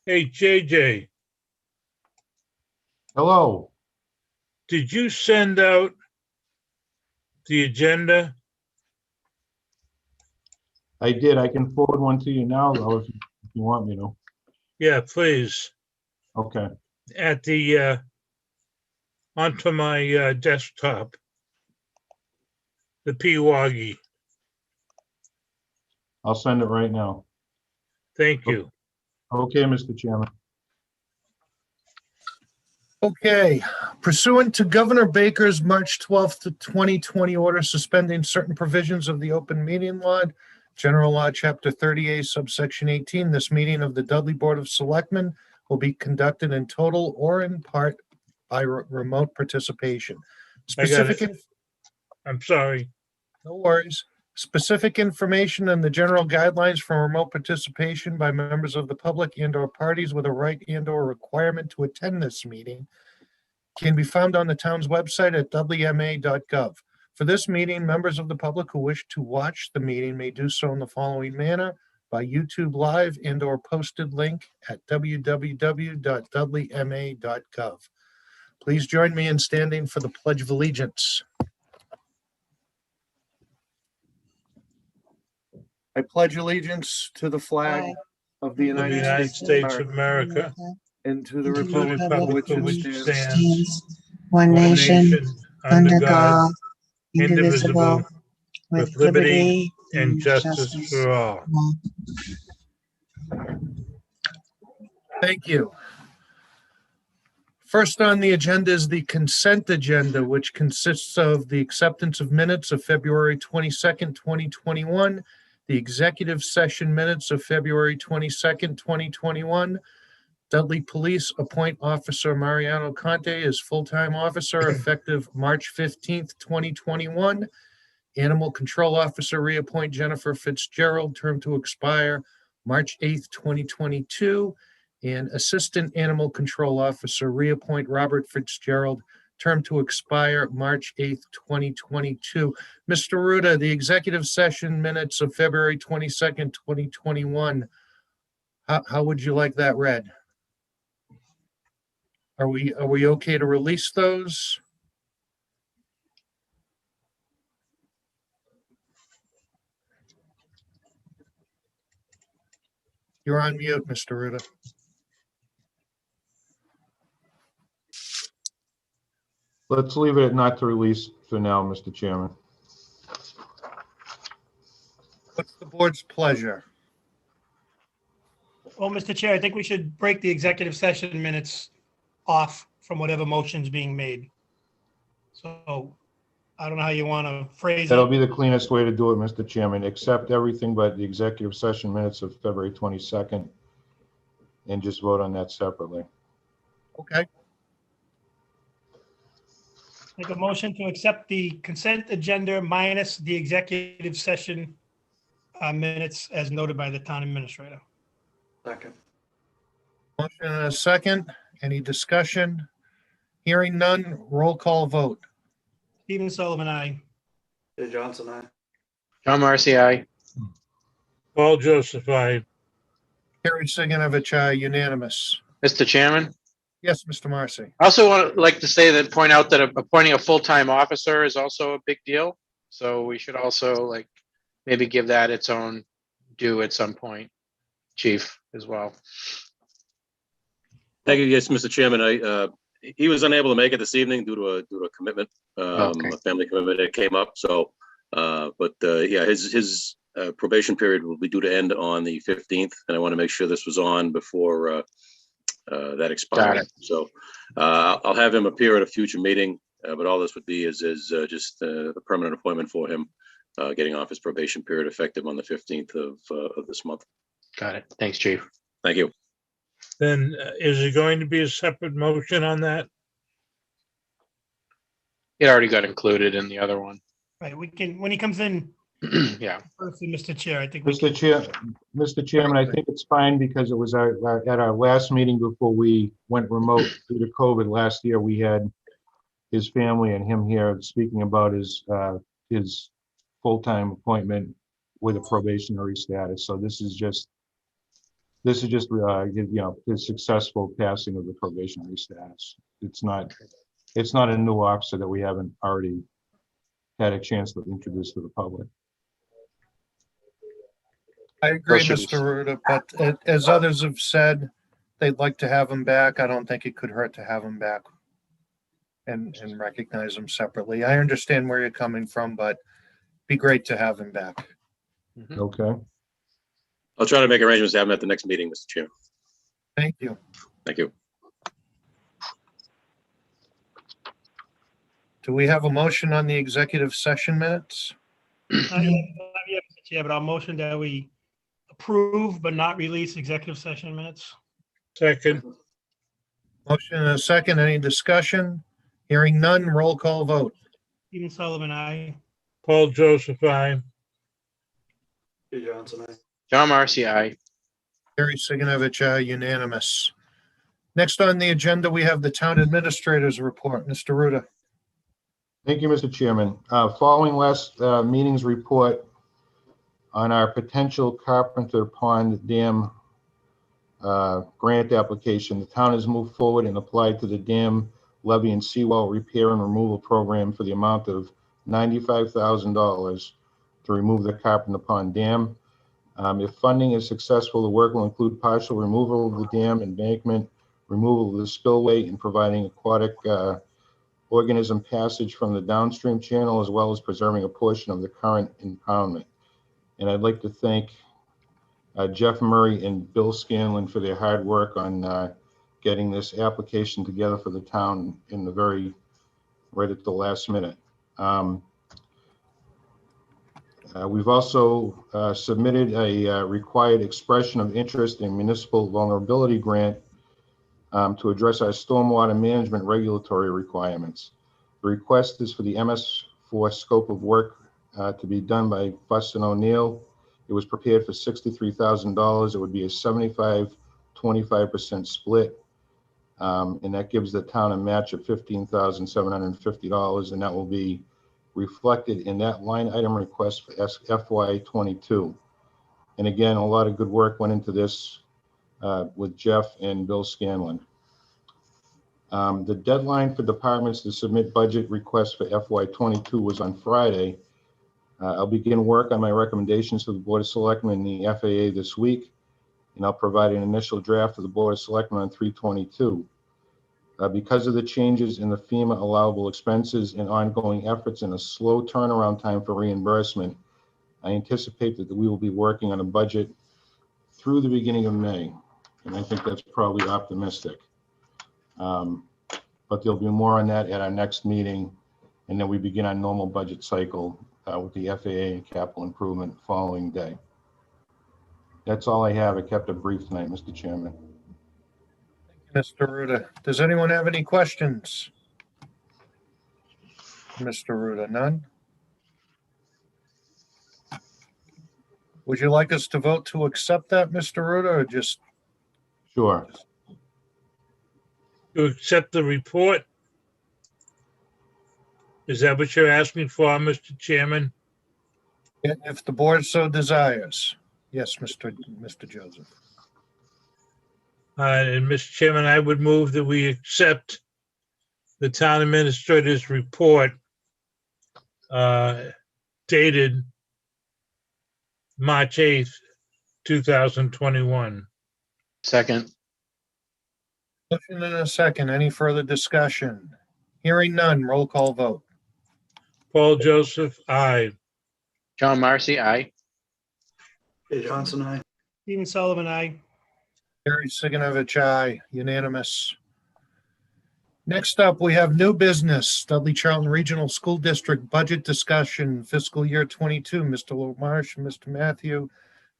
Hey, JJ, Hello. did you send out the agenda? I did. I can forward one to you now, though, if you want me to. Yeah, please. Okay. At the, onto my desktop. The Pewaukee. I'll send it right now. Thank you. Okay, Mr. Chairman. Okay, pursuant to Governor Baker's March 12th, 2020 order suspending certain provisions of the open meeting law, General Law, Chapter 38, subsection 18, this meeting of the Dudley Board of Selectmen will be conducted in total or in part by remote participation. I'm sorry. No worries. Specific information and the general guidelines for remote participation by members of the public and/or parties with a right and/or requirement to attend this meeting can be found on the town's website at dudleyma.gov. For this meeting, members of the public who wish to watch the meeting may do so in the following manner: by YouTube Live and/or posted link at www.dudleyma.gov. Please join me in standing for the Pledge of Allegiance. I pledge allegiance to the flag of the Of the United States of America and to the the republic republic for which it stands, one nation, under God, indivisible, indivisible, with liberty and justice for all. Thank you. First on the agenda is the consent agenda, which consists of the acceptance of minutes of February 22nd, 2021, the executive session minutes of February 22nd, 2021. Dudley Police appoint Officer Mariano Conte as full-time officer effective March 15th, 2021. Animal Control Officer reappoint Jennifer Fitzgerald, term to expire March 8th, 2022. And Assistant Animal Control Officer reappoint Robert Fitzgerald, term to expire March 8th, 2022. Mr. Ruda, the executive session minutes of February 22nd, 2021. How would you like that read? Are we okay to release those? You're on mute, Mr. Ruda. Let's leave it at not to release for now, Mr. Chairman. What's the board's pleasure? Well, Mr. Chair, I think we should break the executive session minutes off from whatever motion's being made. So I don't know how you want to phrase That'll it. be the cleanest way to do it, Mr. Chairman. Accept everything but the executive session minutes of February 22nd and just vote on that separately. Okay, Make a motion to accept the consent agenda minus the executive session minutes as noted by the town administrator. Second. motion and a second. Any discussion? Hearing none, roll call vote. Stephen Sullivan, aye. Jay Johnson, aye. John Marcy, aye. Paul Joseph, I. Terry Siganovich, aye, unanimous. Mr. Chairman, Yes, Mr. Marcy. I also want to like to say that point out that appointing a full-time officer is also a big deal. So we should also like maybe give that its own due at some point, Chief, as well. Thank you. Yes, Mr. Chairman. He was unable to make it this evening due to a commitment, Okay. a family commitment that came up. So, yeah, his probation period will be due to end on the 15th, and I want to make sure this was on before that expired. Got it. So, I'll have him appear at a future meeting. But all this would be is just a permanent appointment for him, getting off his probation period effective on the 15th of this month. Got it. Thanks, Chief. Thank you. Then is there going to be a separate motion on that? It already got included in the other one. Right, we can, when he comes in, Yeah. first, Mr. Chair, I think we Mr. Chairman, I think it's fine because it was at our last meeting before we went remote due to COVID last year. We had his family and him here speaking about his full-time appointment with a probationary status. So this is just the successful passing of the probationary status. It's not a new officer that we haven't already had a chance to introduce to the public. I agree, Questions? Mr. Ruda, but as others have said, they'd like to have him back. I don't think it could hurt to have him back and recognize him separately. I understand where you're coming from, but be great to have him back. Okay. I'll try to make arrangements to have him at the next meeting, Mr. Chair. Thank you. Thank you. Do we have a motion on the executive session minutes? Not yet, Mr. Chair, but I'll motion that we approve but not release executive session minutes. Second, Motion and a second. Any discussion? Hearing none, roll call vote. Stephen Sullivan, aye. Paul Joseph, I. Jay Johnson, aye. John Marcy, aye. Gary Siganovich, unanimous. Next on the agenda, we have the town administrator's report. Mr. Ruda. Thank you, Mr. Chairman. Following last meeting's report on our potential Carpenter Pond Dam grant application, the town has moved forward and applied to the dam levee and seawall repair and removal program for the amount of $95,000 to remove the Carpenter Pond Dam. If funding is successful, the work will include partial removal of the dam embankment, removal of the spillway, and providing aquatic organism passage from the downstream channel, as well as preserving a portion of the current impoundment. And I'd like to thank Jeff Murray and Bill Scanlon for their hard work on getting this application together for the town in the right at the last minute. We've also submitted a required expression of interest in municipal vulnerability grant to address our stormwater management regulatory requirements. The request is for the MS4 scope of work to be done by Fuss and O'Neill. It was prepared for $63,000. It would be a 75-25% split. And that gives the town a match of $15,750, and that will be reflected in that line item request for FY22. And again, a lot of good work went into this with Jeff and Bill Scanlon. The deadline for departments to submit budget requests for FY22 was on Friday. I'll begin work on my recommendations to the Board of Selectmen and the FAA this week, and I'll provide an initial draft to the Board of Selectmen on 3/22. Because of the changes in the FEMA allowable expenses and ongoing efforts and a slow turnaround time for reimbursement, I anticipate that we will be working on a budget through the beginning of May. And I think that's probably optimistic. But there'll be more on that at our next meeting. And then we begin our normal budget cycle with the FAA and capital improvement following day. That's all I have. I kept it brief tonight, Mr. Chairman. Mr. Ruda. Does anyone have any questions? Mr. Ruda, none? Would you like us to vote to accept that, Mr. Ruda, or just? Sure. to accept the report? Is that what you're asking for, Mr. Chairman? If the board so desires. Yes, Mr. Joseph. And Mr. Chairman, I would move that we accept the town administrator's report dated March 8th, 2021. Second. Motion and a second. Any further discussion? Hearing none, roll call vote. Paul Joseph, aye. John Marcy, aye. Jay Johnson, aye. Stephen Sullivan, aye. Gary Siganovich, aye. Unanimous. Next up, we have new business, Dudley Charlton Regional School District budget discussion, fiscal year 22. Mr. LaMarche and Mr. Matthew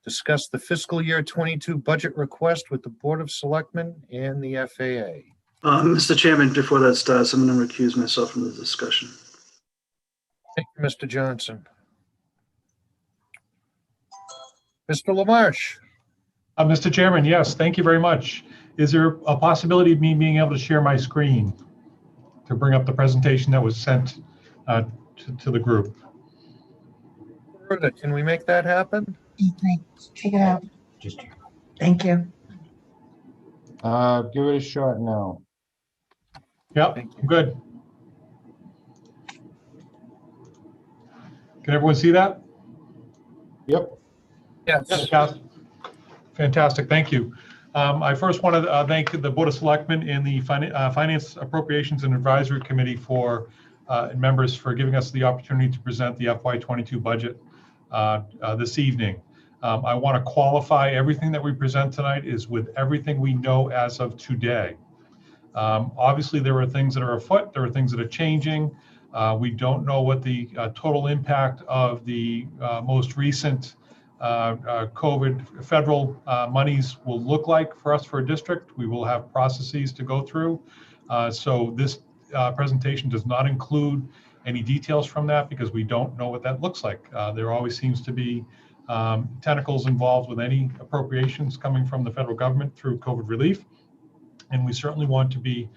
discuss the fiscal year 22 budget request with the Board of Selectmen and the FAA. Mr. Chairman, before that starts, I'm going to recuse myself from the discussion. Thank you, Mr. Johnson. Mr. LaMarche. Mr. Chairman, yes, thank you very much. Is there a possibility of me being able to share my screen to bring up the presentation that was sent to the group? Brenda, can we make that happen? Take it out. Thank you. Give it a shot now. Yep, Thank I'm good. Can everyone see that? Yep. Yes. Fantastic. Fantastic, thank you. I first want to thank the Board of Selectmen and the Finance Appropriations and Advisory Committee and members for giving us the opportunity to present the FY22 budget this evening. I want to qualify everything that we present tonight is with everything we know as of today. Obviously, there are things that are afoot, there are things that are changing. We don't know what the total impact of the most recent COVID federal monies will look like for us for a district. We will have processes to go through. So this presentation does not include any details from that because we don't know what that looks like. There always seems to be tentacles involved with any appropriations coming from the federal government through COVID relief. And we certainly want to be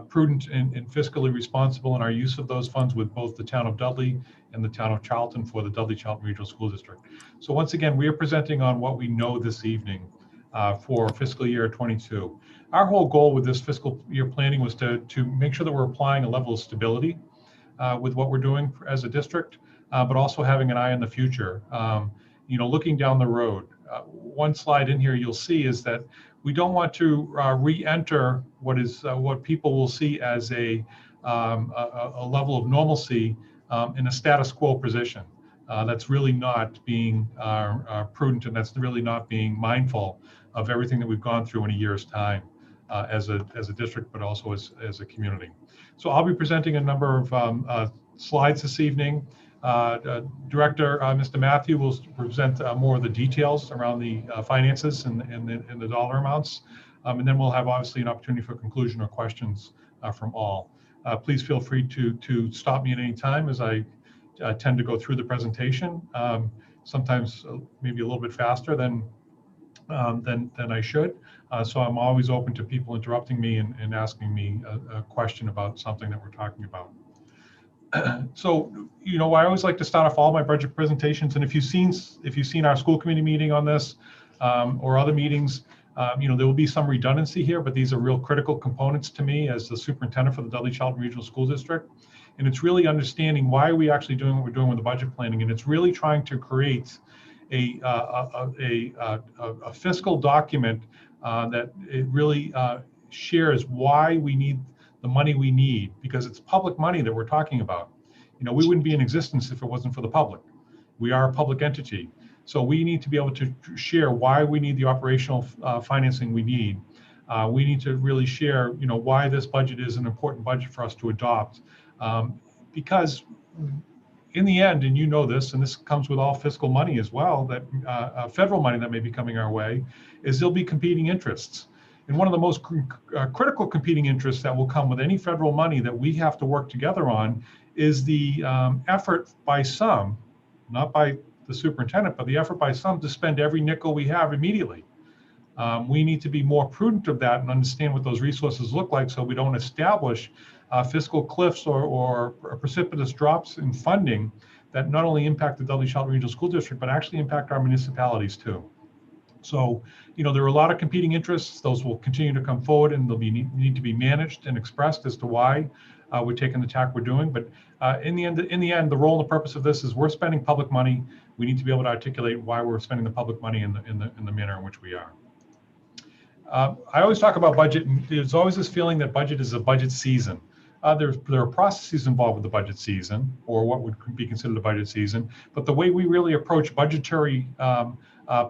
prudent and fiscally responsible in our use of those funds with both the town of Dudley and the town of Charlton for the Dudley Charlton Regional School District. So once again, we are presenting on what we know this evening for fiscal year 22. Our whole goal with this fiscal year planning was to make sure that we're applying a level of stability with what we're doing as a district, but also having an eye on the future. You know, looking down the road. One slide in here you'll see is that we don't want to re-enter what people will see as a level of normalcy in a status quo position. That's really not being prudent, and that's really not being mindful of everything that we've gone through in a year's time as a district, but also as a community. So I'll be presenting a number of slides this evening. Director Mr. Matthew will present more of the details around the finances and the dollar amounts. And then we'll have obviously an opportunity for conclusion or questions from all. Please feel free to stop me at any time as I tend to go through the presentation. Sometimes maybe a little bit faster than I should. So I'm always open to people interrupting me and asking me a question about something that we're talking about. So, you know, I always like to start off all my budget presentations, and if you've seen our school committee meeting on this or other meetings, you know, there will be some redundancy here, but these are real critical components to me as the superintendent for the Dudley Charlton Regional School District. And it's really understanding why are we actually doing what we're doing with the budget planning, and it's really trying to create a fiscal document that it really shares why we need the money we need, because it's public money that we're talking about. You know, we wouldn't be in existence if it wasn't for the public. We are a public entity. So we need to be able to share why we need the operational financing we need. We need to really share, you know, why this budget is an important budget for us to adopt. Because in the end, and you know this, and this comes with all fiscal money as well, that federal money that may be coming our way, is there'll be competing interests. And one of the most critical competing interests that will come with any federal money that we have to work together on is the effort by some, not by the superintendent, but the effort by some to spend every nickel we have immediately. We need to be more prudent of that and understand what those resources look like so we don't establish fiscal cliffs or precipitous drops in funding that not only impact the Dudley Charlton Regional School District, but actually impact our municipalities too. So, you know, there are a lot of competing interests. Those will continue to come forward, and they'll need to be managed and expressed as to why we're taking the tack we're doing. But in the end, the role and the purpose of this is we're spending public money. We need to be able to articulate why we're spending the public money in the manner in which we are. I always talk about budget, and there's always this feeling that budget is a budget season. There are processes involved with the budget season, or what would be considered a budget season. But the way we really approach budgetary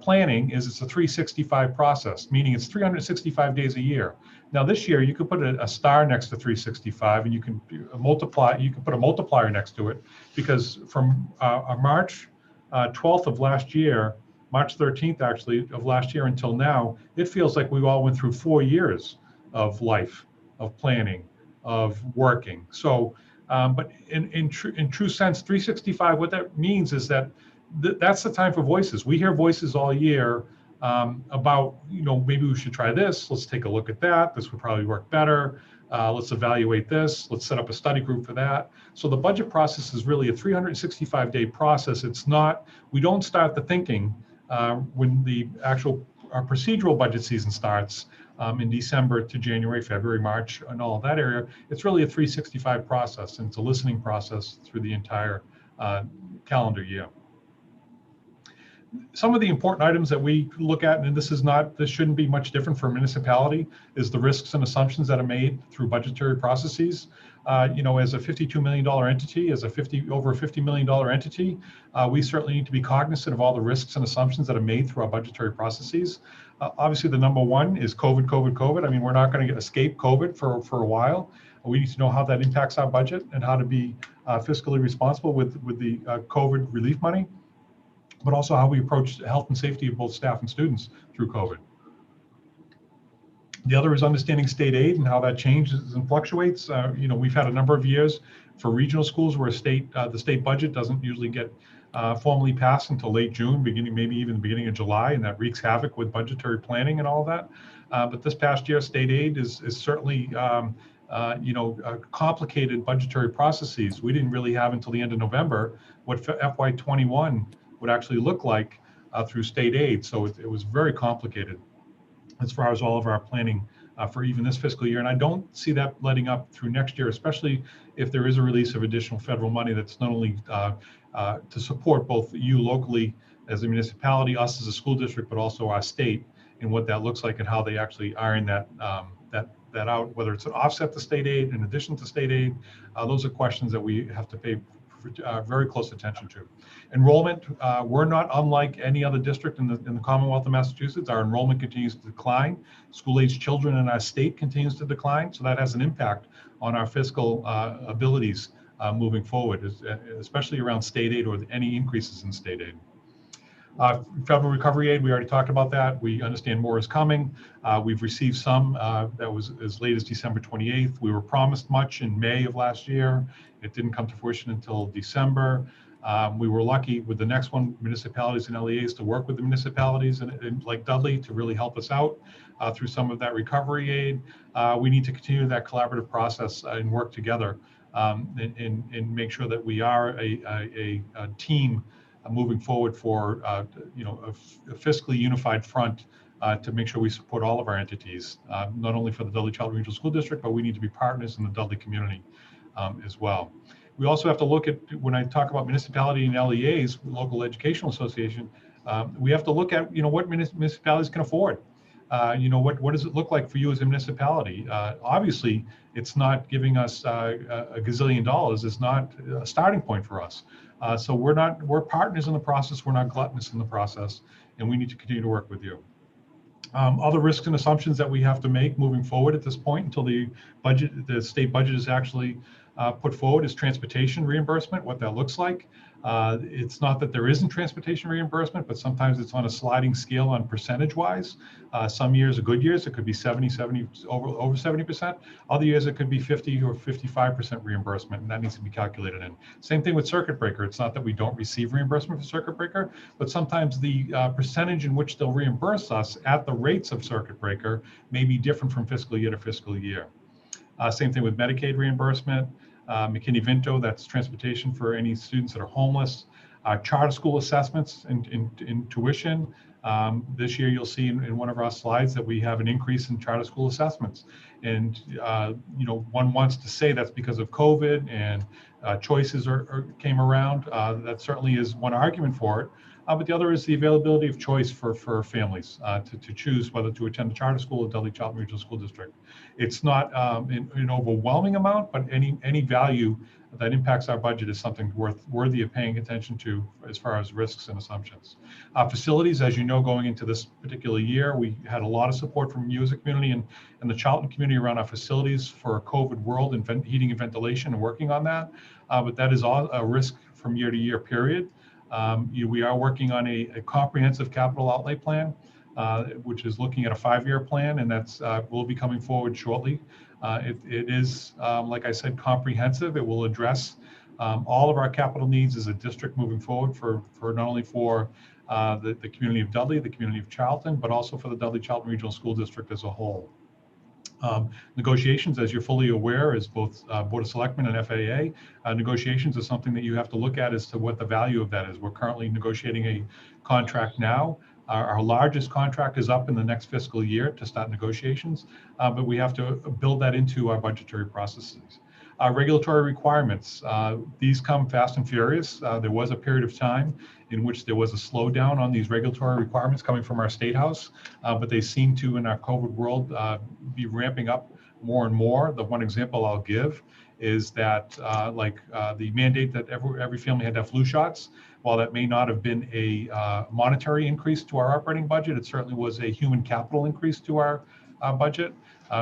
planning is it's a 365 process, meaning it's 365 days a year. Now this year you could put a star next to 365, and you can multiply. You can put a multiplier next to it, because from March 12th of last year, March 13th actually of last year until now, it feels like we all went through 4 years of life, of planning, of working. So, but in true sense, 365, what that means is that that's the time for voices. We hear voices all year about, you know, maybe we should try this. Let's take a look at that. This would probably work better. Let's evaluate this. Let's set up a study group for that. So the budget process is really a 365-day process. It's not, we don't start the thinking when the actual procedural budget season starts in December to January, February, March, and all of that area. It's really a 365 process, and it's a listening process through the entire calendar year. Some of the important items that we look at, and this shouldn't be much different for a municipality, is the risks and assumptions that are made through budgetary processes. As a $52 million entity, as over a $50 million entity, we certainly need to be cognizant of all the risks and assumptions that are made through our budgetary processes. Obviously, the number one is COVID. I mean, we're not going to escape COVID for a while. We need to know how that impacts our budget and how to be fiscally responsible with the COVID relief money, but also how we approach health and safety of both staff and students through COVID. The other is understanding state aid and how that changes and fluctuates. We've had a number of years for regional schools where the state budget doesn't usually get formally passed until late June, maybe even the beginning of July, and that wreaks havoc with budgetary planning and all of that. But this past year, state aid is certainly complicated budgetary processes. We didn't really have until the end of November what FY21 would actually look like through state aid. So it was very complicated as far as all of our planning for even this fiscal year. And I don't see that letting up through next year, especially if there is a release of additional federal money that's not only to support both you locally as a municipality, us as a school district, but also our state, and what that looks like and how they actually iron that out, whether it's an offset to state aid, in addition to state aid. Those are questions that we have to pay very close attention to. Enrollment, we're not unlike any other district in the Commonwealth of Massachusetts. Our enrollment continues to decline. School-aged children in our state continues to decline, so that has an impact on our fiscal abilities moving forward, especially around state aid or any increases in state aid. Federal recovery aid, we already talked about that. We understand more is coming. We've received some that was as late as December 28th. We were promised much in May of last year. It didn't come to fruition until December. We were lucky with the next one, municipalities and LEAs, to work with the municipalities and like Dudley to really help us out through some of that recovery aid. We need to continue that collaborative process and work together and make sure that we are a team moving forward for a fiscally unified front to make sure we support all of our entities, not only for the Dudley Charter Regional School District, but we need to be partners in the Dudley community as well. We also have to look at, when I talk about municipality and LEAs, local educational association, we have to look at what municipalities can afford. What does it look like for you as a municipality? Obviously, it's not giving us a gazillion dollars. It's not a starting point for us. So we're partners in the process. We're not gluttonous in the process, and we need to continue to work with you. Other risks and assumptions that we have to make moving forward at this point until the state budget is actually put forward is transportation reimbursement, what that looks like. It's not that there isn't transportation reimbursement, but sometimes it's on a sliding scale on percentage wise. Some years are good years, it could be 70, over 70%. Other years it could be 50 or 55% reimbursement, and that needs to be calculated in. Same thing with circuit breaker. It's not that we don't receive reimbursement for circuit breaker, but sometimes the percentage in which they'll reimburse us at the rates of circuit breaker may be different from fiscal year to fiscal year. Same thing with Medicaid reimbursement, McKinney-Vento, that's transportation for any students that are homeless. Charter school assessments in tuition. This year you'll see in one of our slides that we have an increase in charter school assessments. And one wants to say that's because of COVID and choices came around. That certainly is one argument for it. But the other is the availability of choice for families to choose whether to attend a charter school or Dudley Charter Regional School District. It's not an overwhelming amount, but any value that impacts our budget is something worthy of paying attention to as far as risks and assumptions. Facilities, as you know, going into this particular year, we had a lot of support from you as a community and the Charlton community around our facilities for a COVID world and heating and ventilation and working on that. But that is all a risk from year to year period. We are working on a comprehensive capital outlay plan, which is looking at a 5-year plan, and that's will be coming forward shortly. It is, like I said, comprehensive. It will address all of our capital needs as a district moving forward for not only for the community of Dudley, the community of Charlton, but also for the Dudley Charlton Regional School District as a whole. Negotiations, as you're fully aware, as both Board of Selectmen and FAA, negotiations is something that you have to look at as to what the value of that is. We're currently negotiating a contract now. Our largest contract is up in the next fiscal year to start negotiations, but we have to build that into our budgetary processes. Regulatory requirements, these come fast and furious. There was a period of time in which there was a slowdown on these regulatory requirements coming from our State House, but they seem to, in our COVID world, be ramping up more and more. The one example I'll give is that the mandate that every family had to have flu shots. While that may not have been a monetary increase to our operating budget, it certainly was a human capital increase to our budget.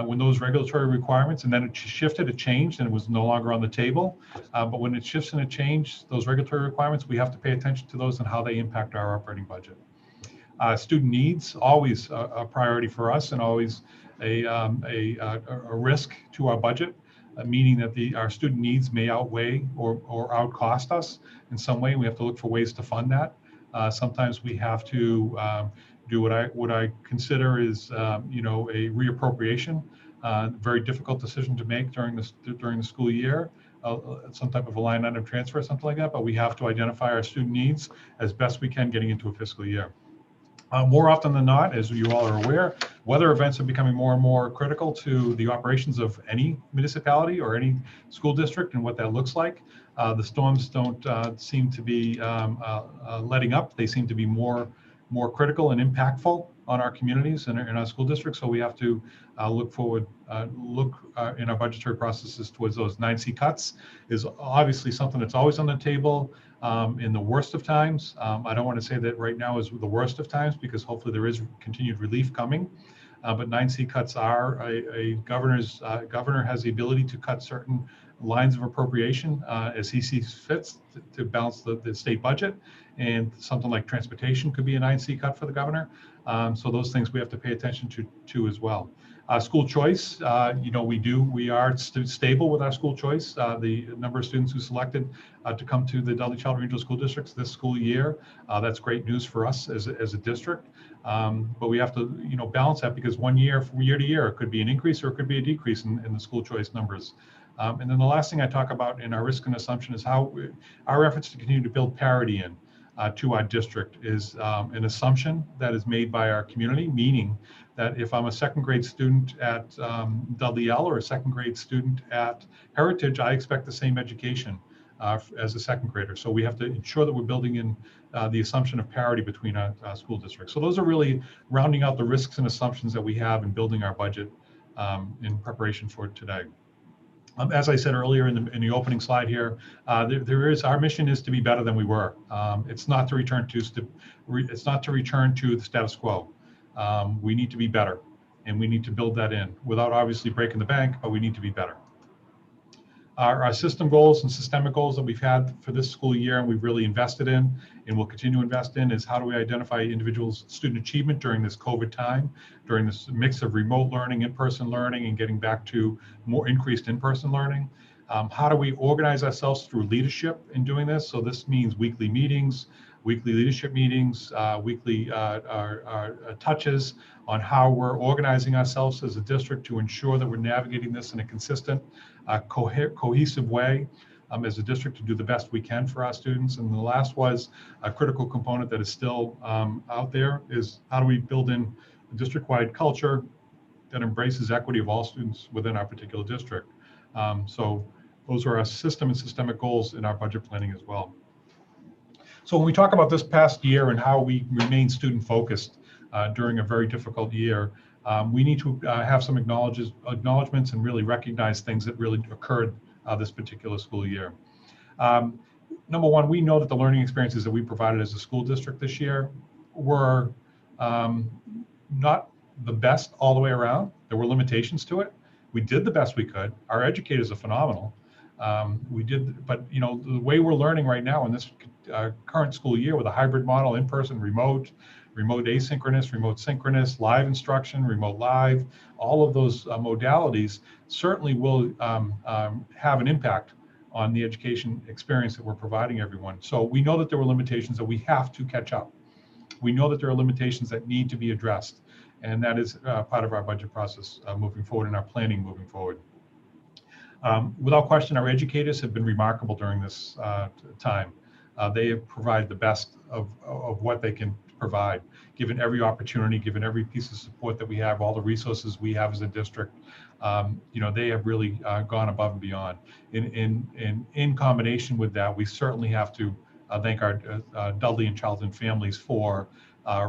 When those regulatory requirements, and then it shifted, it changed, and it was no longer on the table. But when it shifts and it changes, those regulatory requirements, we have to pay attention to those and how they impact our operating budget. Student needs, always a priority for us, and always a risk to our budget, meaning that our student needs may outweigh or outcost us in some way. We have to look for ways to fund that. Sometimes we have to do what I consider is a reappropriation, very difficult decision to make during the school year, some type of a line item transfer, something like that. But we have to identify our student needs as best we can getting into a fiscal year. More often than not, as you all are aware, weather events are becoming more and more critical to the operations of any municipality or any school district and what that looks like. The storms don't seem to be letting up. They seem to be more critical and impactful on our communities and in our school districts. So we have to look in our budgetary processes towards those 9C cuts. Is obviously something that's always on the table in the worst of times. I don't want to say that right now is the worst of times, because hopefully there is continued relief coming. But 9C cuts are a governor has the ability to cut certain lines of appropriation as he sees fits to balance the state budget, and something like transportation could be a 9C cut for the governor. So those things we have to pay attention to as well. School choice, we are stable with our school choice. The number of students who selected to come to the Dudley Child Regional School Districts this school year, that's great news for us as a district. But we have to balance that, because one year from year to year, it could be an increase or it could be a decrease in the school choice numbers. And then the last thing I talk about in our risk and assumption is how our efforts to continue to build parity to our district is an assumption that is made by our community, meaning that if I'm a second grade student at Dudley L or a second grade student at Heritage, I expect the same education as a second grader. So we have to ensure that we're building in the assumption of parity between our school districts. So those are really rounding out the risks and assumptions that we have in building our budget in preparation for today. As I said earlier in the opening slide here, our mission is to be better than we were. It's not to return to the status quo. We need to be better, and we need to build that in without obviously breaking the bank, but we need to be better. Our system goals and systemic goals that we've had for this school year, and we've really invested in and will continue to invest in, is how do we identify individuals' student achievement during this COVID time, during this mix of remote learning, in-person learning, and getting back to more increased in-person learning. How do we organize ourselves through leadership in doing this? So this means weekly meetings, weekly leadership meetings, weekly touches on how we're organizing ourselves as a district to ensure that we're navigating this in a consistent, cohesive way as a district to do the best we can for our students. And the last was a critical component that is still out there, is how do we build in a district-wide culture that embraces equity of all students within our particular district. So those are our system and systemic goals in our budget planning as well. So when we talk about this past year and how we remain student focused during a very difficult year, we need to have some acknowledgements and really recognize things that really occurred this particular school year. Number one, we know that the learning experiences that we provided as a school district this year were not the best all the way around. There were limitations to it. We did the best we could. Our educators are phenomenal. But the way we're learning right now in this current school year with a hybrid model, in-person, remote asynchronous, remote synchronous, live instruction, remote live, all of those modalities certainly will have an impact on the education experience that we're providing everyone. So we know that there were limitations that we have to catch up. We know that there are limitations that need to be addressed. And that is part of our budget process moving forward and our planning moving forward. Without question, our educators have been remarkable during this time. They have provided the best of what they can provide, given every opportunity, given every piece of support that we have, all the resources we have as a district. They have really gone above and beyond. In combination with that, we certainly have to thank our Dudley and Charlton families for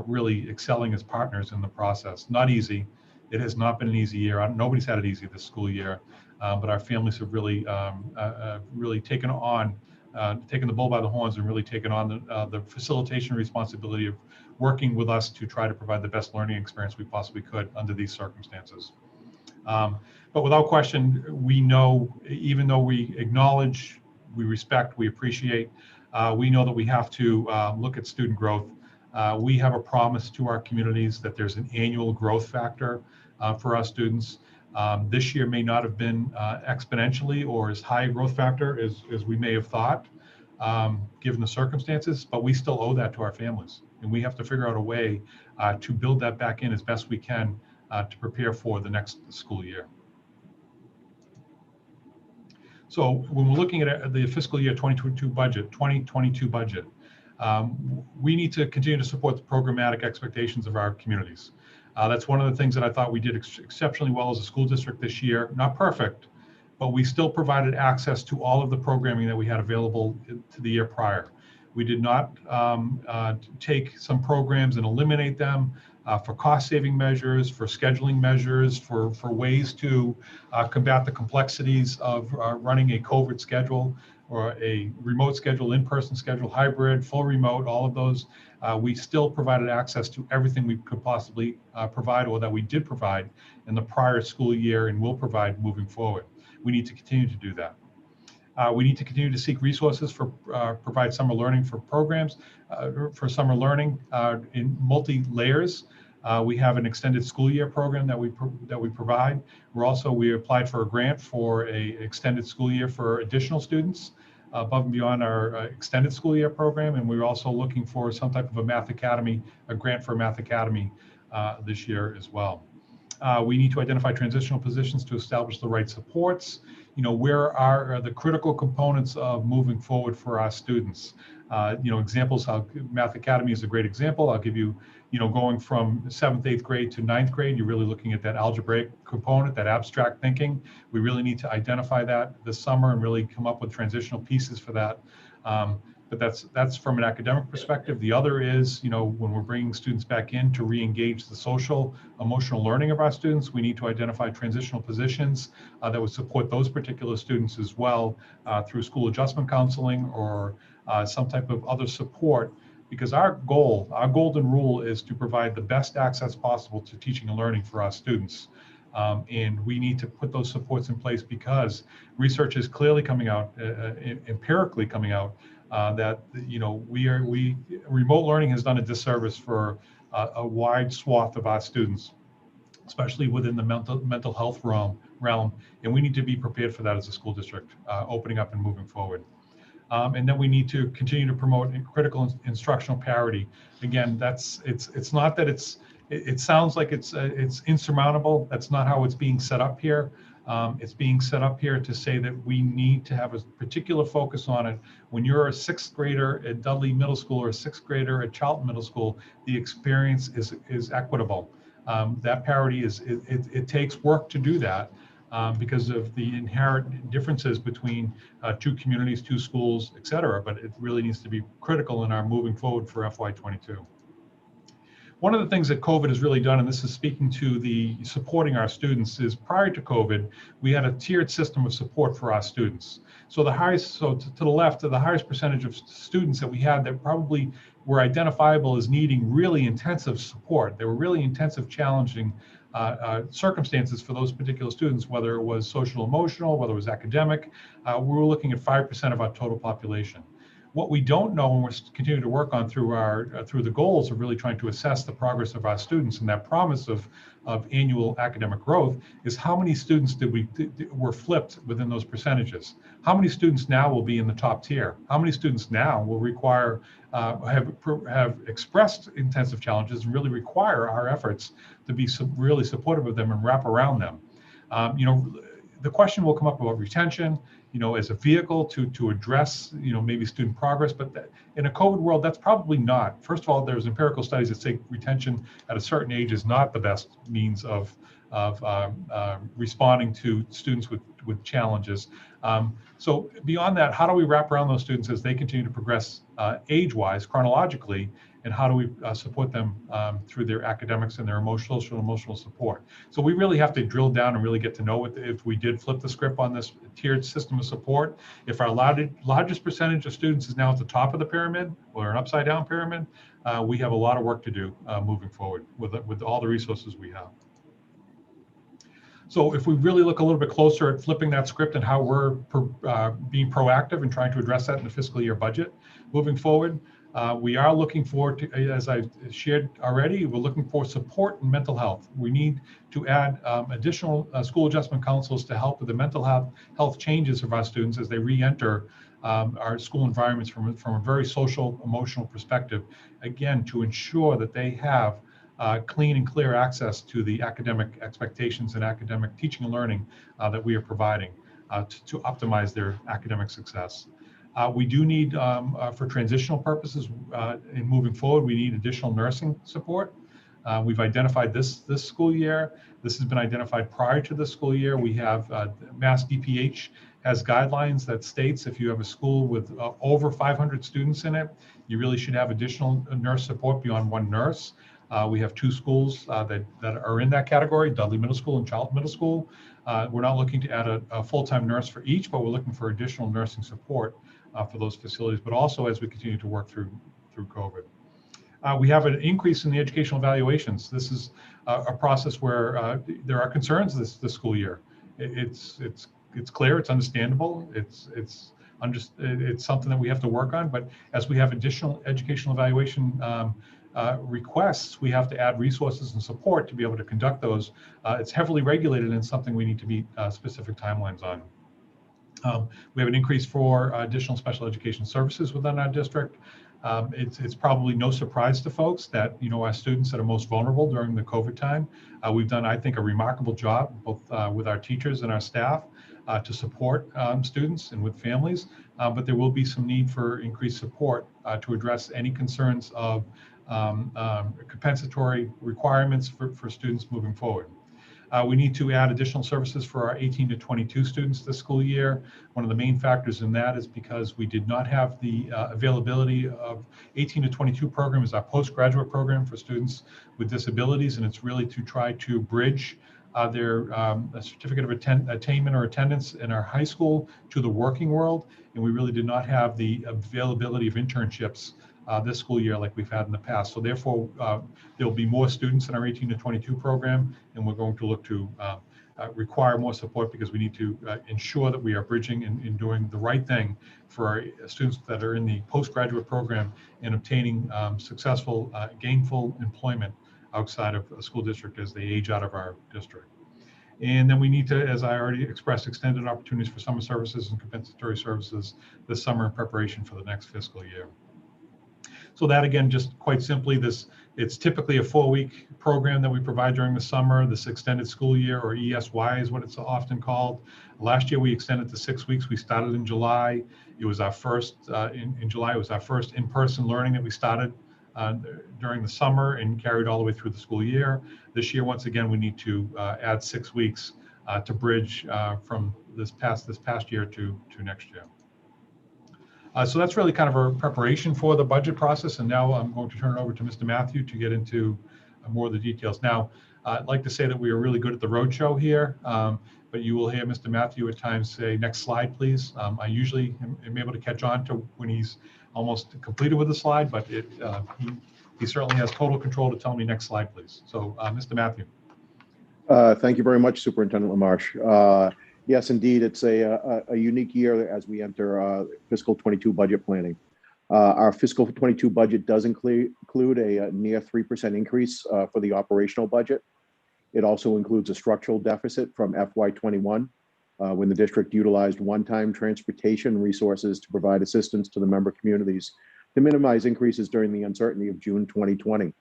really excelling as partners in the process. Not easy. It has not been an easy year. Nobody's had it easy this school year, but our families have really, really taken the bull by the horns and really taken on the facilitation responsibility of working with us to try to provide the best learning experience we possibly could under these circumstances. But without question, we know, even though we acknowledge, we respect, we appreciate, we know that we have to look at student growth. We have a promise to our communities that there's an annual growth factor for our students. This year may not have been exponentially or as high a growth factor as we may have thought, given the circumstances, but we still owe that to our families. And we have to figure out a way to build that back in as best we can to prepare for the next school year. So when we're looking at the fiscal year 2022 budget, we need to continue to support the programmatic expectations of our communities. That's one of the things that I thought we did exceptionally well as a school district this year. Not perfect, but we still provided access to all of the programming that we had available to the year prior. We did not take some programs and eliminate them for cost-saving measures, for scheduling measures, for ways to combat the complexities of running a COVID schedule or a remote schedule, in-person schedule, hybrid, full remote, all of those. We still provided access to everything we could possibly provide, or that we did provide in the prior school year and will provide moving forward. We need to continue to do that. We need to continue to seek resources for provide summer learning for programs, for summer learning in multi-layers. We have an extended school year program that we provide. We applied for a grant for a extended school year for additional students above and beyond our extended school year program. And we're also looking for some type of a grant for a math academy this year as well. We need to identify transitional positions to establish the right supports. Where are the critical components of moving forward for our students? Examples, how Math Academy is a great example. I'll give you, going from 7th, 8th grade to 9th grade, you're really looking at that algebraic component, that abstract thinking. We really need to identify that this summer and really come up with transitional pieces for that. But that's from an academic perspective. The other is, when we're bringing students back in to re-engage the social, emotional learning of our students, we need to identify transitional positions that would support those particular students as well through school adjustment counseling or some type of other support. Because our golden rule is to provide the best access possible to teaching and learning for our students. And we need to put those supports in place because research is clearly coming out, empirically coming out, that remote learning has done a disservice for a wide swath of our students, especially within the mental health realm, and we need to be prepared for that as a school district, opening up and moving forward. And then we need to continue to promote critical instructional parity. Again, it's not that it sounds like it's insurmountable. That's not how it's being set up here. It's being set up here to say that we need to have a particular focus on it. When you're a 6th grader at Dudley Middle School or a 6th grader at Charlton Middle School, the experience is equitable. That parity it takes work to do that because of the inherent differences between two communities, two schools, et cetera. But it really needs to be critical in our moving forward for FY22. One of the things that COVID has really done, and this is speaking to the supporting our students, is prior to COVID, we had a tiered system of support for our students. So to the left, the highest percentage of students that we had that probably were identifiable as needing really intensive support. There were really intensive, challenging circumstances for those particular students, whether it was social emotional, whether it was academic. We were looking at 5% of our total population. What we don't know, and we're continuing to work on through the goals of really trying to assess the progress of our students and that promise of annual academic growth, is how many students were flipped within those percentages. How many students now will be in the top tier? How many students now will require have expressed intensive challenges and really require our efforts to be really supportive of them and wrap around them? The question will come up about retention, as a vehicle to address, maybe student progress, but in a COVID world, that's probably not. First of all, there's empirical studies that say retention at a certain age is not the best means of responding to students with challenges. So beyond that, how do we wrap around those students as they continue to progress age-wise, chronologically, and how do we support them through their academics and their social and emotional support? So we really have to drill down and really get to know if we did flip the script on this tiered system of support. If our largest percentage of students is now at the top of the pyramid or an upside down pyramid, we have a lot of work to do moving forward with all the resources we have. So if we really look a little bit closer at flipping that script and how we're being proactive and trying to address that in the fiscal year budget moving forward, we are looking forward to, as I've shared already, we're looking for support in mental health. We need to add additional school adjustment counselors to help with the mental health changes of our students as they re-enter our school environments from a very social, emotional perspective, again, to ensure that they have clean and clear access to the academic expectations and academic teaching and learning that we are providing to optimize their academic success. We do need, for transitional purposes, in moving forward, we need additional nursing support. We've identified this school year. This has been identified prior to the school year. We have Mass DPH has guidelines that states if you have a school with over 500 students in it, you really should have additional nurse support beyond one nurse. We have two schools that are in that category, Dudley Middle School and Charlton Middle School. We're not looking to add a full-time nurse for each, but we're looking for additional nursing support for those facilities, but also as we continue to work through COVID. We have an increase in the educational evaluations. This is a process where there are concerns this school year. It's clear, it's understandable, it's something that we have to work on, but as we have additional educational evaluation requests, we have to add resources and support to be able to conduct those. It's heavily regulated and something we need to meet specific timelines on. We have an increase for additional special education services within our district. It's probably no surprise to folks that, our students that are most vulnerable during the COVID time, we've done, I think, a remarkable job, both with our teachers and our staff, to support students and with families, but there will be some need for increased support to address any concerns of compensatory requirements for students moving forward. We need to add additional services for our 18 to 22 students this school year. One of the main factors in that is because we did not have the availability of 18 to 22 program is our postgraduate program for students with disabilities, and it's really to try to bridge their certificate of attainment or attendance in our high school to the working world, and we really did not have the availability of internships this school year like we've had in the past. So therefore, there will be more students in our 18 to 22 program, and we're going to look to require more support because we need to ensure that we are bridging and doing the right thing for our students that are in the postgraduate program and obtaining successful, gainful employment outside of a school district as they age out of our district. And then we need to, as I already expressed, extended opportunities for summer services and compensatory services this summer in preparation for the next fiscal year. So that, again, just quite simply, it's typically a 4-week program that we provide during the summer. This extended school year, or ESY is what it's often called. Last year, we extended to 6 weeks. We started in July. It was our first, in July, it was our first in-person learning that we started during the summer and carried all the way through the school year. This year, once again, we need to add 6 weeks to bridge from this past year to next year. So that's really kind of our preparation for the budget process. And now I'm going to turn it over to Mr. Matthew to get into more of the details. Now, I'd like to say that we are really good at the roadshow here, but you will hear Mr. Matthew at times say, next slide, please. I usually am able to catch on to when he's almost completed with the slide, but he certainly has total control to tell me next slide, please. So Mr. Matthew. Thank you very much, Superintendent LaMarche. Yes, indeed, it's a unique year as we enter fiscal 22 budget planning. Our fiscal 22 budget does include a near 3% increase for the operational budget. It also includes a structural deficit from FY21 when the district utilized one-time transportation resources to provide assistance to the member communities to minimize increases during the uncertainty of June 2020.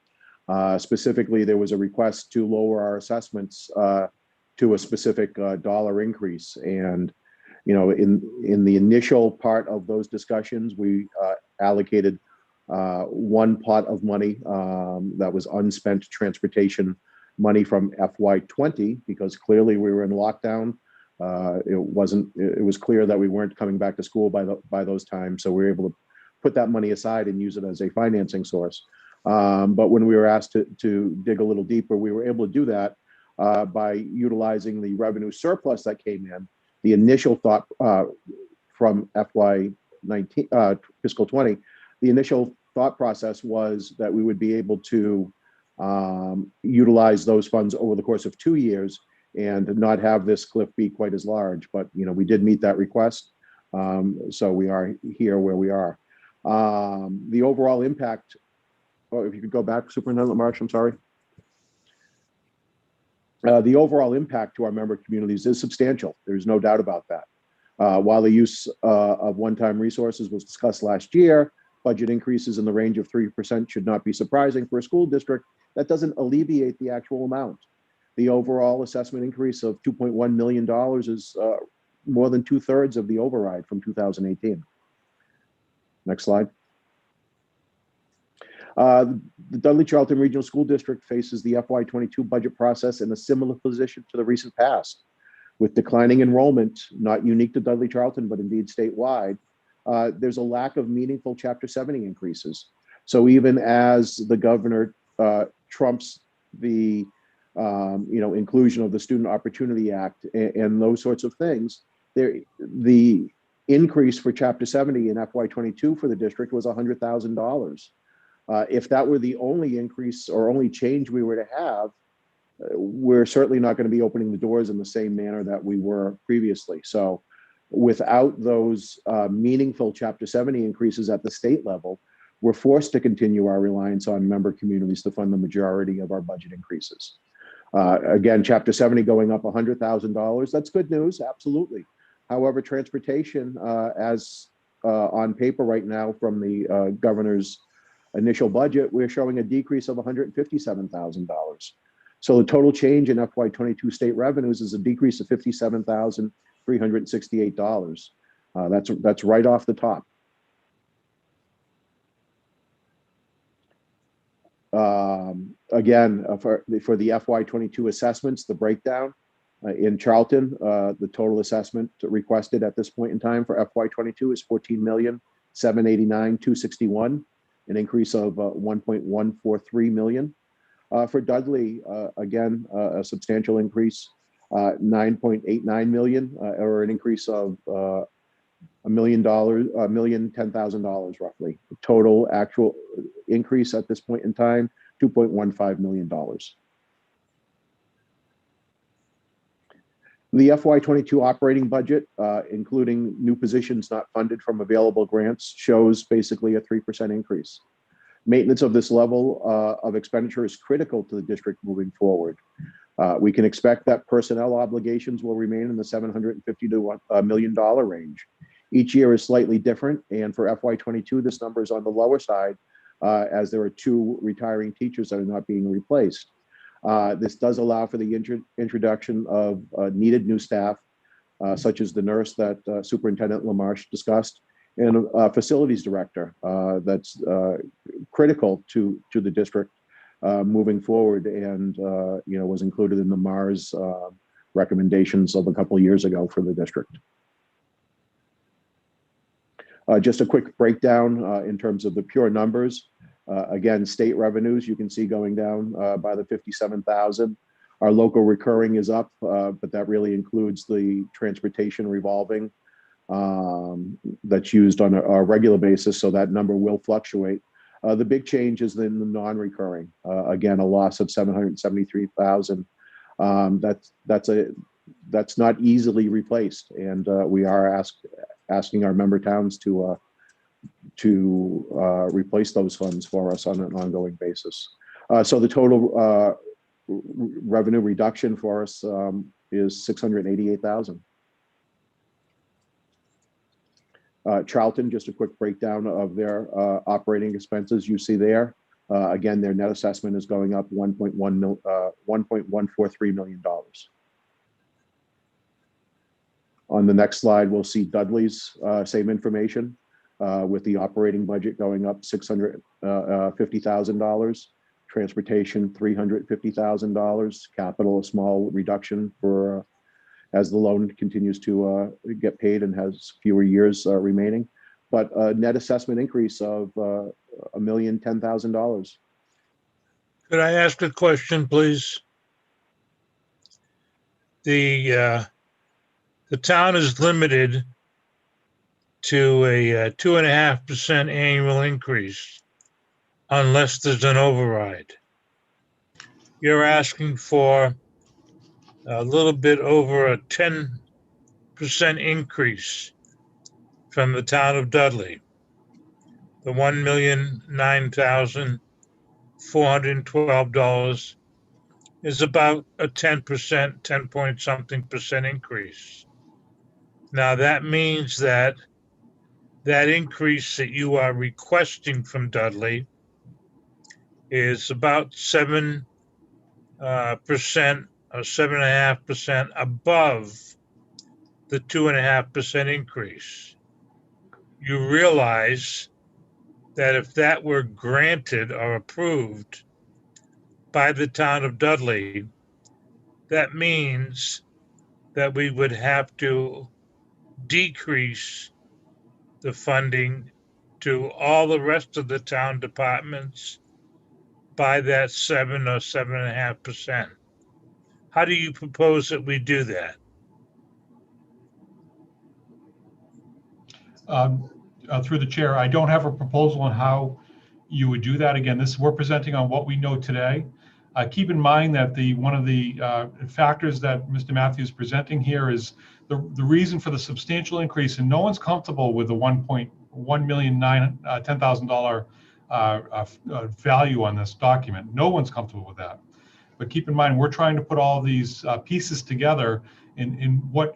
Specifically, there was a request to lower our assessments to a specific dollar increase. And, you know, in the initial part of those discussions, we allocated one pot of money that was unspent transportation money from FY20, because clearly we were in lockdown. It was clear that we weren't coming back to school by those times. So we were able to put that money aside and use it as a financing source. But when we were asked to dig a little deeper, we were able to do that by utilizing the revenue surplus that came in. The initial thought from FY19, fiscal 20, the initial thought process was that we would be able to utilize those funds over the course of 2 years and not have this cliff be quite as large. But, you know, we did meet that request. So we are here where we are. The overall impact, oh, if you could go back, Superintendent LaMarche, I'm sorry. The overall impact to our member communities is substantial. There's no doubt about that. While the use of one-time resources was discussed last year, budget increases in the range of 3% should not be surprising for a school district that doesn't alleviate the actual amount. The overall assessment increase of $2.1 million is more than 2/3 of the override from 2018. Next slide. The Dudley Charlton Regional School District faces the FY22 budget process in a similar position to the recent past. With declining enrollment, not unique to Dudley Charlton, but indeed statewide, there's a lack of meaningful Chapter 70 increases. So even as the governor trumps the inclusion of the Student Opportunity Act and those sorts of things, the increase for Chapter 70 in FY22 for the district was $100,000. If that were the only increase or only change we were to have, we're certainly not going to be opening the doors in the same manner that we were previously. So without those meaningful Chapter 70 increases at the state level, we're forced to continue our reliance on member communities to fund the majority of our budget increases. Again, Chapter 70 going up $100,000, that's good news, absolutely. However, transportation, as on paper right now from the governor's initial budget, we're showing a decrease of $157,000. So the total change in FY22 state revenues is a decrease of $57,368. That's right off the top. Again, for the FY22 assessments, the breakdown in Charlton, the total assessment requested at this point in time for FY22 is $14,789,261, an increase of $1.143 million. For Dudley, again, a substantial increase, $9.89 million, or an increase of $1,010,000 roughly. Total actual increase at this point in time, $2.15 million. The FY22 operating budget, including new positions not funded from available grants, shows basically a 3% increase. Maintenance of this level of expenditure is critical to the district moving forward. We can expect that personnel obligations will remain in the $750 to $1 million range. Each year is slightly different, and for FY22, this number is on the lower side as there are 2 retiring teachers that are not being replaced. This does allow for the introduction of needed new staff, such as the nurse that Superintendent LaMarche discussed, and a facilities director that's critical to the district moving forward, and was included in the Mars recommendations of a couple of years ago for the district. Just a quick breakdown in terms of the pure numbers. Again, state revenues, you can see going down by the 57,000. Our local recurring is up, but that really includes the transportation revolving that's used on a regular basis, so that number will fluctuate. The big change is in the non-recurring. Again, a loss of 773,000. That's not easily replaced, and we are asking our member towns to to replace those funds for us on an ongoing basis. So the total revenue reduction for us is $688,000. Charlton, just a quick breakdown of their operating expenses you see there. Again, their net assessment is going up $1.143 million. On the next slide, we'll see Dudley's same information with the operating budget going up $650,000, transportation $350,000, capital a small reduction for as the loan continues to get paid and has fewer years remaining, but a net assessment increase of $1,010,000. Could I ask a question, please? The town is limited to a 2.5% annual increase unless there's an override. You're asking for a little bit over a 10% increase from the town of Dudley. The $1,009,412 is about a 10%, 10 point something percent increase. Now that means that increase that you are requesting from Dudley is about 7% or 7.5% above the 2.5% increase. You realize that if that were granted or approved by the town of Dudley, that means that we would have to decrease the funding to all the rest of the town departments by that 7 or 7.5%. How do you propose that we do that? Through the chair, I don't have a proposal on how you would do that. Again, we're presenting on what we know today. Keep in mind that one of the factors that Mr. Matthews is presenting here is the reason for the substantial increase, and no one's comfortable with the $1,010,000 value on this document. No one's comfortable with that. But keep in mind, we're trying to put all these pieces together. In what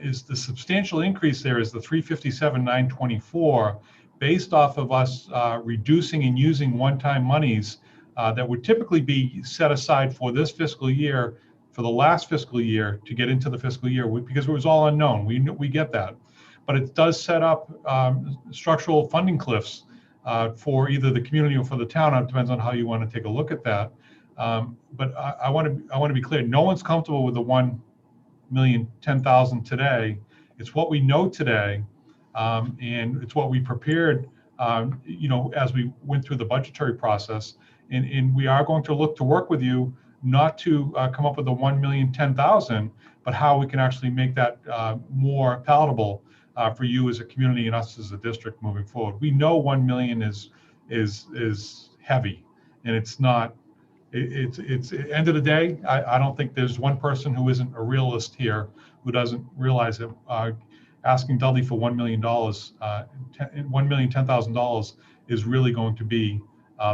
is the substantial increase there is the $357,924, based off of us reducing and using one-time monies that would typically be set aside for this fiscal year, for the last fiscal year, to get into the fiscal year, because it was all unknown. We get that. But it does set up structural funding cliffs for either the community or for the town. It depends on how you want to take a look at that. But I want to be clear. No one's comfortable with the $1,010,000 today. It's what we know today, and it's what we prepared, as we went through the budgetary process. And we are going to look to work with you, not to come up with the $1,010,000, but how we can actually make that more palatable for you as a community and us as a district moving forward. We know 1 million is heavy, and it's not. It's end of the day. I don't think there's one person who isn't a realist here who doesn't realize that asking Dudley for $1 million, $1,010,000 is really going to be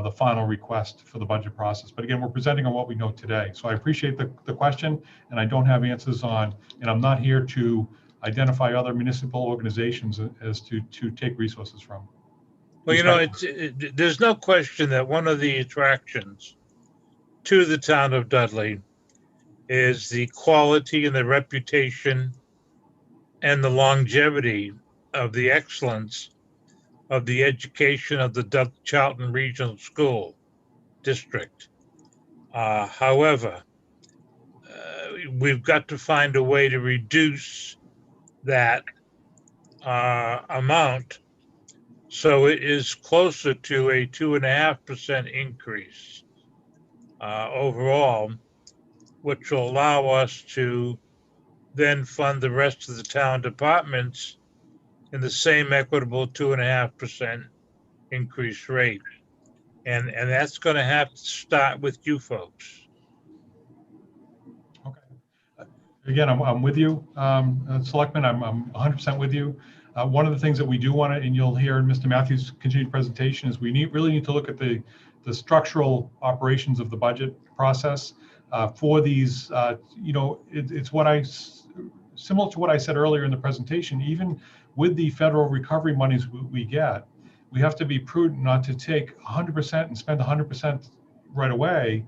the final request for the budget process. But again, we're presenting on what we know today. So I appreciate the question, and I don't have answers on, and I'm not here to identify other municipal organizations as to take resources from. Well, there's no question that one of the attractions to the town of Dudley is the quality and the reputation and the longevity of the excellence of the education of the Charlton Regional School District. However, we've got to find a way to reduce that amount so it is closer to a 2.5% increase overall, which will allow us to then fund the rest of the town departments in the same equitable 2.5% increase rate. And that's going to have to start with you folks. Okay. Again, I'm with you, Selectman. I'm 100% with you. One of the things that we do want to, and you'll hear in Mr. Matthews' continued presentation, is we really need to look at the structural operations of the budget process for these. It's similar to what I said earlier in the presentation. Even with the federal recovery monies we get, we have to be prudent not to take 100% and spend 100% right away,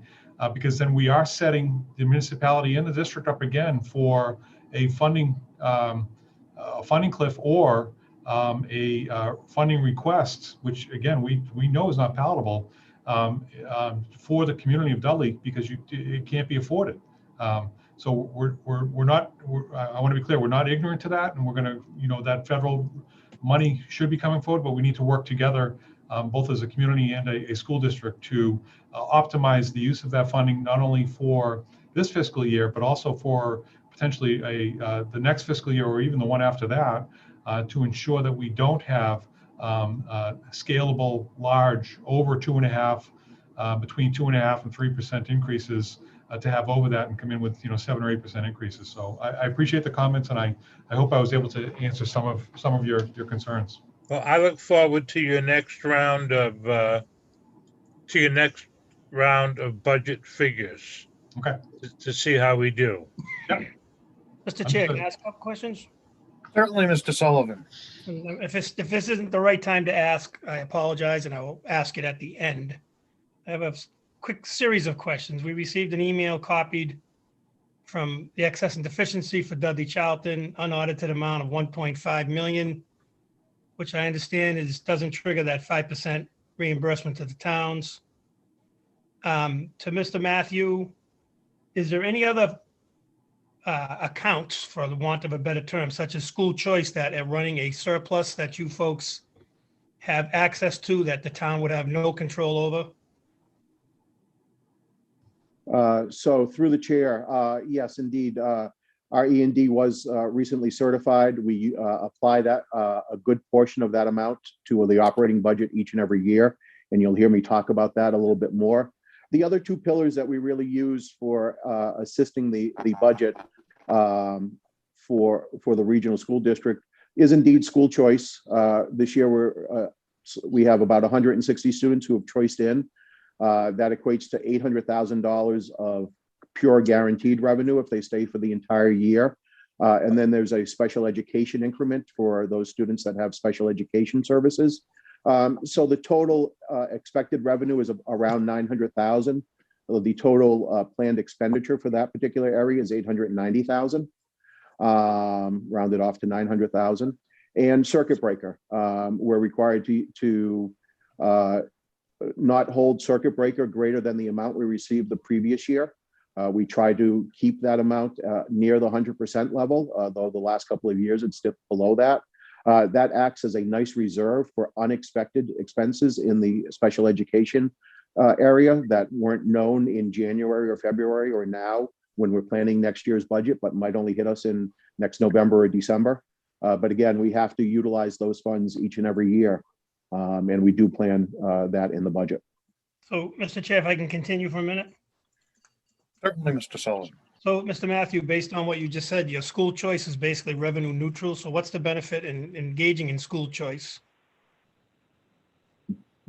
because then we are setting the municipality and the district up again for a funding cliff or a funding request, which again we know is not palatable for the community of Dudley, because it can't be afforded. So we're not. I want to be clear. We're not ignorant to that, and we're going to, that federal money should be coming forward, but we need to work together, both as a community and a school district, to optimize the use of that funding, not only for this fiscal year, but also for potentially the next fiscal year or even the one after that, to ensure that we don't have scalable, large, over between 2.5% and 3% increases, to have over that and come in with 7 or 8% increases. So I appreciate the comments, and I hope I was able to answer some of your concerns. Well, I look forward to your next round of budget figures. Okay. To see how we do. Yep. Mr. Chair, can I ask a couple questions? Certainly, Mr. Sullivan. If this isn't the right time to ask, I apologize, and I will ask it at the end. I have a quick series of questions. We received an email copied from the excess and deficiency for Dudley Charlton, unaudited amount of 1.5 million, which I understand doesn't trigger that 5% reimbursement to the towns. To Mr. Matthew, is there any other accounts, for the want of a better term, such as school choice, that are running a surplus that you folks have access to that the town would have no control over? So through the chair, yes, indeed, our E&D was recently certified. We apply that a good portion of that amount to the operating budget each and every year, and you'll hear me talk about that a little bit more. The other two pillars that we really use for assisting the budget for the regional school district is indeed school choice. This year we have about 160 students who have choiced in. That equates to $800,000 of pure guaranteed revenue if they stay for the entire year. And then there's a special education increment for those students that have special education services. So the total expected revenue is around $900,000. The total planned expenditure for that particular area is $890,000, rounded off to $900,000. And circuit breaker, we're required to not hold circuit breaker greater than the amount we received the previous year. We try to keep that amount near the 100% level, though the last couple of years it's dipped below that. That acts as a nice reserve for unexpected expenses in the special education area that weren't known in January or February or now when we're planning next year's budget, but might only hit us in next November or December. But again, we have to utilize those funds each and every year. And we do plan that in the budget. So, Mr. Chair, if I can continue for a minute. Certainly, Mr. Sullivan. So, Mr. Matthew, based on what you just said, your school choice is basically revenue neutral. So what's the benefit in engaging in school choice?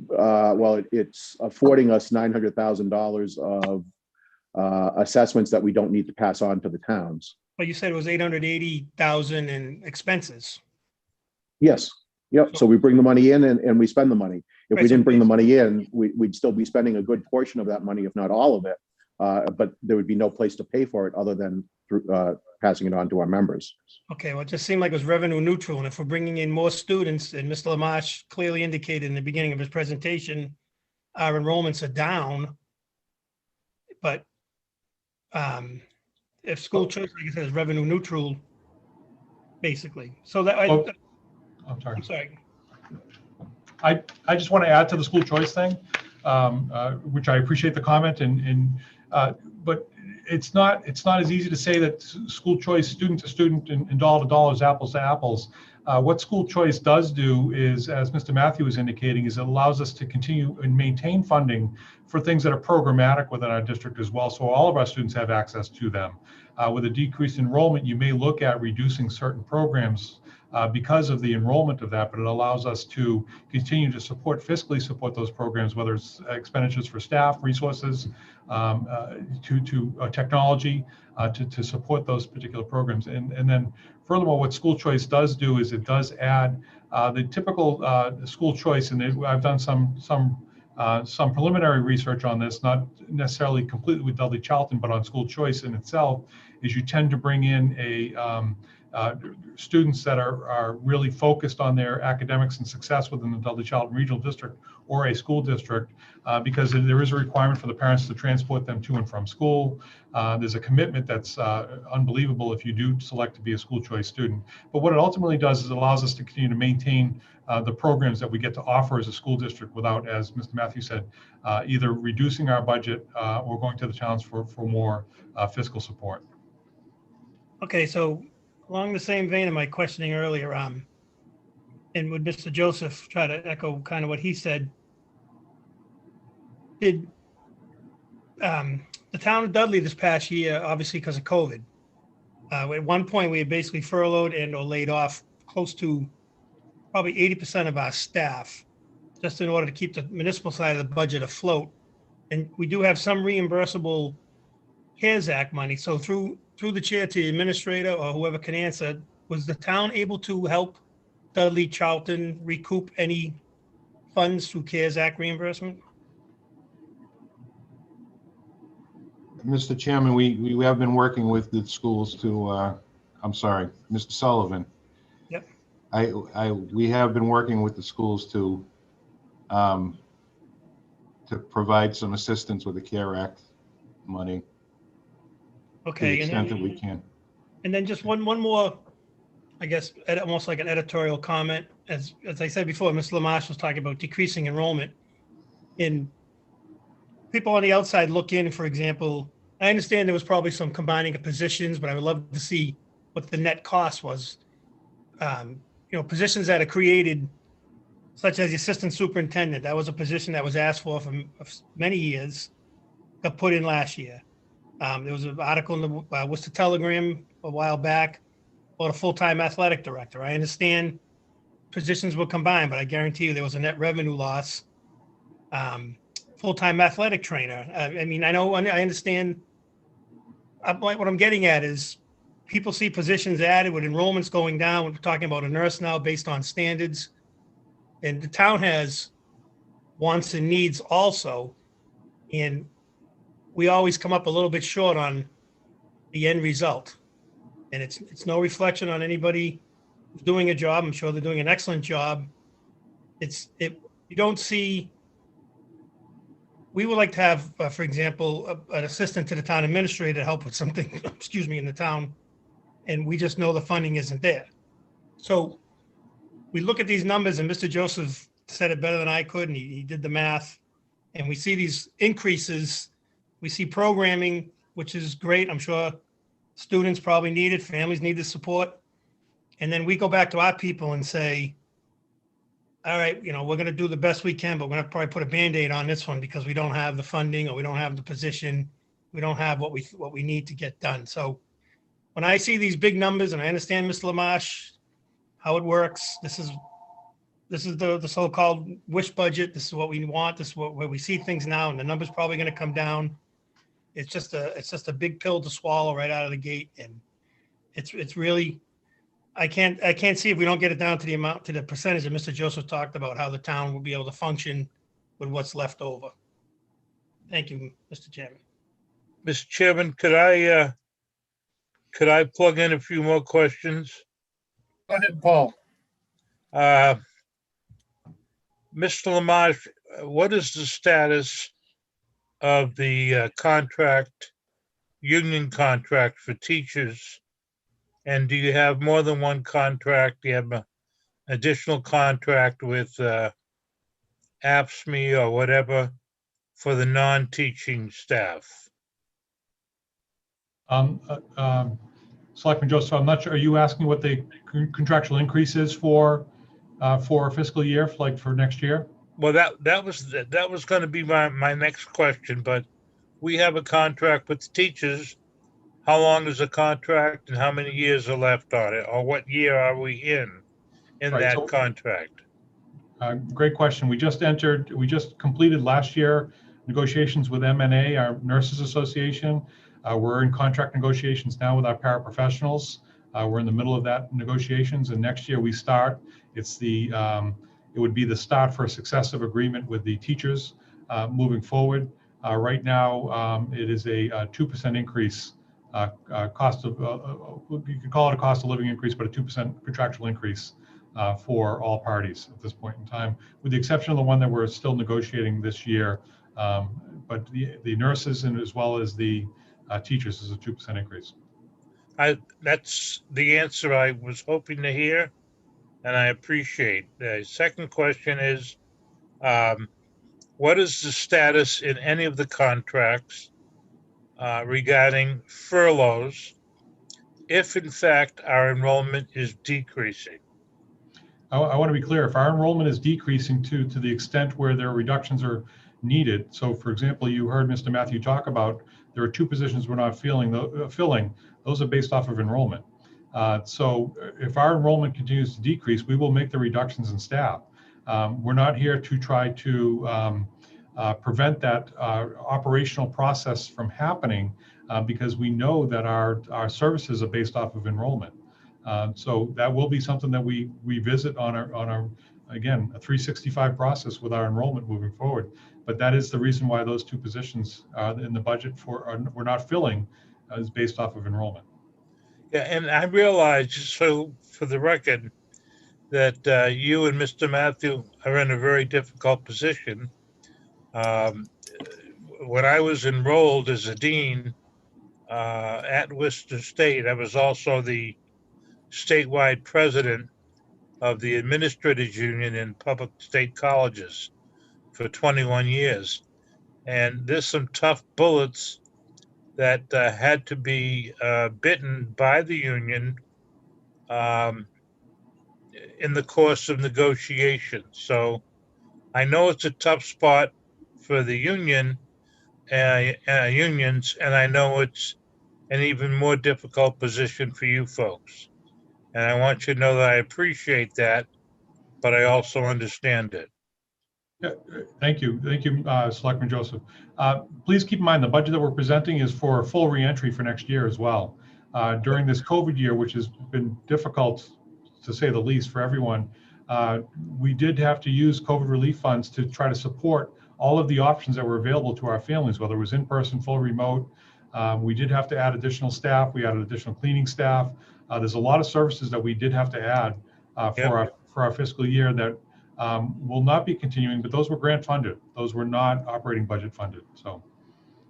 Well, it's affording us $900,000 of assessments that we don't need to pass on to the towns. But you said it was 880,000 in expenses. Yes. Yep. So we bring the money in and we spend the money. If we didn't bring the money in, we'd still be spending a good portion of that money, if not all of it. But there would be no place to pay for it other than through passing it on to our members. Okay, well, it just seemed like it was revenue neutral. And if we're bringing in more students, and Mr. Lamache clearly indicated in the beginning of his presentation, our enrollments are down. But if school choice, like I said, is revenue neutral, basically. So that I'm sorry. I'm sorry. I just want to add to the school choice thing, which I appreciate the comment, but it's not as easy to say that school choice, student to student, and dollar to dollar is apples to apples. What school choice does do is, as Mr. Matthew was indicating, is it allows us to continue and maintain funding for things that are programmatic within our district as well, so all of our students have access to them. With a decreased enrollment, you may look at reducing certain programs because of the enrollment of that, but it allows us to continue to fiscally support those programs, whether it's expenditures for staff, resources, to technology, to support those particular programs. And then furthermore, what school choice does do is it does add the typical school choice, and I've done some preliminary research on this, not necessarily completely with Dudley Charlton, but on school choice in itself, is you tend to bring in students that are really focused on their academics and success within the Dudley Charlton Regional District or a school district, because there is a requirement for the parents to transport them to and from school. There's a commitment that's unbelievable if you do select to be a school choice student. But what it ultimately does is it allows us to continue to maintain the programs that we get to offer as a school district without, as Mr. Matthews said, either reducing our budget or going to the towns for more fiscal support. Okay, so along the same vein of my questioning earlier, and would Mr. Joseph try to echo kind of what he said? Did the town of Dudley this past year, obviously because of COVID, at one point we had basically furloughed and or laid off close to probably 80% of our staff, just in order to keep the municipal side of the budget afloat. And we do have some reimbursable CARES Act money. So through the chair to the administrator or whoever can answer, was the town able to help Dudley Charlton recoup any funds through CARES Act reimbursement? Mr. Chairman, we have been working with the schools to, I'm sorry, Mr. Sullivan. Yep. We have been working with the schools to provide some assistance with the CARE Act money. Okay. To the extent that we can. And then just one more, I guess, almost like an editorial comment. As I said before, Ms. Lamache was talking about decreasing enrollment. And people on the outside look in, for example, I understand there was probably some combining of positions, but I would love to see what the net cost was. Positions that are created, such as the assistant superintendent, that was a position that was asked for many years, got put in last year. There was an article in the Worcester Telegram a while back about a full-time athletic director. I understand positions were combined, but I guarantee you there was a net revenue loss. Full-time athletic trainer. I mean, I understand. What I'm getting at is people see positions added with enrollments going down. We're talking about a nurse now based on standards. And the town has wants and needs also. And we always come up a little bit short on the end result. And it's no reflection on anybody who's doing a job. I'm sure they're doing an excellent job. You don't see, we would like to have, for example, an assistant to the town administrator to help with something, in the town. And we just know the funding isn't there. So we look at these numbers, and Mr. Joseph said it better than I could, and he did the math. And we see these increases. We see programming, which is great. I'm sure students probably need it. Families need the support. And then we go back to our people and say, all right, we're going to do the best we can, but we're going to probably put a Band-Aid on this one because we don't have the funding or we don't have the position. We don't have what we need to get done. So when I see these big numbers, and I understand, Ms. Lamache, how it works, this is the so-called wish budget. This is what we want. This is where we see things now, and the number's probably going to come down. It's just a big pill to swallow right out of the gate, and it's really, I can't see if we don't get it down to the percentage that Mr. Joseph talked about, how the town will be able to function with what's left over. Thank you, Mr. Chairman. Mr. Chairman, could I plug in a few more questions? Go ahead, Paul. Mr. Lamache, what is the status of the union contract for teachers? And do you have more than one contract? Do you have an additional contract with AFSCME or whatever for the non-teaching staff? Selectman Joseph, I'm not sure, are you asking what the contractual increase is for fiscal year, like for next year? Well, that was going to be my next question, but we have a contract with teachers. How long is the contract and how many years are left on it, or what year are we in? in Right, that so- contract? Great question. We just completed last year negotiations with MNA, our Nurses Association. We're in contract negotiations now with our paraprofessionals. We're in the middle of that negotiations, and next year we start. It would be the start for a successive agreement with the teachers moving forward. Right now, it is a 2% increase, cost of, you can call it a cost of living increase, but a 2% contractual increase for all parties at this point in time, with the exception of the one that we're still negotiating this year. But the nurses and as well as the teachers is a 2% increase. That's the answer I was hoping to hear, and I appreciate. The second question is, what is the status in any of the contracts regarding furloughs, if in fact our enrollment is decreasing? I want to be clear, if our enrollment is decreasing to the extent where their reductions are needed. So for example, you heard Mr. Matthew talk about, there are 2 positions we're not filling. Those are based off of enrollment. So if our enrollment continues to decrease, we will make the reductions in staff. We're not here to try to prevent that operational process from happening because we know that our services are based off of enrollment. So that will be something that we visit on our again, a 365 process with our enrollment moving forward. But that is the reason why those 2 positions in the budget we're not filling is based off of enrollment. Yeah, and I realize, so for the record, that you and Mr. Matthew are in a very difficult position. When I was enrolled as a dean at Worcester State, I was also the statewide president of the Administrators Union in public state colleges for 21 years. And there's some tough bullets that had to be bitten by the union in the course of negotiations. So I know it's a tough spot for the unions, and I know it's an even more difficult position for you folks. And I want you to know that I appreciate that, but I also understand it. Yeah, thank you, Selectman Joseph. Please keep in mind the budget that we're presenting is for full reentry for next year as well. During this COVID year, which has been difficult to say the least for everyone, we did have to use COVID relief funds to try to support all of the options that were available to our families, whether it was in person, full remote. We did have to add additional staff. We added additional cleaning staff. There's a lot of services that we did have to add for our fiscal year that will not be continuing, but those were grant funded. Those were not operating budget funded. So,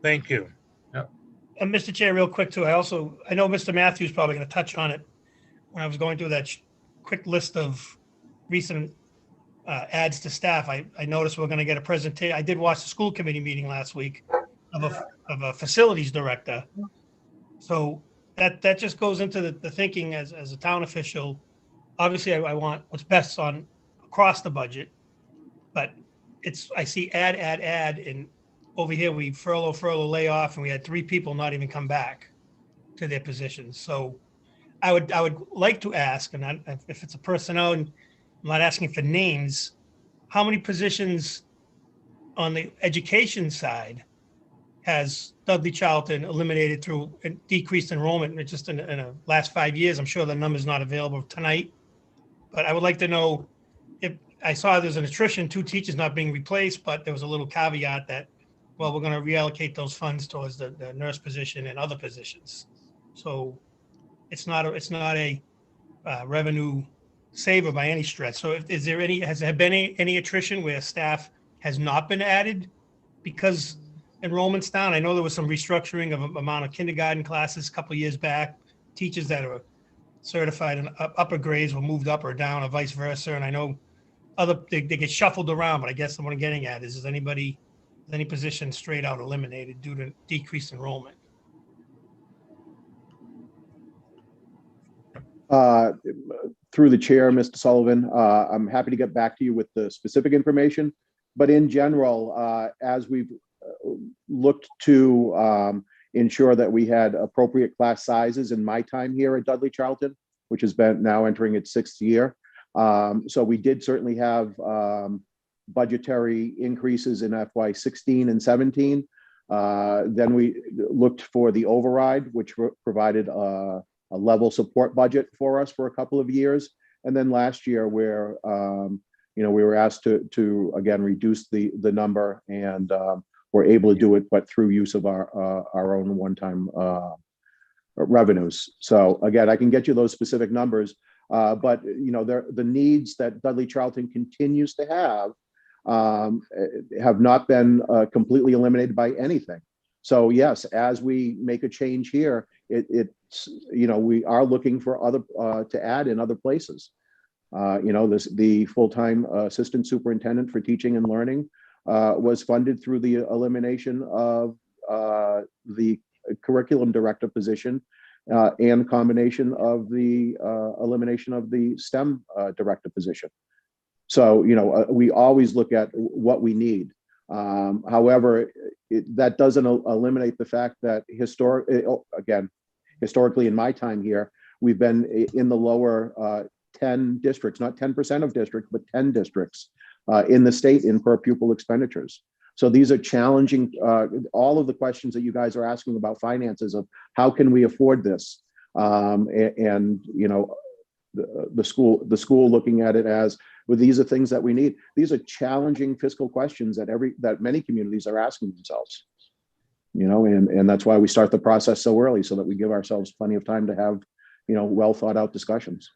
thank you. Yeah. And Mr. Chair, real quick too, I know Mr. Matthews probably going to touch on it when I was going through that quick list of recent adds to staff. I noticed we're going to get a presentation. I did watch the school committee meeting last week of a facilities director. So that just goes into the thinking as a town official. Obviously, I want what's best on across the budget, but I see add, and over here we furlough, lay off, and we had 3 people not even come back to their positions. So I would like to ask, and if it's a personnel, and I'm not asking for names, how many positions on the education side has Dudley Charlton eliminated through decreased enrollment just in the last 5 years? I'm sure the number's not available tonight, but I would like to know if I saw there's an attrition, 2 teachers not being replaced, but there was a little caveat that, well, we're going to reallocate those funds towards the nurse position and other positions. So it's not a revenue saver by any stretch. So has there been any attrition where staff has not been added because enrollment's down? I know there was some restructuring of amount of kindergarten classes a couple of years back. Teachers that are certified in upper grades were moved up or down, or vice versa. And I know they get shuffled around, but I guess what I'm getting at is any position straight out eliminated due to decreased enrollment? Through the chair, Mr. Sullivan, I'm happy to get back to you with the specific information. But in general, as we've looked to ensure that we had appropriate class sizes in my time here at Dudley Charlton, which has been now entering its 6th year, So we did certainly have budgetary increases in FY16 and 17. Then we looked for the override, which provided a level support budget for us for a couple of years. And then last year, where we were asked to again reduce the number, and we're able to do it, but through use of our own one-time revenues. So again, I can get you those specific numbers, but the needs that Dudley Charlton continues to have not been completely eliminated by anything. So yes, as we make a change here, we are looking for other to add in other places. The full-time assistant superintendent for teaching and learning was funded through the elimination of the curriculum director position and combination of the elimination of the STEM director position. So, we always look at what we need. However, that doesn't eliminate the fact that historically in my time here, we've been in the lower 10 districts, not 10% of districts, but 10 districts in the state in per pupil expenditures. So these are challenging, all of the questions that you guys are asking about finances of how can we afford this? The school looking at it as, well, these are things that we need. These are challenging fiscal questions that many communities are asking themselves. And that's why we start the process so early, so that we give ourselves plenty of time to have, well thought out discussions.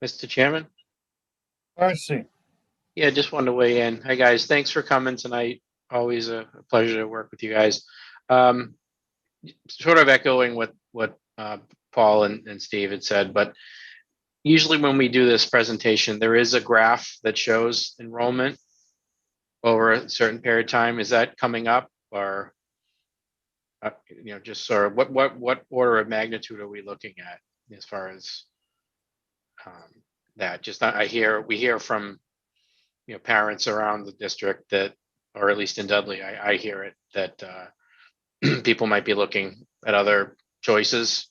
Mr. Chairman? Darcy. Yeah, just wanted to weigh in. Hi, guys. Thanks for coming tonight. Always a pleasure to work with you guys. Sort of echoing what Paul and Steve had said, but usually when we do this presentation, there is a graph that shows enrollment over a certain period of time. Is that coming up, or just sort of what order of magnitude are we looking at as far as that? Just we hear from parents around the district that, or at least in Dudley, I hear it that people might be looking at other choices.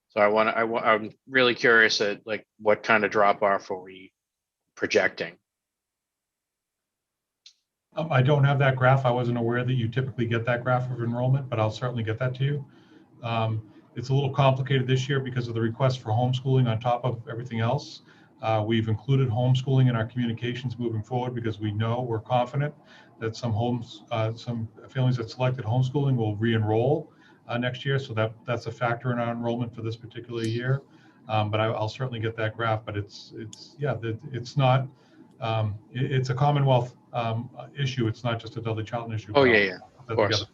So I'm really curious at what kind of drop off are we projecting? I don't have that graph. I wasn't aware that you typically get that graph of enrollment, but I'll certainly get that to you. It's a little complicated this year because of the request for homeschooling on top of everything else. We've included homeschooling in our communications moving forward because we're confident that some families that selected homeschooling will re-enroll next year. So that's a factor in our enrollment for this particular year. But I'll certainly get that graph. But it's not. It's a Commonwealth issue. It's not just a Dudley Charlton issue. Oh yeah, of course.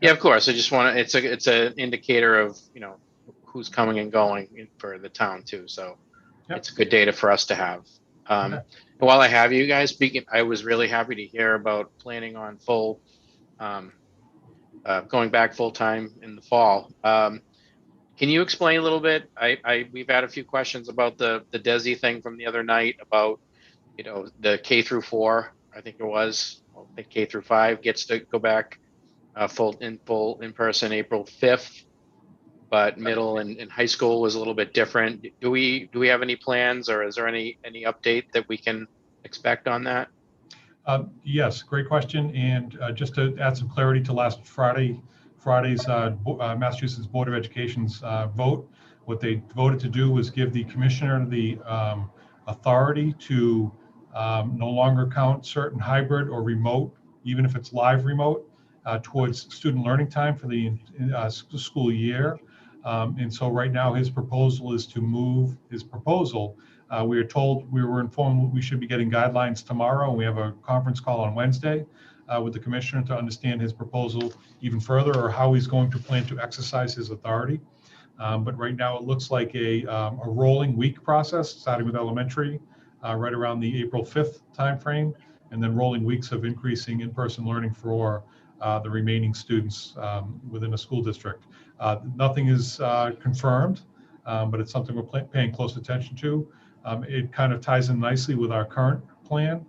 Yeah, of course. I just want to. It's an indicator of who's coming and going for the town too. So it's good data for us to have. While I have you guys speaking, I was really happy to hear about planning on going back full time in the fall. Can you explain a little bit? We've had a few questions about the DESI thing from the other night about the K through 4. I think it was. I think K through 5 gets to go back full in person April 5th, but middle and high school was a little bit different. Do we have any plans, or is there any update that we can expect on that? Yes, great question. And just to add some clarity to last Friday's Massachusetts Board of Education's vote, what they voted to do was give the commissioner the authority to no longer count certain hybrid or remote, even if it's live remote, towards student learning time for the school year. And so right now his proposal is to move his proposal. We were informed we should be getting guidelines tomorrow. We have a conference call on Wednesday with the commissioner to understand his proposal even further, or how he's going to plan to exercise his authority. But right now it looks like a rolling week process, starting with elementary right around the April 5th timeframe, and then rolling weeks of increasing in-person learning for the remaining students within a school district. Nothing is confirmed, but it's something we're paying close attention to. It kind of ties in nicely with our current plan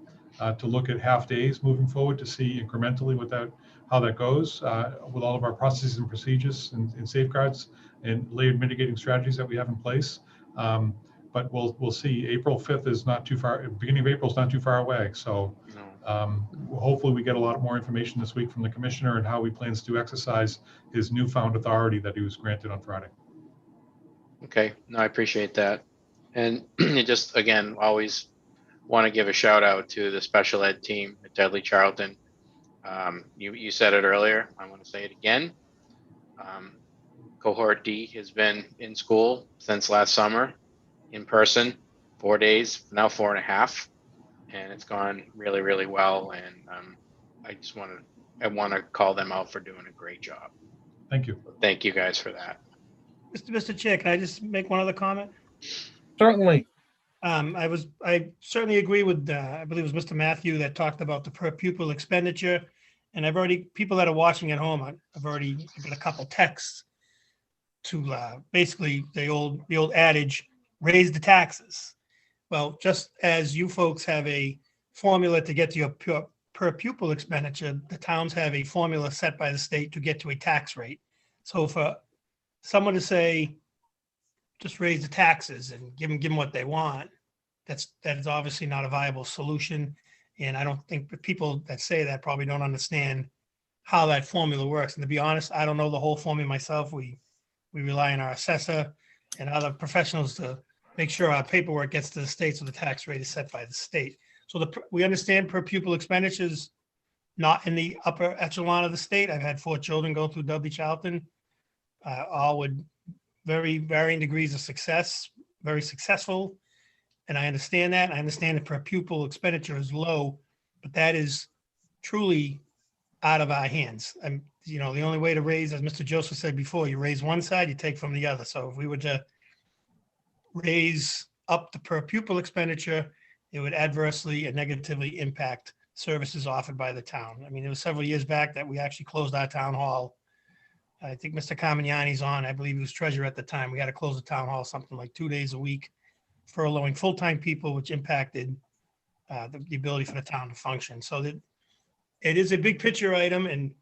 to look at half days moving forward to see incrementally how that goes with all of our processes and procedures and safeguards and layered mitigating strategies that we have in place. But we'll see. April 5th is not too far. Beginning of April is not too far away. So hopefully we get a lot more information this week from the commissioner and how he plans to exercise his newfound authority that he was granted on Friday. Okay, no, I appreciate that. And just, again, always want to give a shout out to the special ed team at Dudley Charlton. You said it earlier. I want to say it again. Cohort D has been in school since last summer in person, 4 days, now 4.5, and it's gone really, really well. And I want to call them out for doing a great job. Thank you. Thank you guys for that. Mr. Chair, can I just make one other comment? Certainly. I certainly agree with, I believe it was Mr. Matthew that talked about the per pupil expenditure. And people that are watching at home, I've already got a couple texts to basically the old adage, raise the taxes. Well, just as you folks have a formula to get to your per pupil expenditure, the towns have a formula set by the state to get to a tax rate. So for someone to say, just raise the taxes and give them what they want, that is obviously not a viable solution. And I don't think the people that say that probably don't understand how that formula works. And to be honest, I don't know the whole formula myself. We rely on our assessor and other professionals to make sure our paperwork gets to the state, so the tax rate is set by the state. So we understand per pupil expenditures not in the upper echelon of the state. I've had 4 children go through Dudley Charlton, all with very varying degrees of success, very successful. And I understand that. I understand the per pupil expenditure is low, but that is truly out of our hands. And, the only way to raise, as Mr. Joseph said before, you raise one side, you take from the other. So if we were to raise up the per pupil expenditure, it would adversely and negatively impact services offered by the town. I mean, it was several years back that we actually closed our town hall. I think Mr. Carmignani's on, I believe he was treasurer at the time. We had to close the town hall something like 2 days a week, furloughing full-time people, which impacted the ability for the town to function. So that it is a big picture item, and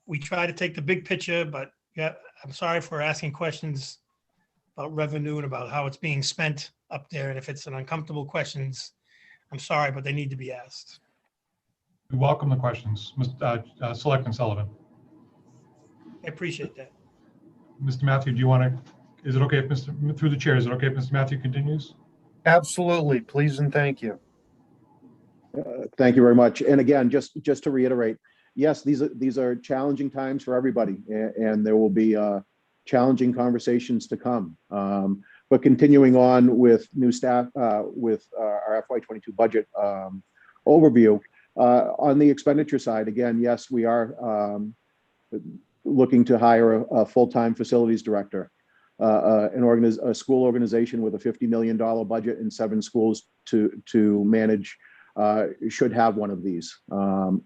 we try to take the big picture, but yeah, I'm sorry for asking questions about revenue and about how it's being spent up there. And if it's an uncomfortable questions, I'm sorry, but they need to be asked. We welcome the questions. Selectman Sullivan. I appreciate that. Mr. Matthew, is it okay if through the chair, is it okay if Mr. Matthew continues? Absolutely. Please and thank you. Thank you very much. And again, just to reiterate, yes, these are challenging times for everybody, and there will be challenging conversations to come. But continuing on with new staff, with our FY22 budget overview, on the expenditure side, again, yes, we are looking to hire a full-time facilities director, a school organization with a $50 million budget and 7 schools to manage should have one of these,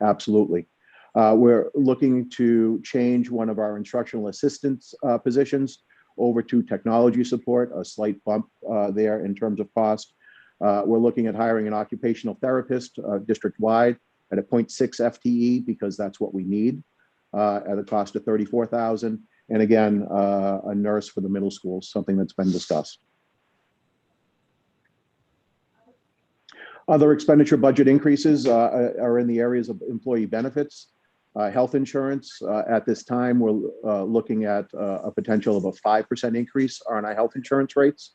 absolutely. We're looking to change one of our instructional assistants positions over to technology support, a slight bump there in terms of cost. We're looking at hiring an occupational therapist district-wide at a 0.6 FTE because that's what we need at a cost of $34,000. And again, a nurse for the middle schools, something that's been discussed. Other expenditure budget increases are in the areas of employee benefits, health insurance. At this time, we're looking at a potential of a 5% increase on our health insurance rates.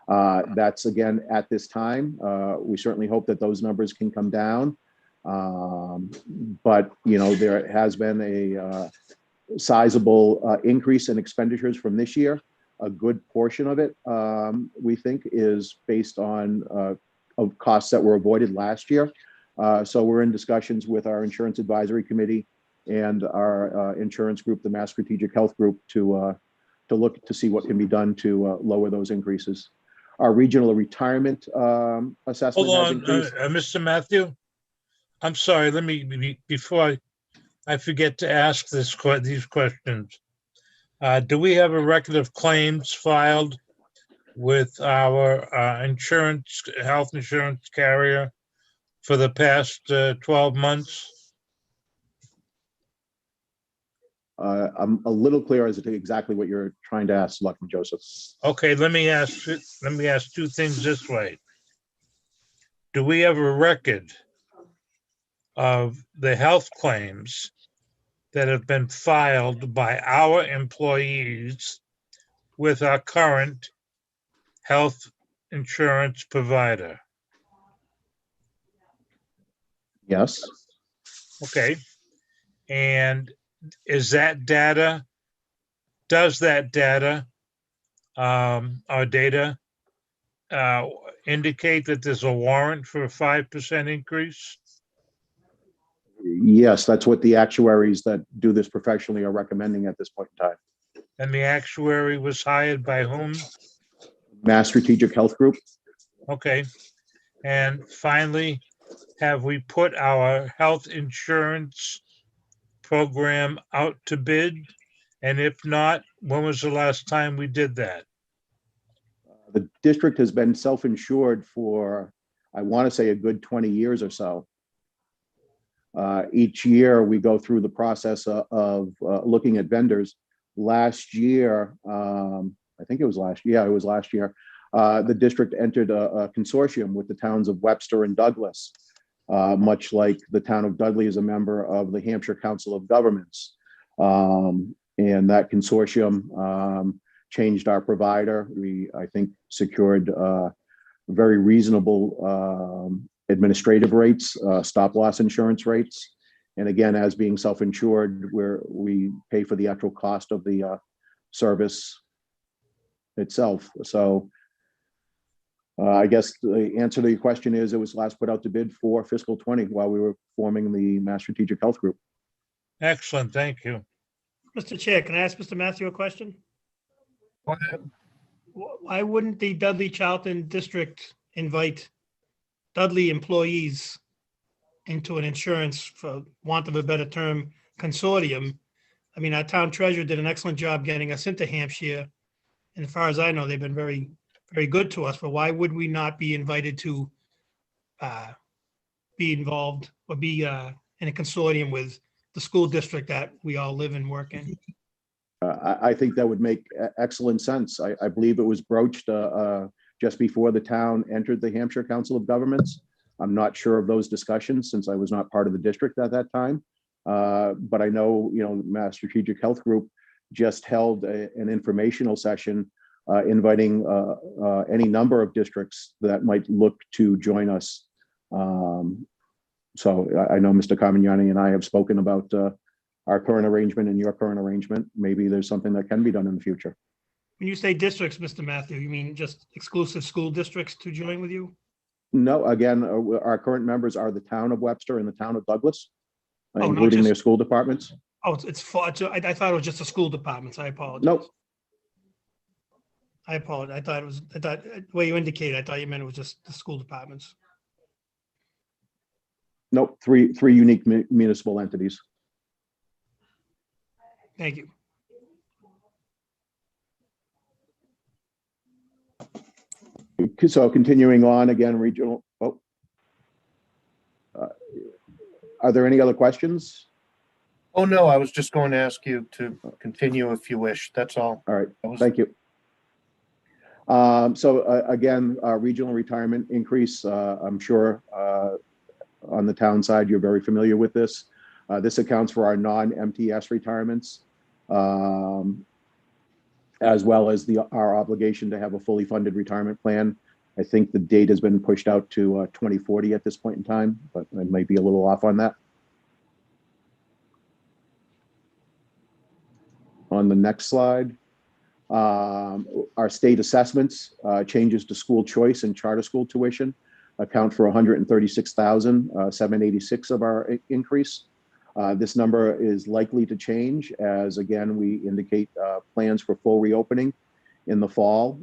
That's again, at this time. We certainly hope that those numbers can come down. But, there has been a sizable increase in expenditures from this year. A good portion of it, we think, is based on of costs that were avoided last year. So we're in discussions with our insurance advisory committee and our insurance group, the Mass Strategic Health Group, to look to see what can be done to lower those increases. Our regional retirement assessment Hold has on, increased. Mr. Matthew. I'm sorry, let me, before I forget to ask these questions. Do we have a record of claims filed with our health insurance carrier for the past 12 months? I'm a little clear as to exactly what you're trying to ask, Selectman Joseph. Okay, let me ask two things this way. Do we have a record of the health claims that have been filed by our employees with our current health insurance provider? Yes. Okay. And does that data or data indicate that there's a warrant for a 5% increase? Yes, that's what the actuaries that do this professionally are recommending at this point in time. And the actuary was hired by whom? Mass Strategic Health Group. Okay. And finally, have we put our health insurance program out to bid? And if not, when was the last time we did that? The district has been self-insured for, I want to say, a good 20 years or so. Each year we go through the process of looking at vendors. Last year, I think it was last year. Yeah, it was last year. The district entered a consortium with the towns of Webster and Douglas, much like the town of Dudley is a member of the Hampshire Council of Governments. And that consortium changed our provider. We, I think, secured very reasonable administrative rates, stop loss insurance rates. And again, as being self-insured, we pay for the actual cost of the service itself. So I guess the answer to your question is it was last put out to bid for fiscal 20 while we were forming the Mass Strategic Health Group. Excellent, thank you. Mr. Chair, can I ask Mr. Matthew a question? Go ahead. Why wouldn't the Dudley Charlton District invite Dudley employees into an insurance, for want of a better term, consortium? I mean, our town treasurer did an excellent job getting us into Hampshire. And as far as I know, they've been very, very good to us. But why would we not be invited to be involved or be in a consortium with the school district that we all live and work in? I think that would make excellent sense. I believe it was broached just before the town entered the Hampshire Council of Governments. I'm not sure of those discussions since I was not part of the district at that time. But I know, Mass Strategic Health Group just held an informational session inviting any number of districts that might look to join us. So I know Mr. Carmignani and I have spoken about our current arrangement and your current arrangement. Maybe there's something that can be done in the future. When you say districts, Mr. Matthew, you mean just exclusive school districts to join with you? No, again, our current members are the town of Webster and the town of Douglas, not including just- their school departments. Oh, it's for, I thought it was just the school departments. I apologize. Nope. I apologize. I thought the way you indicated, I thought you meant it was just the school departments. Nope, three unique municipal entities. Thank you. So continuing on, again, regional. Are there any other questions? Oh, no, I was just going to ask you to continue if you wish. That's all. All right, thank you. Again, regional retirement increase, I'm sure on the town side, you're very familiar with this. This accounts for our non-MTS retirements, as well as our obligation to have a fully funded retirement plan. I think the date has been pushed out to 2040 at this point in time, but I might be a little off on that. On the next slide, our state assessments, changes to school choice and charter school tuition account for 136,786 of our increase. This number is likely to change as, again, we indicate plans for full reopening in the fall.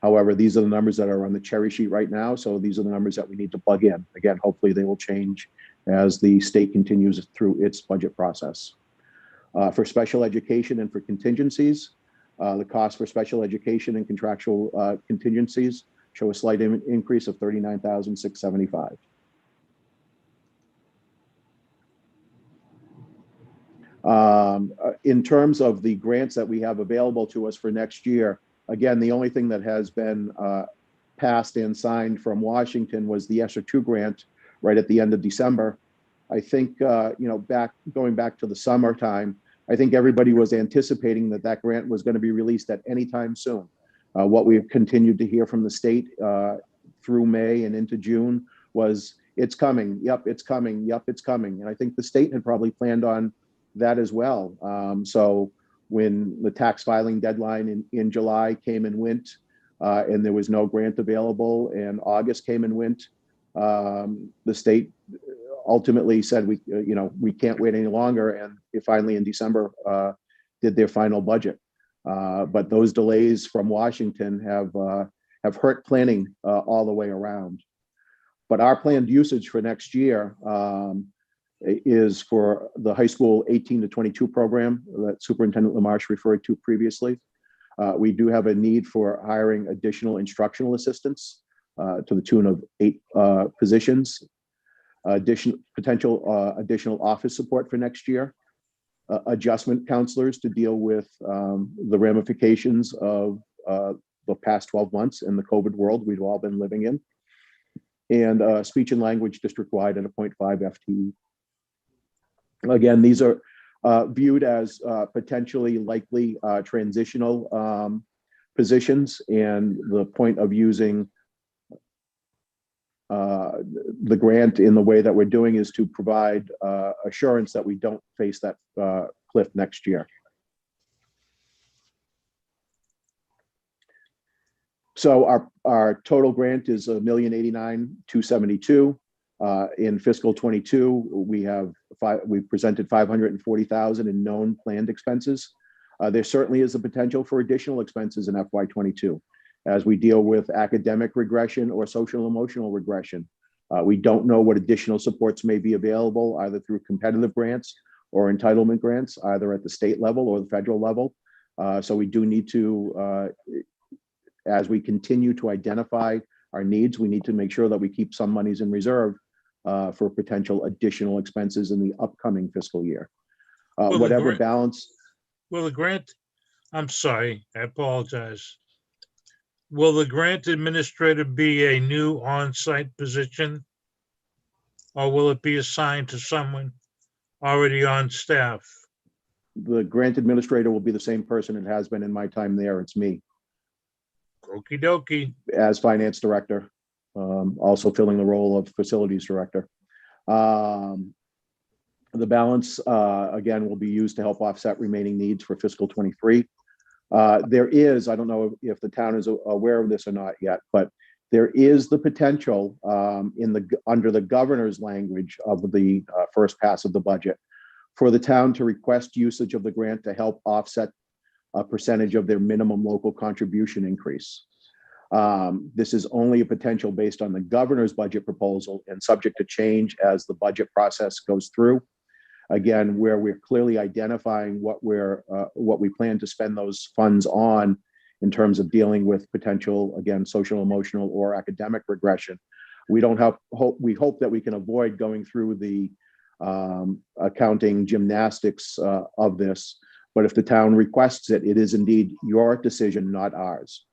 However, these are the numbers that are on the cherry sheet right now. So these are the numbers that we need to plug in. Again, hopefully they will change as the state continues through its budget process. For special education and for contingencies, the cost for special education and contractual contingencies show a slight increase of 39,675. In terms of the grants that we have available to us for next year, again, the only thing that has been passed and signed from Washington was the ESSER 2 grant right at the end of December. I think, going back to the summertime, I think everybody was anticipating that that grant was going to be released at any time soon. What we've continued to hear from the state through May and into June was, it's coming. Yep, it's coming. Yep, it's coming. And I think the state had probably planned on that as well. So when the tax filing deadline in July came and went, and there was no grant available, and August came and went, the state ultimately said, we can't wait any longer, and finally in December did their final budget. But those delays from Washington have hurt planning all the way around. But our planned usage for next year is for the high school 18 to 22 program that Superintendent LaMarche referred to previously. We do have a need for hiring additional instructional assistants to the tune of 8 positions, potential additional office support for next year, adjustment counselors to deal with the ramifications of the past 12 months in the COVID world we've all been living in, and speech and language district-wide at a 0.5 FTE. Again, these are viewed as potentially likely transitional positions, and the point of using the grant in the way that we're doing is to provide assurance that we don't face that cliff next year. So our total grant is $1,089,272. In fiscal 22, we presented $540,000 in known planned expenses. There certainly is a potential for additional expenses in FY 22 as we deal with academic regression or social emotional regression. We don't know what additional supports may be available either through competitive grants or entitlement grants, either at the state level or the federal level. So we do need to, as we continue to identify our needs, we need to make sure that we keep some monies in reserve for potential additional expenses in the upcoming fiscal year. Whatever balance. Will the grant, I'm sorry, I apologize. Will the grant administrator be a new on-site position? Or will it be assigned to someone already on staff? The grant administrator will be the same person it has been in my time there. It's me. Okie dokie. As finance director, also filling the role of facilities director. The balance, again, will be used to help offset remaining needs for fiscal 23. There is, I don't know if the town is aware of this or not yet, but there is the potential under the governor's language of the first pass of the budget for the town to request usage of the grant to help offset a percentage of their minimum local contribution increase. This is only a potential based on the governor's budget proposal and subject to change as the budget process goes through. Again, where we're clearly identifying what we plan to spend those funds on in terms of dealing with potential, again, social, emotional, or academic regression. We hope that we can avoid going through the accounting gymnastics of this. But if the town requests it, it is indeed your decision, not ours.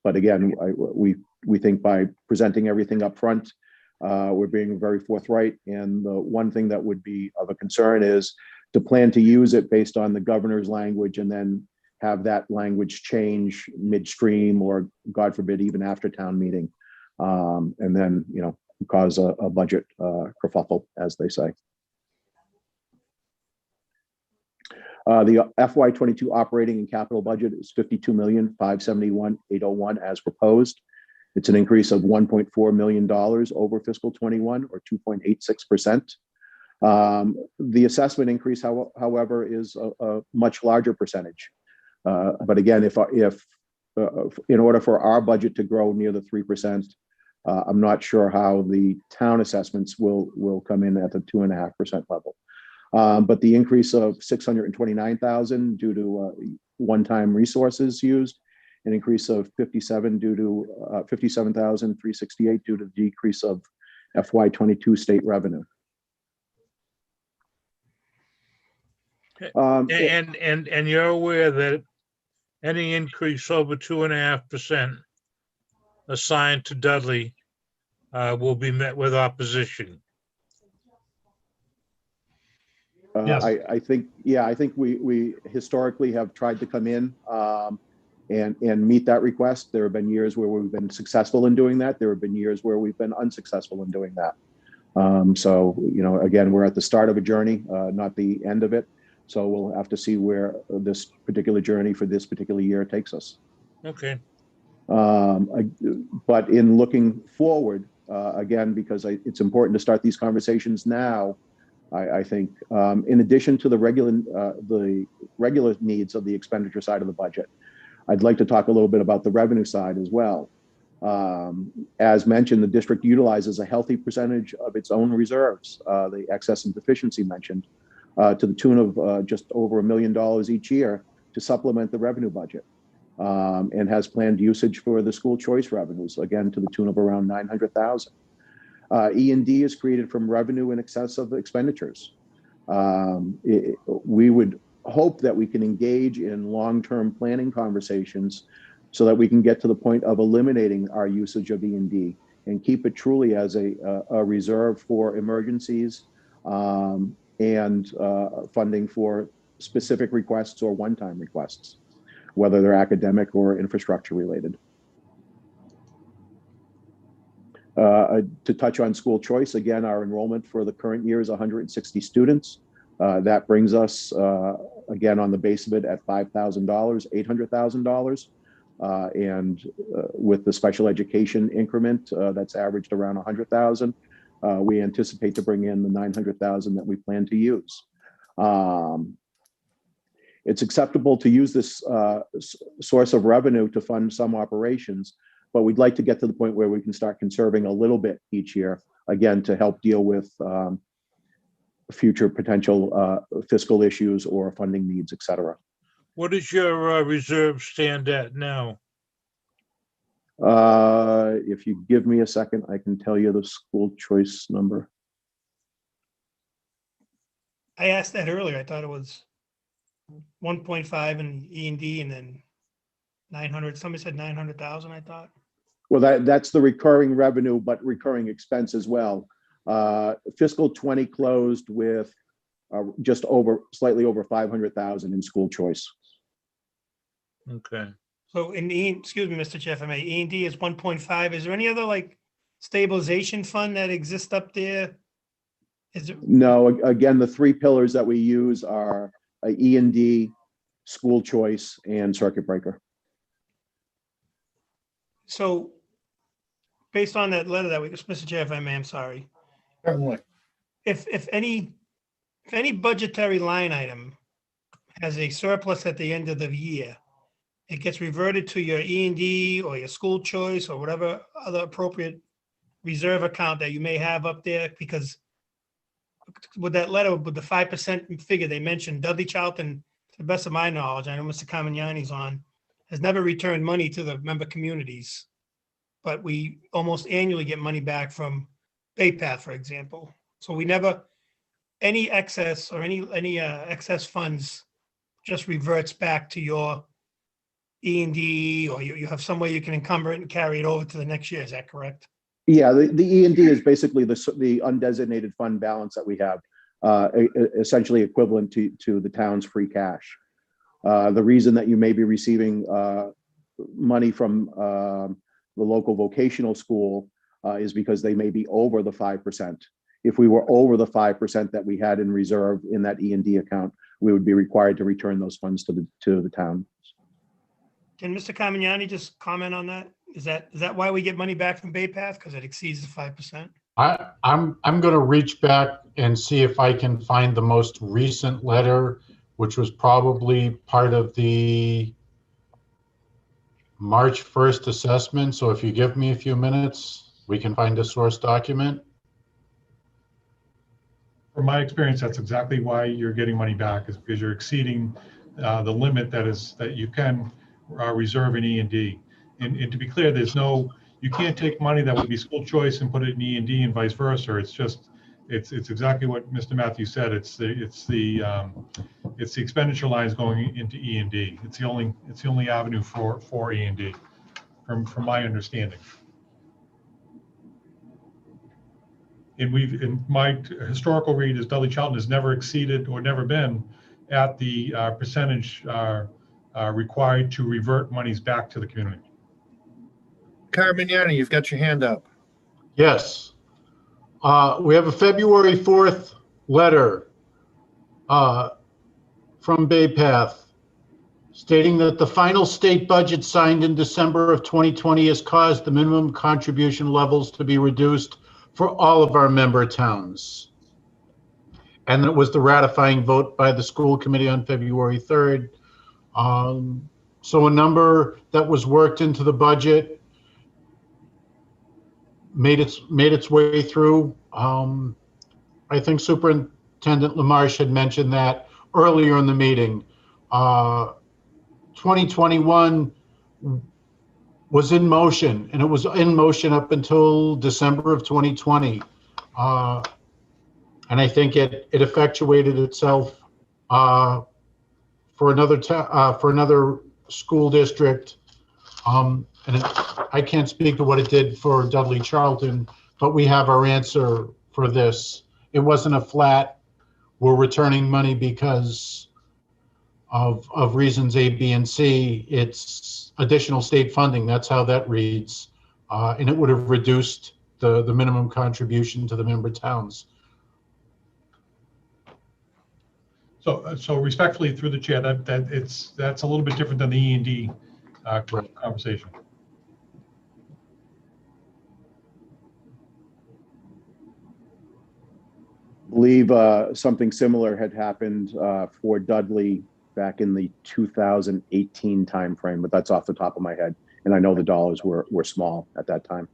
But again, we think by presenting everything up front, we're being very forthright. And the one thing that would be of a concern is to plan to use it based on the governor's language and then have that language change midstream or, God forbid, even after town meeting. And then, cause a budget kerfuffle, as they say. The FY22 operating and capital budget is $52,571,801 as proposed. It's an increase of $1.4 million over fiscal 21, or 2.86%. The assessment increase, however, is a much larger percentage. But again, if in order for our budget to grow near the 3%, I'm not sure how the town assessments will come in at the 2.5% level. But the increase of $629,000 due to one-time resources used, an increase of $57,368 due to the decrease of FY22 state revenue. And you're aware that any increase over 2.5% assigned to Dudley will be met with opposition. Yes. I think, yeah, I think we historically have tried to come in and meet that request. There have been years where we've been successful in doing that. There have been years where we've been unsuccessful in doing that. So, you know, again, we're at the start of a journey, not the end of it. So we'll have to see where this particular journey for this particular year takes us. Okay. But in looking forward, again, because it's important to start these conversations now, I think, in addition to the regular needs of the expenditure side of the budget, I'd like to talk a little bit about the revenue side as well. As mentioned, the district utilizes a healthy percentage of its own reserves, the excess and deficiency mentioned, to the tune of just over $1 million each year to supplement the revenue budget, and has planned usage for the school choice revenues, again, to the tune of around $900,000. E&D is created from revenue in excess of expenditures. We would hope that we can engage in long-term planning conversations so that we can get to the point of eliminating our usage of E&D and keep it truly as a reserve for emergencies, and funding for specific requests or one-time requests, whether they're academic or infrastructure related. To touch on school choice, again, our enrollment for the current year is 160 students. That brings us, again, on the base of it at $5,000, $800,000. And with the special education increment, that's averaged around 100,000. We anticipate to bring in the 900,000 that we plan to use. It's acceptable to use this source of revenue to fund some operations, but we'd like to get to the point where we can start conserving a little bit each year, again, to help deal with future potential fiscal issues or funding needs, et cetera. What does your reserve stand at now? If you give me a second, I can tell you the school choice number. I asked that earlier. I thought it was 1.5 in E&D and then 900. Somebody said 900,000, I thought. Well, that's the recurring revenue, but recurring expense as well. Fiscal 20 closed with just slightly over 500,000 in school choice. Okay. So excuse me, Mr. Chair, if I may, E&D is 1.5. Is there any other like stabilization fund that exists up there? Is it? No, again, the three pillars that we use are E&D, school choice, and circuit breaker. So based on that letter that we, Mr. Chair, if I may, I'm sorry. Certainly. If any budgetary line item has a surplus at the end of the year, it gets reverted to your E&D or your school choice or whatever other appropriate reserve account that you may have up there, because with that letter, with the 5% figure they mentioned, Dudley Charlton, to the best of my knowledge, I know Mr. Kamiani's on, has never returned money to the member communities, but we almost annually get money back from Bay Path, for example. So we never, any excess or any excess funds just reverts back to your E&D, or you have some way you can encumber it and carry it over to the next year. Is that correct? Yeah, the E&D is basically the undesignated fund balance that we have, essentially equivalent to the town's free cash. The reason that you may be receiving money from the local vocational school is because they may be over the 5%. If we were over the 5% that we had in reserve in that E&D account, we would be required to return those funds to the town. Can Mr. Kamiani just comment on that? Is that why we get money back from Bay Path? Because it exceeds the 5%? I'm going to reach back and see if I can find the most recent letter, which was probably part of the March 1st assessment. So if you give me a few minutes, we can find a source document. From my experience, that's exactly why you're getting money back, is because you're exceeding the limit that you can reserve in E&D. And to be clear, you can't take money that would be school choice and put it in E&D and vice versa. It's exactly what Mr. Matthews said. It's the It's the expenditure lines going into E&D. It's the only avenue for E&D, from my understanding. And my historical read is Dudley Charlton has never exceeded or never been at the percentage required to revert monies back to the community. Carmignani, you've got your hand up. Yes. We have a February 4th letter from Bay Path stating that the final state budget signed in December of 2020 has caused the minimum contribution levels to be reduced for all of our member towns. And it was the ratifying vote by the school committee on February 3rd. So a number that was worked into the budget made its way through. I think Superintendent LaMarche had mentioned that earlier in the meeting. 2021 was in motion, and it was in motion up until December of 2020. And I think it effectuated itself for another school district. And I can't speak to what it did for Dudley Charlton, but we have our answer for this. It wasn't a flat, we're returning money because of reasons A, B, and C. It's additional state funding. That's how that reads. And it would have reduced the minimum contribution to the member towns. So respectfully, through the chair, that's a little bit different than the E&D conversation. I believe something similar had happened for Dudley back in the 2018 timeframe, but that's off the top of my head. And I know the dollars were small at that time.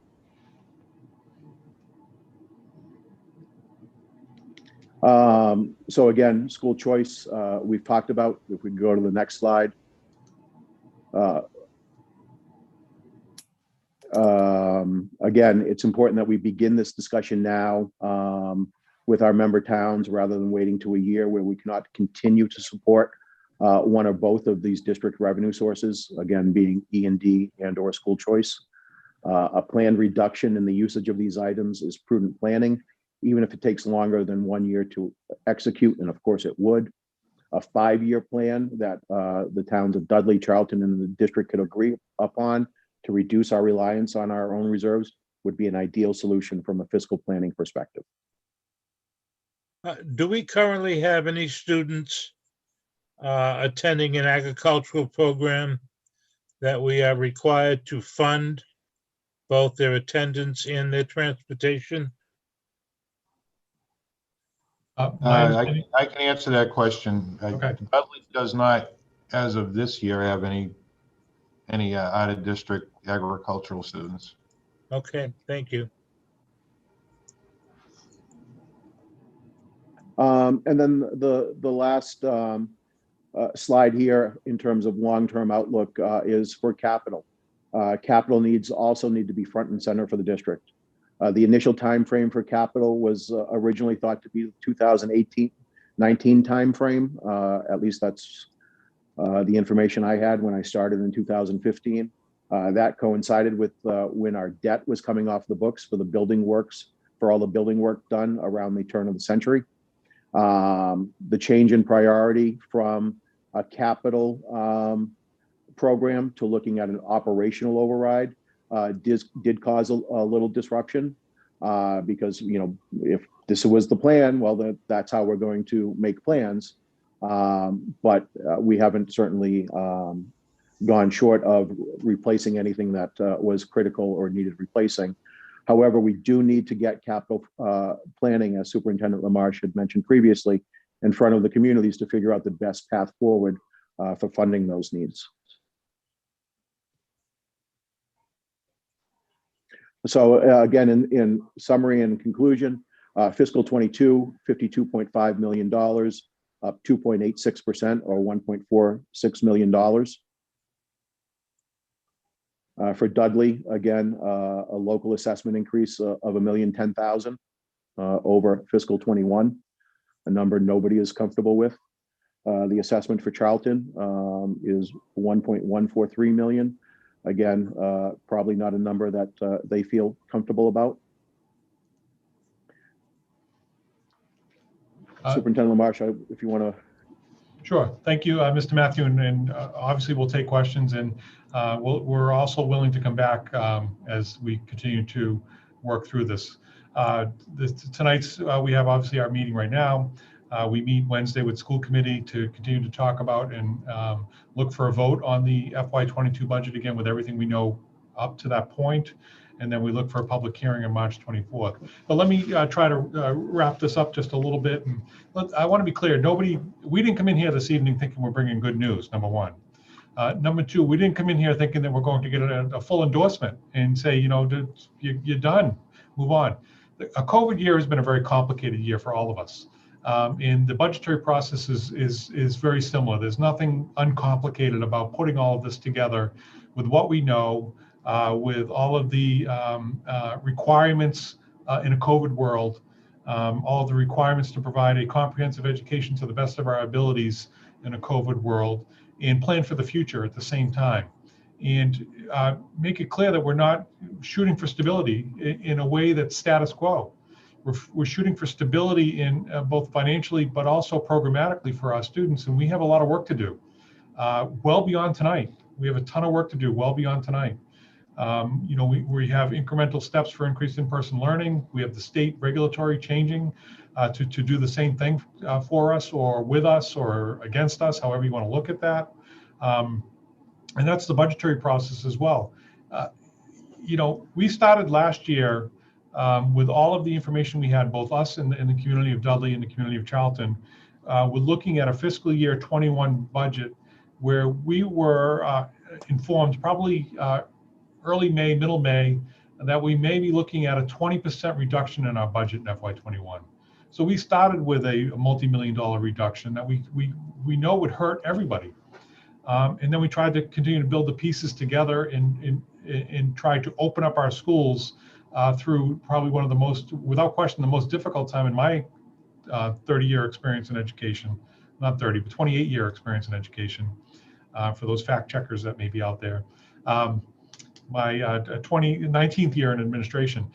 So again, school choice, we've talked about. If we can go to the next slide. Again, it's important that we begin this discussion now with our member towns rather than waiting to a year where we cannot continue to support one or both of these district revenue sources, again, being E&D and/or school choice. A planned reduction in the usage of these items is prudent planning, even if it takes longer than 1 year to execute, and of course it would. A 5-year plan that the towns of Dudley, Charlton, and the district could agree upon to reduce our reliance on our own reserves would be an ideal solution from a fiscal planning perspective. Do we currently have any students attending an agricultural program that we are required to fund both their attendance and their transportation? I can answer that question. Okay. Dudley does not, as of this year, have any out-of-district agricultural students. Okay, thank you. And then the last slide here in terms of long-term outlook is for capital. Capital needs also need to be front and center for the district. The initial time frame for capital was originally thought to be 2018-19 time frame. At least that's the information I had when I started in 2015. That coincided with when our debt was coming off the books for the building works, for all the building work done around the turn of the century. The change in priority from a capital program to looking at an operational override did cause a little disruption because, you know, if this was the plan, well, that's how we're going to make plans. But we haven't certainly gone short of replacing anything that was critical or needed replacing. However, we do need to get capital planning, as Superintendent LaMarche had mentioned previously, in front of the communities to figure out the best path forward for funding those needs. So again, in summary and conclusion, fiscal 22, $52.5 million, up 2.86% or $1.46 million. For Dudley, again, a local assessment increase of $1,010,000 over fiscal 21, a number nobody is comfortable with. The assessment for Charlton is 1.143 million. Again, probably not a number that they feel comfortable about. Superintendent LaMarche, if you want to. Sure. Thank you, Mr. Matthew. And obviously we'll take questions, and we're also willing to come back as we continue to work through this. Tonight's, we have obviously our meeting right now. We meet Wednesday with school committee to continue to talk about and look for a vote on the FY22 budget, again, with everything we know up to that point. And then we look for a public hearing on March 24th. But let me try to wrap this up just a little bit. And I want to be clear, we didn't come in here this evening thinking we're bringing good news, number one. Number two, we didn't come in here thinking that we're going to get a full endorsement and say, you're done, move on. A COVID year has been a very complicated year for all of us. And the budgetary process is very similar. There's nothing uncomplicated about putting all of this together with what we know, with all of the requirements in a COVID world, all of the requirements to provide a comprehensive education to the best of our abilities in a COVID world, and plan for the future at the same time. And make it clear that we're not shooting for stability in a way that's status quo. We're shooting for stability in both financially, but also programmatically for our students. And we have a lot of work to do well beyond tonight. We have a ton of work to do well beyond tonight. We have incremental steps for increased in-person learning. We have the state regulatory changing to do the same thing for us or with us or against us, however you want to look at that. And that's the budgetary process as well. We started last year with all of the information we had, both us and the community of Dudley and the community of Charlton. We're looking at a fiscal year 21 budget where we were informed probably early May, middle May, that we may be looking at a 20% reduction in our budget in FY21. So we started with a multi-million-dollar reduction that we know would hurt everybody. And then we tried to continue to build the pieces together and try to open up our schools through probably one of the most, without question, the most difficult time in my 30-year experience in education. Not 30, but 28-year experience in education, for those fact checkers that may be out there. My 19th year in administration,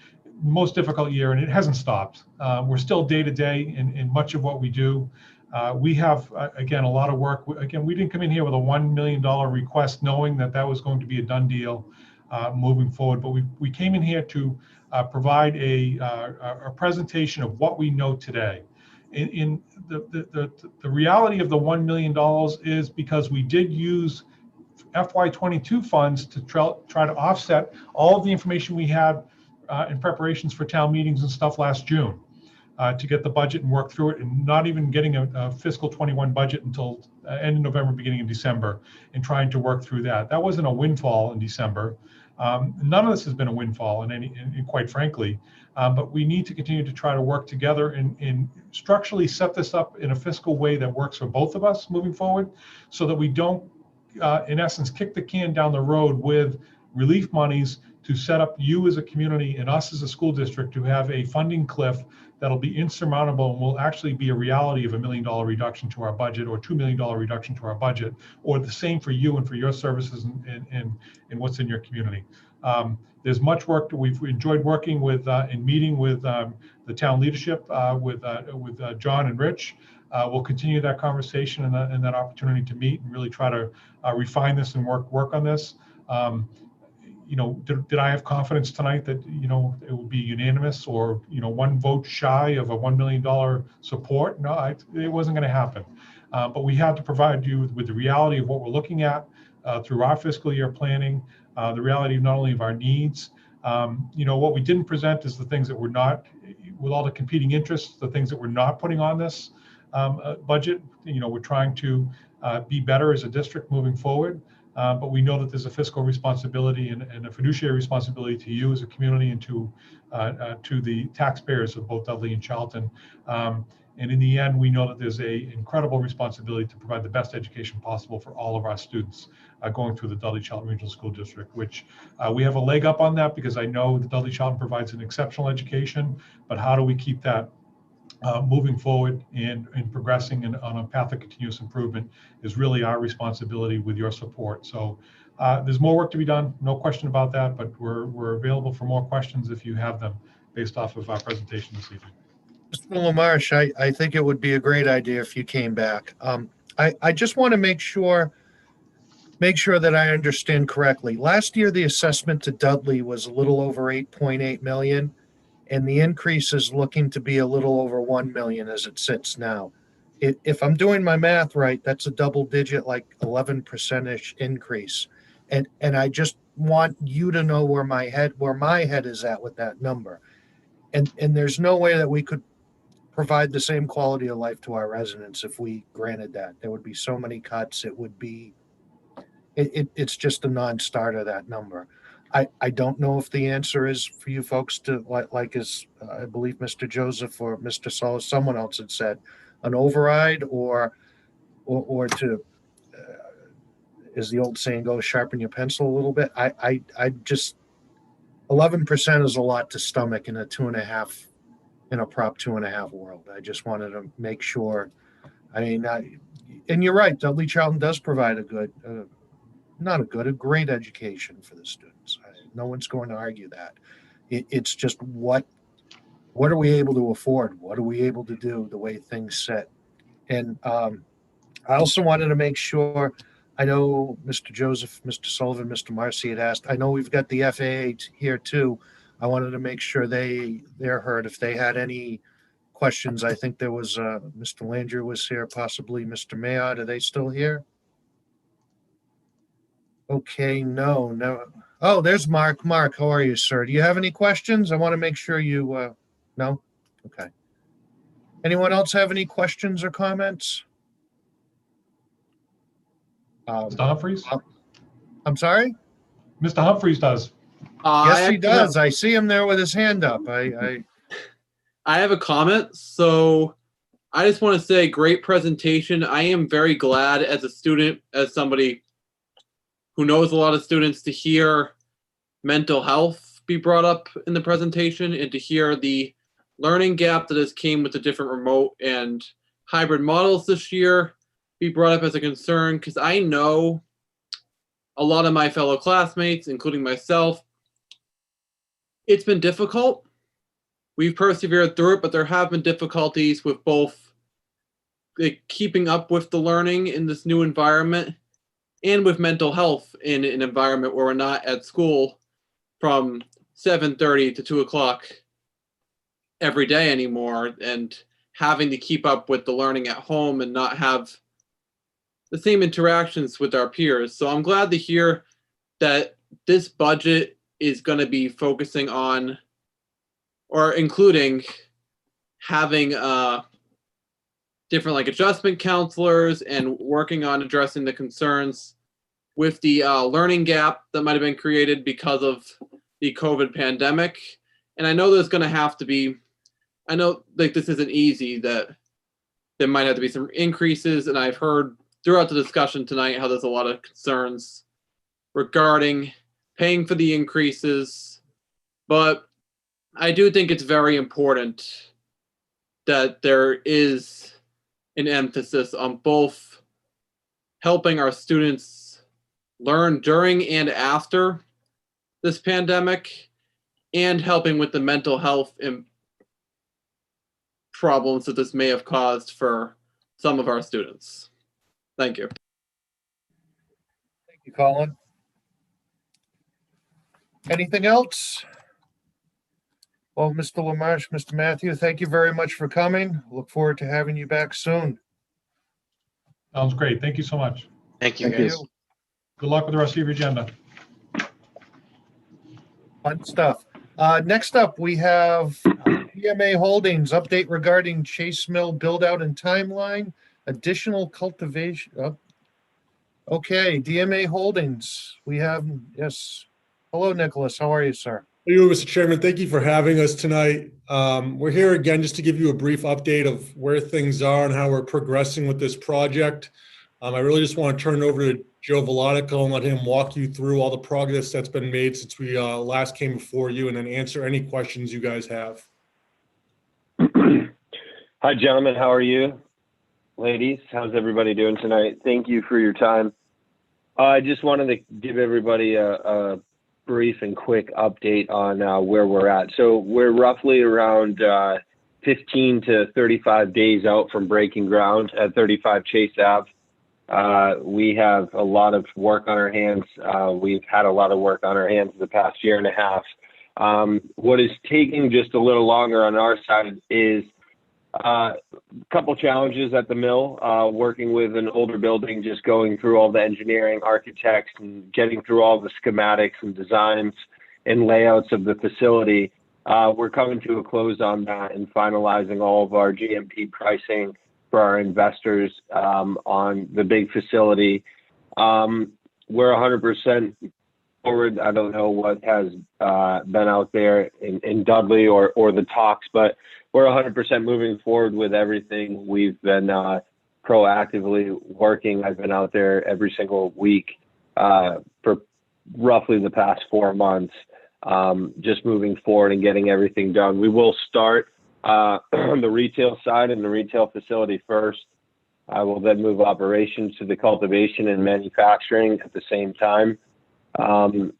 most difficult year, and it hasn't stopped. We're still day to day in much of what we do. We have, again, a lot of work. Again, we didn't come in here with a $1 million request knowing that was going to be a done deal moving forward, but we came in here to provide a presentation of what we know today. In the reality of the $1 million is because we did use FY22 funds to try to offset all of the information we had in preparations for town meetings and stuff last June to get the budget and work through it, and not even getting a fiscal 21 budget until end of November, beginning of December, and trying to work through that. That wasn't a windfall in December. None of this has been a windfall in quite frankly, but we need to continue to try to work together and structurally set this up in a fiscal way that works for both of us moving forward, so that we don't in essence, kick the can down the road with relief monies to set up you as a community and us as a school district to have a funding cliff that'll be insurmountable and will actually be a reality of $1 million reduction to our budget or $2 million reduction to our budget, or the same for you and for your services and what's in your community. There's much work that we've enjoyed working with and meeting with the town leadership, with John and Rich. We'll continue that conversation and that opportunity to meet and really try to refine this and work on this. Did I have confidence tonight that it would be unanimous or one vote shy of a $1 million support? No, it wasn't going to happen. But we had to provide you with the reality of what we're looking at through our fiscal year planning, the reality not only of our needs. What we didn't present is the things that we're not, with all the competing interests, the things that we're not putting on this budget. We're trying to be better as a district moving forward, but we know that there's a fiscal responsibility and a fiduciary responsibility to you as a community and to the taxpayers of both Dudley and Charlton. And in the end, we know that there's an incredible responsibility to provide the best education possible for all of our students going through the Dudley-Charlton Regional School District, which we have a leg up on that because I know the Dudley-Charlton provides an exceptional education, but how do we keep that moving forward and progressing on a path of continuous improvement is really our responsibility with your support. So there's more work to be done, no question about that, but we're available for more questions if you have them based off of our presentation this evening. Mr. LaMarche, I think it would be a great idea if you came back. I just want to make sure that I understand correctly. Last year, the assessment to Dudley was a little over 8.8 million, and the increase is looking to be a little over 1 million as it sits now. If I'm doing my math right, that's a double digit, like 11% increase. And I just want you to know where my head is at with that number. And there's no way that we could provide the same quality of life to our residents if we granted that. There would be so many cuts. It would be, it's just a non-starter, that number. I don't know if the answer is for you folks to, like as I believe Mr. Joseph or Mr. Solis, someone else had said, an override or to, as the old saying goes, sharpen your pencil a little bit. I just, 11% is a lot to stomach in a 2.5, in a Prop 2.5 world. I just wanted to make sure. I mean, and you're right, Dudley Charlton does provide a good, a great education for the students. No one's going to argue that. It's just what are we able to afford? What are we able to do the way things sit? And I also wanted to make sure, I know Mr. Joseph, Mr. Sullivan, Mr. Marcy had asked, I know we've got the FAA here too. I wanted to make sure they're heard. If they had any questions, I think there was Mr. Landry was here, possibly Mr. Mayotte. Are they still here? Okay, no. Oh, there's Mark. Mark, how are you, sir? Do you have any questions? I want to make sure you, no? Okay. Anyone else have any questions or comments? Mr. Humphries? I'm sorry? Mr. Humphries does. Yes, he does. I see him there with his hand up. I have a comment. So I just want to say, great presentation. I am very glad as a student, as somebody who knows a lot of students, to hear mental health be brought up in the presentation and to hear the learning gap that has came with the different remote and hybrid models this year be brought up as a concern, because I know a lot of my fellow classmates, including myself, it's been difficult. We've persevered through it, but there have been difficulties with both keeping up with the learning in this new environment and with mental health in an environment where we're not at school from 7:30 to 2 o'clock every day anymore, and having to keep up with the learning at home and not have the same interactions with our peers. So I'm glad to hear that this budget is going to be focusing on or including having different adjustment counselors and working on addressing the concerns with the learning gap that might have been created because of the COVID pandemic. And I know there's going to have to be, I know this isn't easy, that there might have to be some increases. And I've heard throughout the discussion tonight how there's a lot of concerns regarding paying for the increases. But I do think it's very important that there is an emphasis on both helping our students learn during and after this pandemic and helping with the mental health problems that this may have caused for some of our students. Thank you. Thank you, Colin. Anything else? Well, Mr. LaMarche, Mr. Matthew, thank you very much for coming. Look forward to having you back soon. Sounds great. Thank you so much. Thank you, guys. Good luck with the rest of your agenda. Fun stuff. Next up, we have DMA Holdings update regarding Chase Mill build out and timeline, additional cultivation. Okay, DMA Holdings. We have, yes. Hello, Nicholas. How are you, sir? Hey, Mr. Chairman, thank you for having us tonight. We're here again just to give you a brief update of where things are and how we're progressing with this project. I really just want to turn it over to Joe Velatico and let him walk you through all the progress that's been made since we last came before you, and then answer any questions you guys have. Hi, gentlemen. How are you? Ladies, how's everybody doing tonight? Thank you for your time. I just wanted to give everybody a brief and quick update on where we're at. So we're roughly around 15 to 35 days out from breaking ground at 35 Chase Ave. We have a lot of work on our hands. We've had a lot of work on our hands the past year and a half. What is taking just a little longer on our side is a couple challenges at the mill, working with an older building, just going through all the engineering, architects, and getting through all the schematics and designs and layouts of the facility. We're coming to a close on that and finalizing all of our GMP pricing for our investors on the big facility. We're 100% forward. I don't know what has been out there in Dudley or the talks, but we're 100% moving forward with everything. We've been proactively working. I've been out there every single week for roughly the past 4 months, just moving forward and getting everything done. We will start on the retail side and the retail facility first. I will then move operations to the cultivation and manufacturing at the same time. And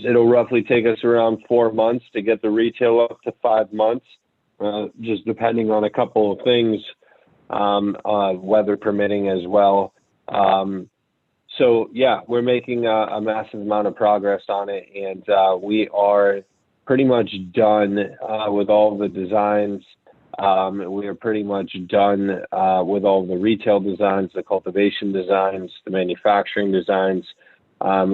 it'll roughly take us around 4 months to get the retail up to 5 months. Just depending on a couple of things, weather permitting as well. So yeah, we're making a massive amount of progress on it, and we are pretty much done with all the designs. We are pretty much done with all the retail designs, the cultivation designs, the manufacturing designs.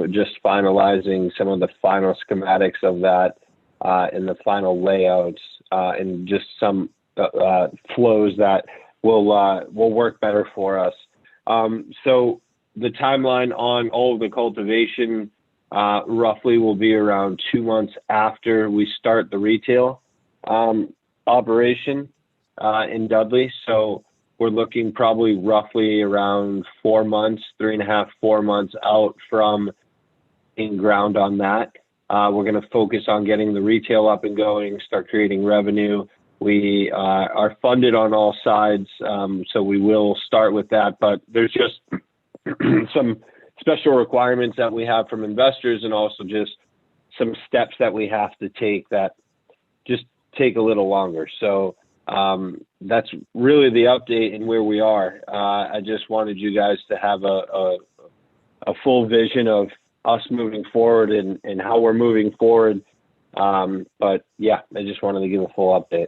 Just finalizing some of the final schematics of that and the final layouts and just some flows that will work better for us. So the timeline on all of the cultivation roughly will be around 2 months after we start the retail operation in Dudley. So we're looking probably roughly around 4 months, 3.5, 4 months out from in ground on that. We're going to focus on getting the retail up and going, start creating revenue. We are funded on all sides, so we will start with that. But there's just some special requirements that we have from investors, and also just some steps that we have to take that just take a little longer. So that's really the update and where we are. I just wanted you guys to have a full vision of us moving forward and how we're moving forward. But yeah, I just wanted to give a full update.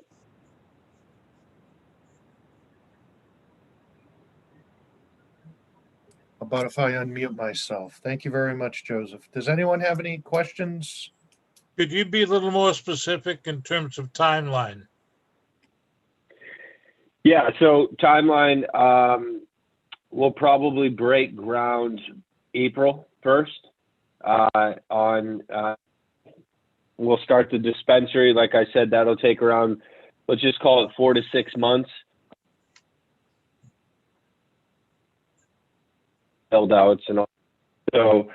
About if I unmute myself. Thank you very much, Joseph. Does anyone have any questions? Could you be a little more specific in terms of timeline? Yeah, so timeline, we'll probably break ground April 1st we'll start the dispensary. Like I said, that'll take around, let's just call it 4 to 6 months. Build outs and all. So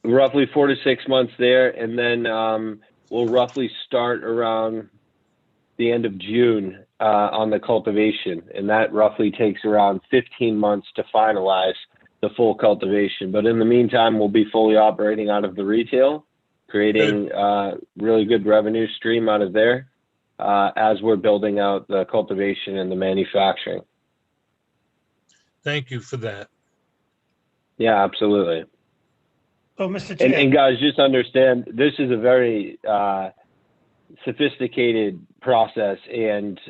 roughly 4 to 6 months there. And then we'll roughly start around the end of June on the cultivation. And that roughly takes around 15 months to finalize the full cultivation. But in the meantime, we'll be fully operating out of the retail, creating really good revenue stream out of there as we're building out the cultivation and the manufacturing. Thank you for that. Yeah, absolutely. So, Mr. Chair. And guys, just understand, this is a very sophisticated process, and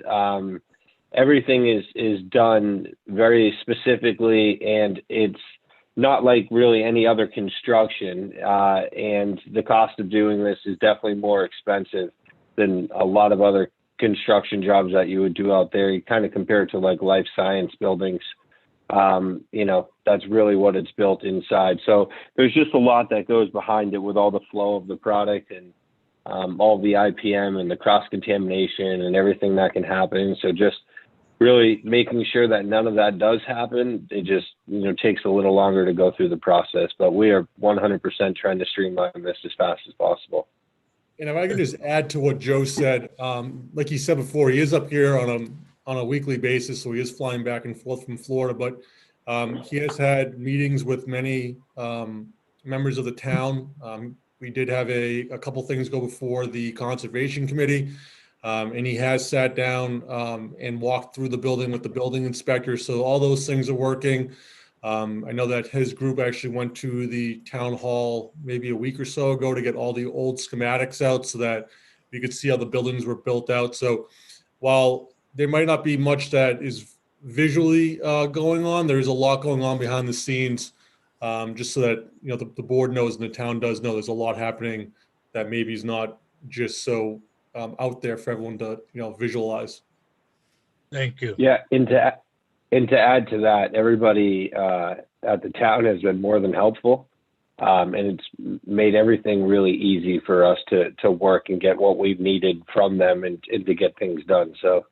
everything is done very specifically, and it's not like really any other construction. And the cost of doing this is definitely more expensive than a lot of other construction jobs that you would do out there. You kind of compare it to like life science buildings. You know, that's really what it's built inside. So there's just a lot that goes behind it with all the flow of the product and all the IPM and the cross-contamination and everything that can happen. So just really making sure that none of that does happen. It just, you know, takes a little longer to go through the process, but we are 100% trying to streamline this as fast as possible. And if I could just add to what Joe said, like he said before, he is up here on on a weekly basis, so he is flying back and forth from Florida, but he has had meetings with many members of the town. We did have a couple things go before the Conservation Committee, and he has sat down and walked through the building with the building inspector, so all those things are working. I know that his group actually went to the town hall maybe a week or so ago to get all the old schematics out so that you could see how the buildings were built out. So while there might not be much that is visually going on, there's a lot going on behind the scenes, just so that the board knows and the town does know there's a lot happening that maybe is not just so out there for everyone to visualize. Thank you. Yeah, and to add to that, everybody at the town has been more than helpful, and it's made everything really easy for us to work and get what we've needed from them and to get things done. So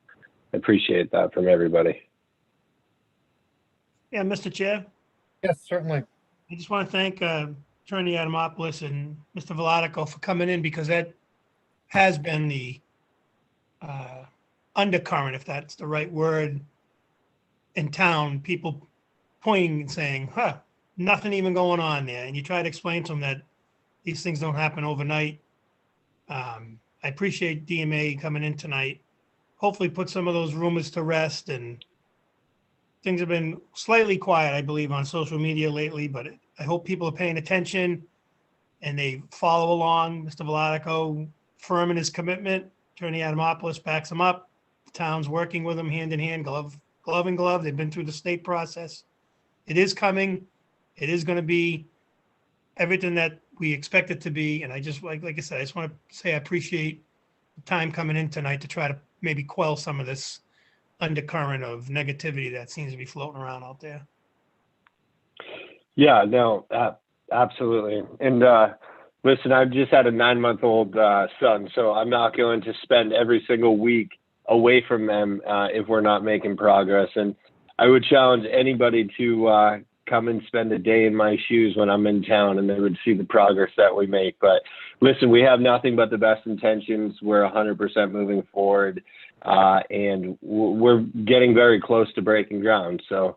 I appreciate that from everybody. Yeah, Mr. Chair, Yes, certainly. I just want to thank Attorney Adamopoulos and Mr. Valadico for coming in, because that has been the undercurrent, if that's the right word, in town. People pointing and saying, nothing even going on there. And you try to explain to them that these things don't happen overnight. I appreciate DMA coming in tonight. Hopefully put some of those rumors to rest, and things have been slightly quiet, I believe, on social media lately, but I hope people are paying attention and they follow along. Mr. Valadico, firm in his commitment. Attorney Adamopoulos backs him up. The town's working with him hand in hand, glove in glove. They've been through the state process. It is coming. It is going to be everything that we expect it to be. And I just, like I said, I just want to say I appreciate the time coming in tonight to try to maybe quell some of this undercurrent of negativity that seems to be floating around out there. Yeah, no, absolutely. And listen, I've just had a 9-month-old son, so I'm not going to spend every single week away from them if we're not making progress. And I would challenge anybody to come and spend a day in my shoes when I'm in town, and they would see the progress that we make. But listen, we have nothing but the best intentions. We're 100% moving forward, and we're getting very close to breaking ground. So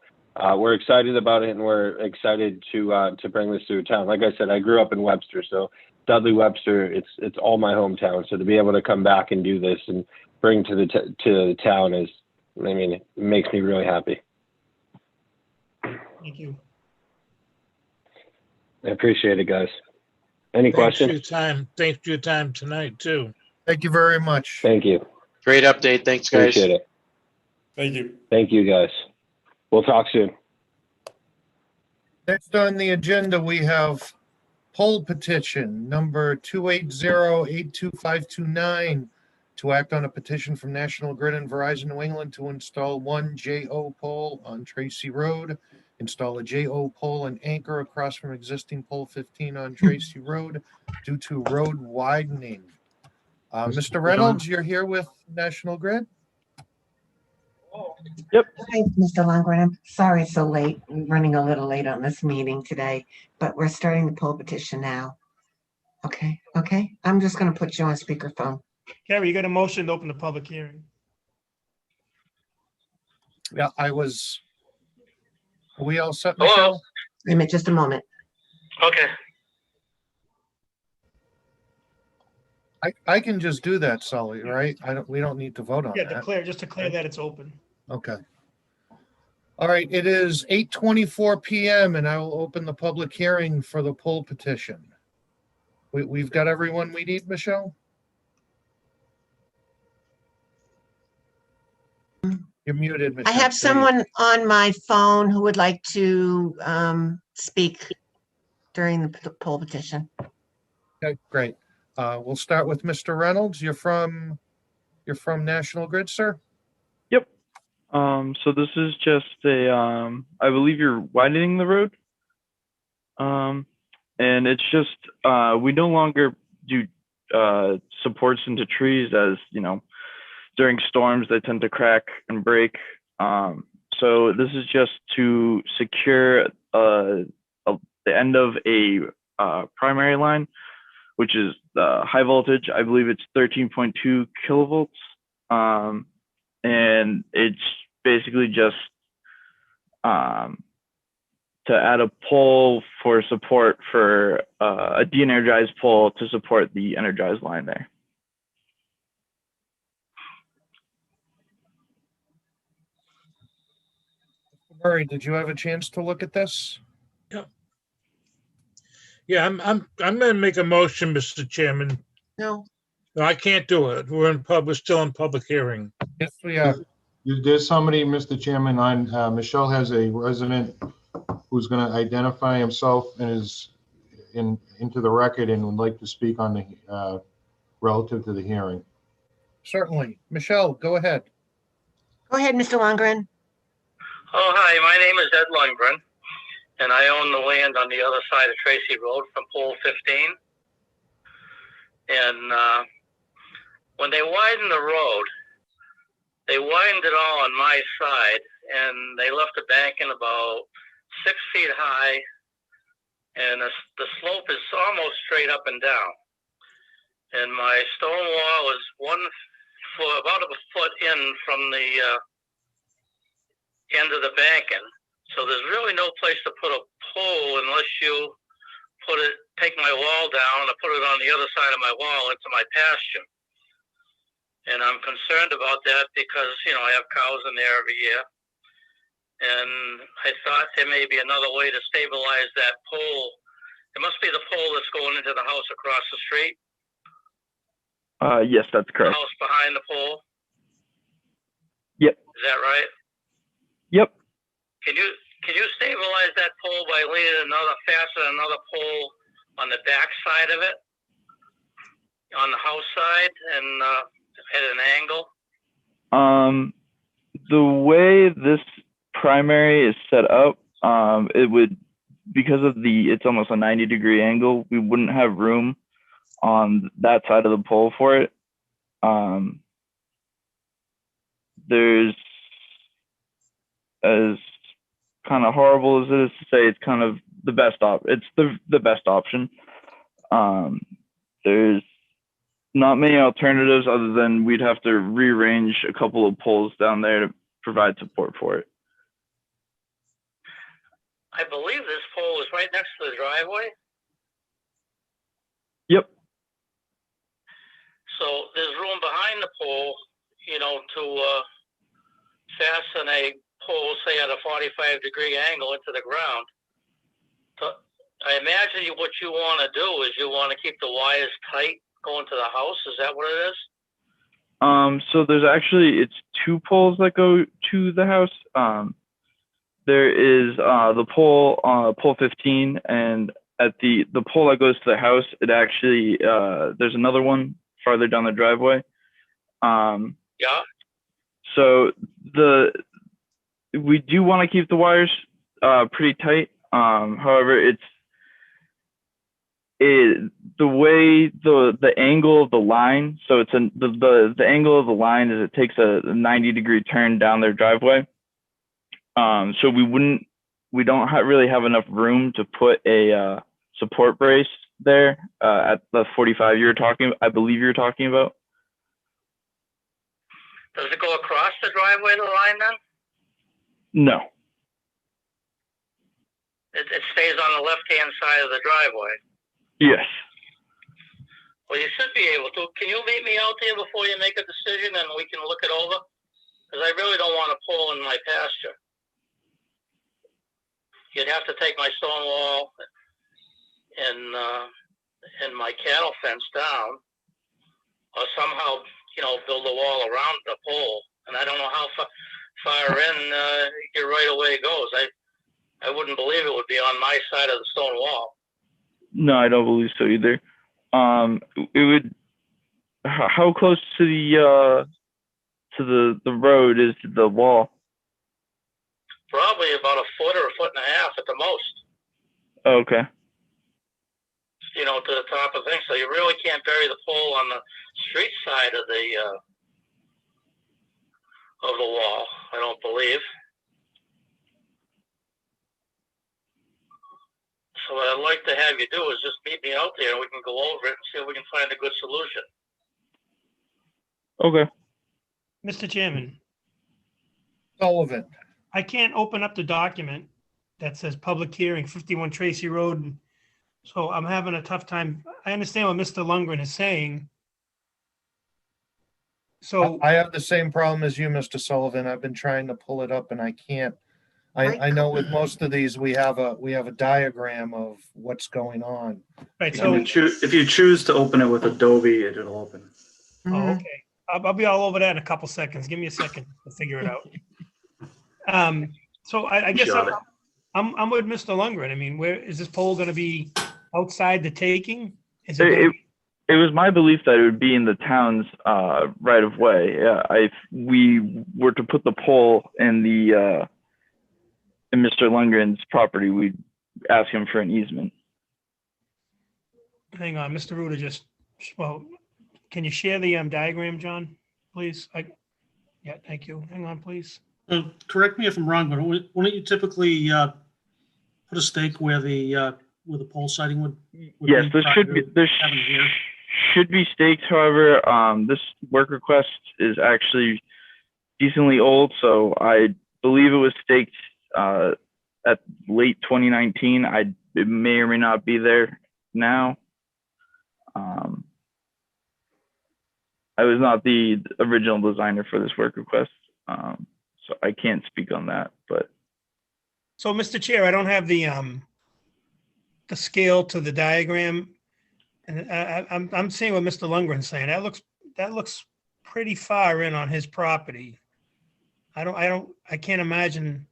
we're excited about it, and we're excited to bring this to a town. Like I said, I grew up in Webster, so Dudley Webster, it's all my hometown. So to be able to come back and do this and bring to the town is, it makes me really happy. Thank you. I appreciate it, guys. Any questions? Thanks for your time tonight, too. Thank you very much. Thank you. Great update. Thanks, guys. Appreciate it. Thank you. Thank you, guys. We'll talk soon. Next on the agenda, we have poll petition number 280-82529 to act on a petition from National Grid and Verizon New England to install one JO pole on Tracy Road, install a JO pole and anchor across from existing pole 15 on Tracy Road due to road widening. Mr. Reynolds, you're here with National Grid? Hi, Mr. Longren. I'm sorry it's so late. We're running a little late on this meeting today, but we're starting the poll petition now. Okay. I'm just going to put you on speakerphone. Gary, you got a motion to open the public hearing. Yeah, are we all set, Michelle? Wait a minute, just a moment. Okay. I can just do that, Sully, right? We don't need to vote on Yeah, that. declare that it's open. Okay. All right, it is 8:24 PM and I will open the public hearing for the poll petition. We've got everyone we need, Michelle? You're muted, Michelle. I have someone on my phone who would like to speak during the poll petition. Okay, great. We'll start with Mr. Reynolds. You're from National Grid, sir? Yep. So this is just I believe you're widening the road. And it's just, we no longer do supports into trees, as, during storms, they tend to crack and break. So this is just to secure the end of a primary line, which is high voltage. I believe it's 13.2 kilovolts. and it's basically just to add a pole for support for a de-energized pole to support the energized line there. Murray, did you have a chance to look at this? Yeah, I'm gonna make a motion, Mr. Chairman. No, No, I can't do it. We're still in public hearing. Yes, we are. There's somebody, Mr. Chairman, on, Michelle has a resident who's going to identify himself and is into the record and would like to speak on the, relative to the hearing. Certainly. Michelle, go ahead. go ahead, Mr. Lundgren. Oh, hi, my name is Ed Lundgren, and I own the land on the other side of Tracy Road from pole 15. And when they widened the road, they widened it all on my side, and they left a banking about 6 feet high, and the slope is almost straight up and down. And my stone wall is 1 foot, about a foot in from the end of the banking. So there's really no place to put a pole unless you take my wall down and put it on the other side of my wall into my pasture. And I'm concerned about that because, I have cows in there every year. And I thought there may be another way to stabilize that pole. It must be the pole that's going into the house across the street. Yes, that's correct. The house behind the pole. Yep. Is that right? Yep. Can you stabilize that pole by leaning fasten another pole on the back side of it, on the house side, and at an angle? The way this primary is set up, it would, because of it's almost a 90-degree angle, we wouldn't have room on that side of the pole for it. There's, as kind of horrible as it is to say, it's kind of the best it's the best option. There's not many alternatives other than we'd have to rearrange a couple of poles down there to provide support for it. I believe this pole is right next to the driveway. Yep. So there's room behind the pole, to fasten a pole, say at a 45-degree angle into the ground. So I imagine what you want to do is you want to keep the wires tight going to the house. Is that what it is? So there's actually, it's 2 poles that go to the house. There is the pole, pole 15, and at the pole that goes to the house, it actually, there's another one farther down the driveway. Yeah. So we do want to keep the wires pretty tight. However, the way the angle of the line, so it's the angle of the line is it takes a 90-degree turn down their driveway. So we don't really have enough room to put a support brace there at the 45 I believe you're talking about. Does it go across the driveway, the line then? No. It stays on the left-hand side of the driveway. Yes. Well, you should be able to. Can you meet me out there before you make a decision and we can look it over? Because I really don't want to pull in my pasture. You'd have to take my stone wall and my cattle fence down, or somehow, build a wall around the pole. And I don't know how far in your right of way goes. I wouldn't believe it would be on my side of the stone wall. No, I don't believe so either. It would. How close to the road is the wall? Probably about a foot or a foot and a half at the most. Okay. To the top of things. So you really can't bury the pole on the street side of the wall, I don't believe. So what I'd like to have you do is just meet me out there and we can go over it and see if we can find a good solution. Okay. Mr. Chairman, Sullivan. I can't open up the document that says public hearing, 51 Tracy Road. So I'm having a tough time. I understand what Mr. Lundgren is saying. So I have the same problem as you, Mr. Sullivan. I've been trying to pull it up and I can't. I know with most of these, we have a diagram of what's going on. right, So so if you choose to open it with Adobe, it'll open. oh, okay. I'll be all over that in a couple seconds. Give me a second to figure it out. So I guess Got it. I'm with Mr. Lundgren. I mean, where is this pole going to be outside the taking? Is it? Gonna be, It was my belief that it would be in the town's right of way. Yeah, if we were to put the pole in the in Mr. Lundgren's property, we'd ask him for an easement. hang on, Mr. Ruda just, well, can you share the diagram, John, please? Yeah, thank you. Hang on, please. Correct me if I'm wrong, but wouldn't you typically put a stake where the pole sighting would Yes, be there should be stakes. However, this work request is actually decently old, so I believe it was staked at late 2019. It may or may not be there now. I was not the original designer for this work request, so I can't speak on that. But So, Mr. Chair, I don't have the scale to the diagram, and I'm seeing what Mr. Lundgren's saying. That looks pretty far in on his property. I can't imagine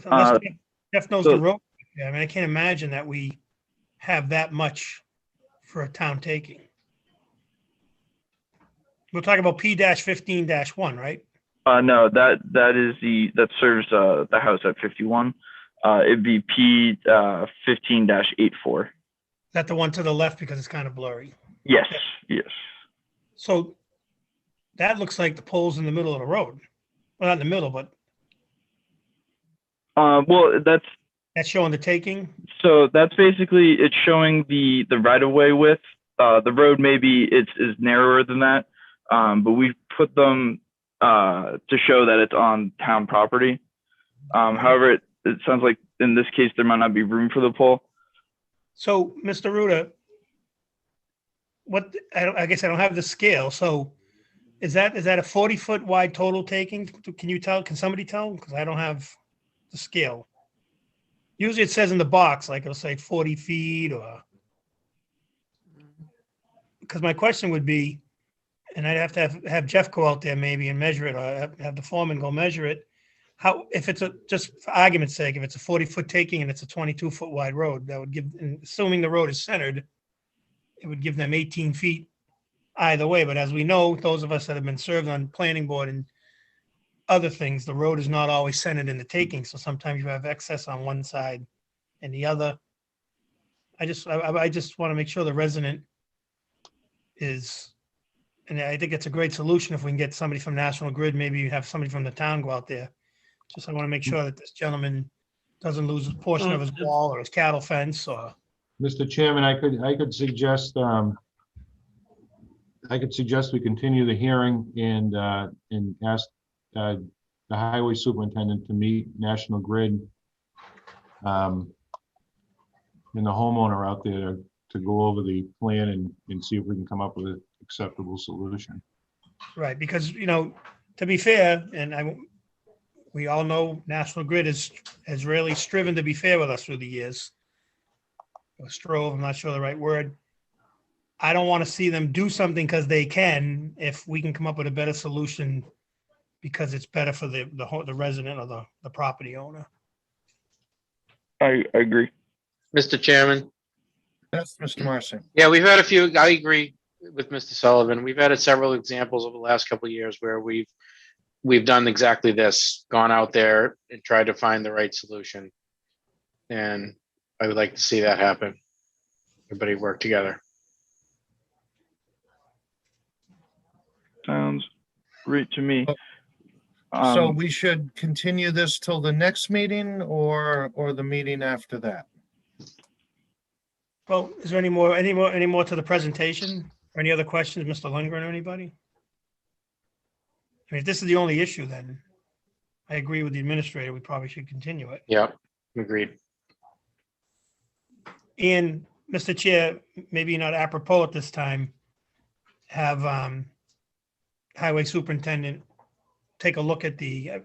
unless Jeff knows the road. I mean, I can't imagine that we have that much for a town taking. We're talking about P-15-1, right? no, that serves the house at 51. It'd be P-15-84. Is that the one to the left because it's kind of blurry? Yes, yes. So that looks like the pole's in the middle of the road. Well, not in the middle, but well, that's showing the taking. So that's basically, it's showing the right of way width. The road maybe is narrower than that, but we've put them to show that it's on town property. However, it sounds like in this case there might not be room for the pole. So, Mr. Ruda, I guess I don't have the scale. So, is that a 40-foot wide total taking? Can you tell? Can somebody tell? Because I don't have the scale. Usually, it says in the box, like it'll say 40 feet, or because my question would be, and I'd have to have Jeff go out there maybe and measure it, or have the foreman go measure it. How, if it's just for argument's sake, if it's a 40-foot taking and it's a 22-foot wide road, that would give, assuming the road is centered, it would give them 18 feet either way. But as we know, those of us that have been served on planning board and other things, the road is not always centered in the taking. So sometimes you have excess on one side and the other. I just want to make sure the resident is, and I think it's a great solution if we can get somebody from National Grid, maybe you have somebody from the town go out there. Just I want to make sure that this gentleman doesn't lose a portion of his wall or his cattle fence or. Mr. Chairman, I could suggest we continue the hearing and ask the highway superintendent to meet National Grid and the homeowner out there to go over the plan and see if we can come up with an acceptable solution. Right, because, to be fair, and we all know National Grid has really striven to be fair with us through the years. Or strove, I'm not sure the right word. I don't want to see them do something because they can, if we can come up with a better solution because it's better for the resident or the property owner. I agree. Mr. Chairman. That's Mr. Marcy. Yeah, we've had a few, I agree with Mr. Sullivan. We've had several examples over the last couple of years where we've done exactly this, gone out there and tried to find the right solution. And I would like to see that happen. Everybody work together. Sounds great to me. So we should continue this till the next meeting or the meeting after that? Well, is there any more to the presentation or any other questions, Mr. Lundgren or anybody? I mean, if this is the only issue, then I agree with the administrator. We probably should continue it. Yeah, agreed. And Mr. Chair, maybe not apropos at this time, have Highway Superintendent take a look at the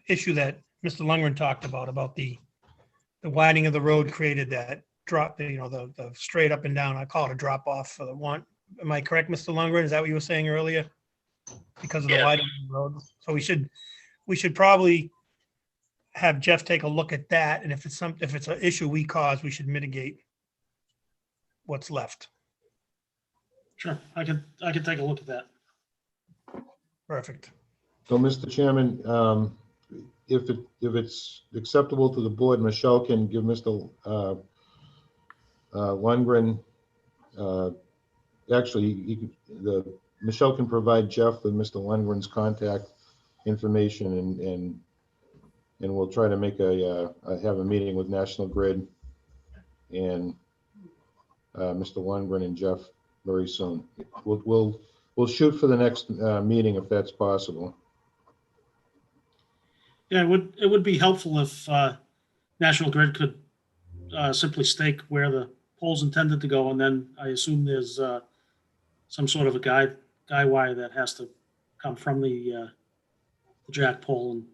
issue that Mr. Lundgren talked about the widening of the road created that drop, the straight up and down. I call it a drop off for the one. Am I correct, Mr. Lundgren? Is that what you were saying earlier? Because of the Yes. widening of the road. So we should probably have Jeff take a look at that. And if it's an issue we cause, we should mitigate what's left. Sure, I can take a look at that. Perfect. So, Mr. Chairman, if it's acceptable to the board, Michelle can give Mr. Lundgren, actually, Michelle can provide Jeff with Mr. Lundgren's contact information, and we'll try to make have a meeting with National Grid and Mr. Lundgren and Jeff very soon. We'll shoot for the next meeting if that's possible. Yeah, it would be helpful if National Grid could simply stake where the pole's intended to go, and then I assume there's some sort of a guy wire that has to come from the jack pole and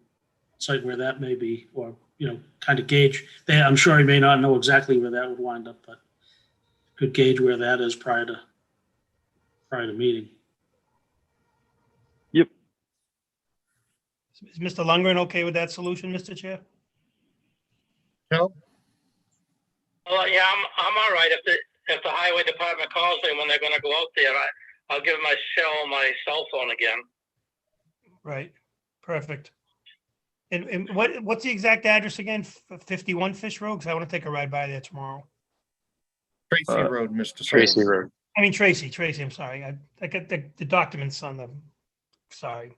cite where that may be, or kind of gauge. I'm sure he may not know exactly where that would wind up, but could gauge where that is prior to meeting. Yep. Is Mr. Lundgren okay with that solution, Mr. Chair? No? Well, yeah, I'm all right. If the highway department calls me when they're going to go out there, I'll give Michelle my cell phone again. Right. Perfect. And what's the exact address again? 51 Fish Road? Because I want to take a ride by there tomorrow. Tracy Road, Mr. Tracy Sullivan. Road. I mean, Tracy, I'm sorry. I got the documents on the, sorry.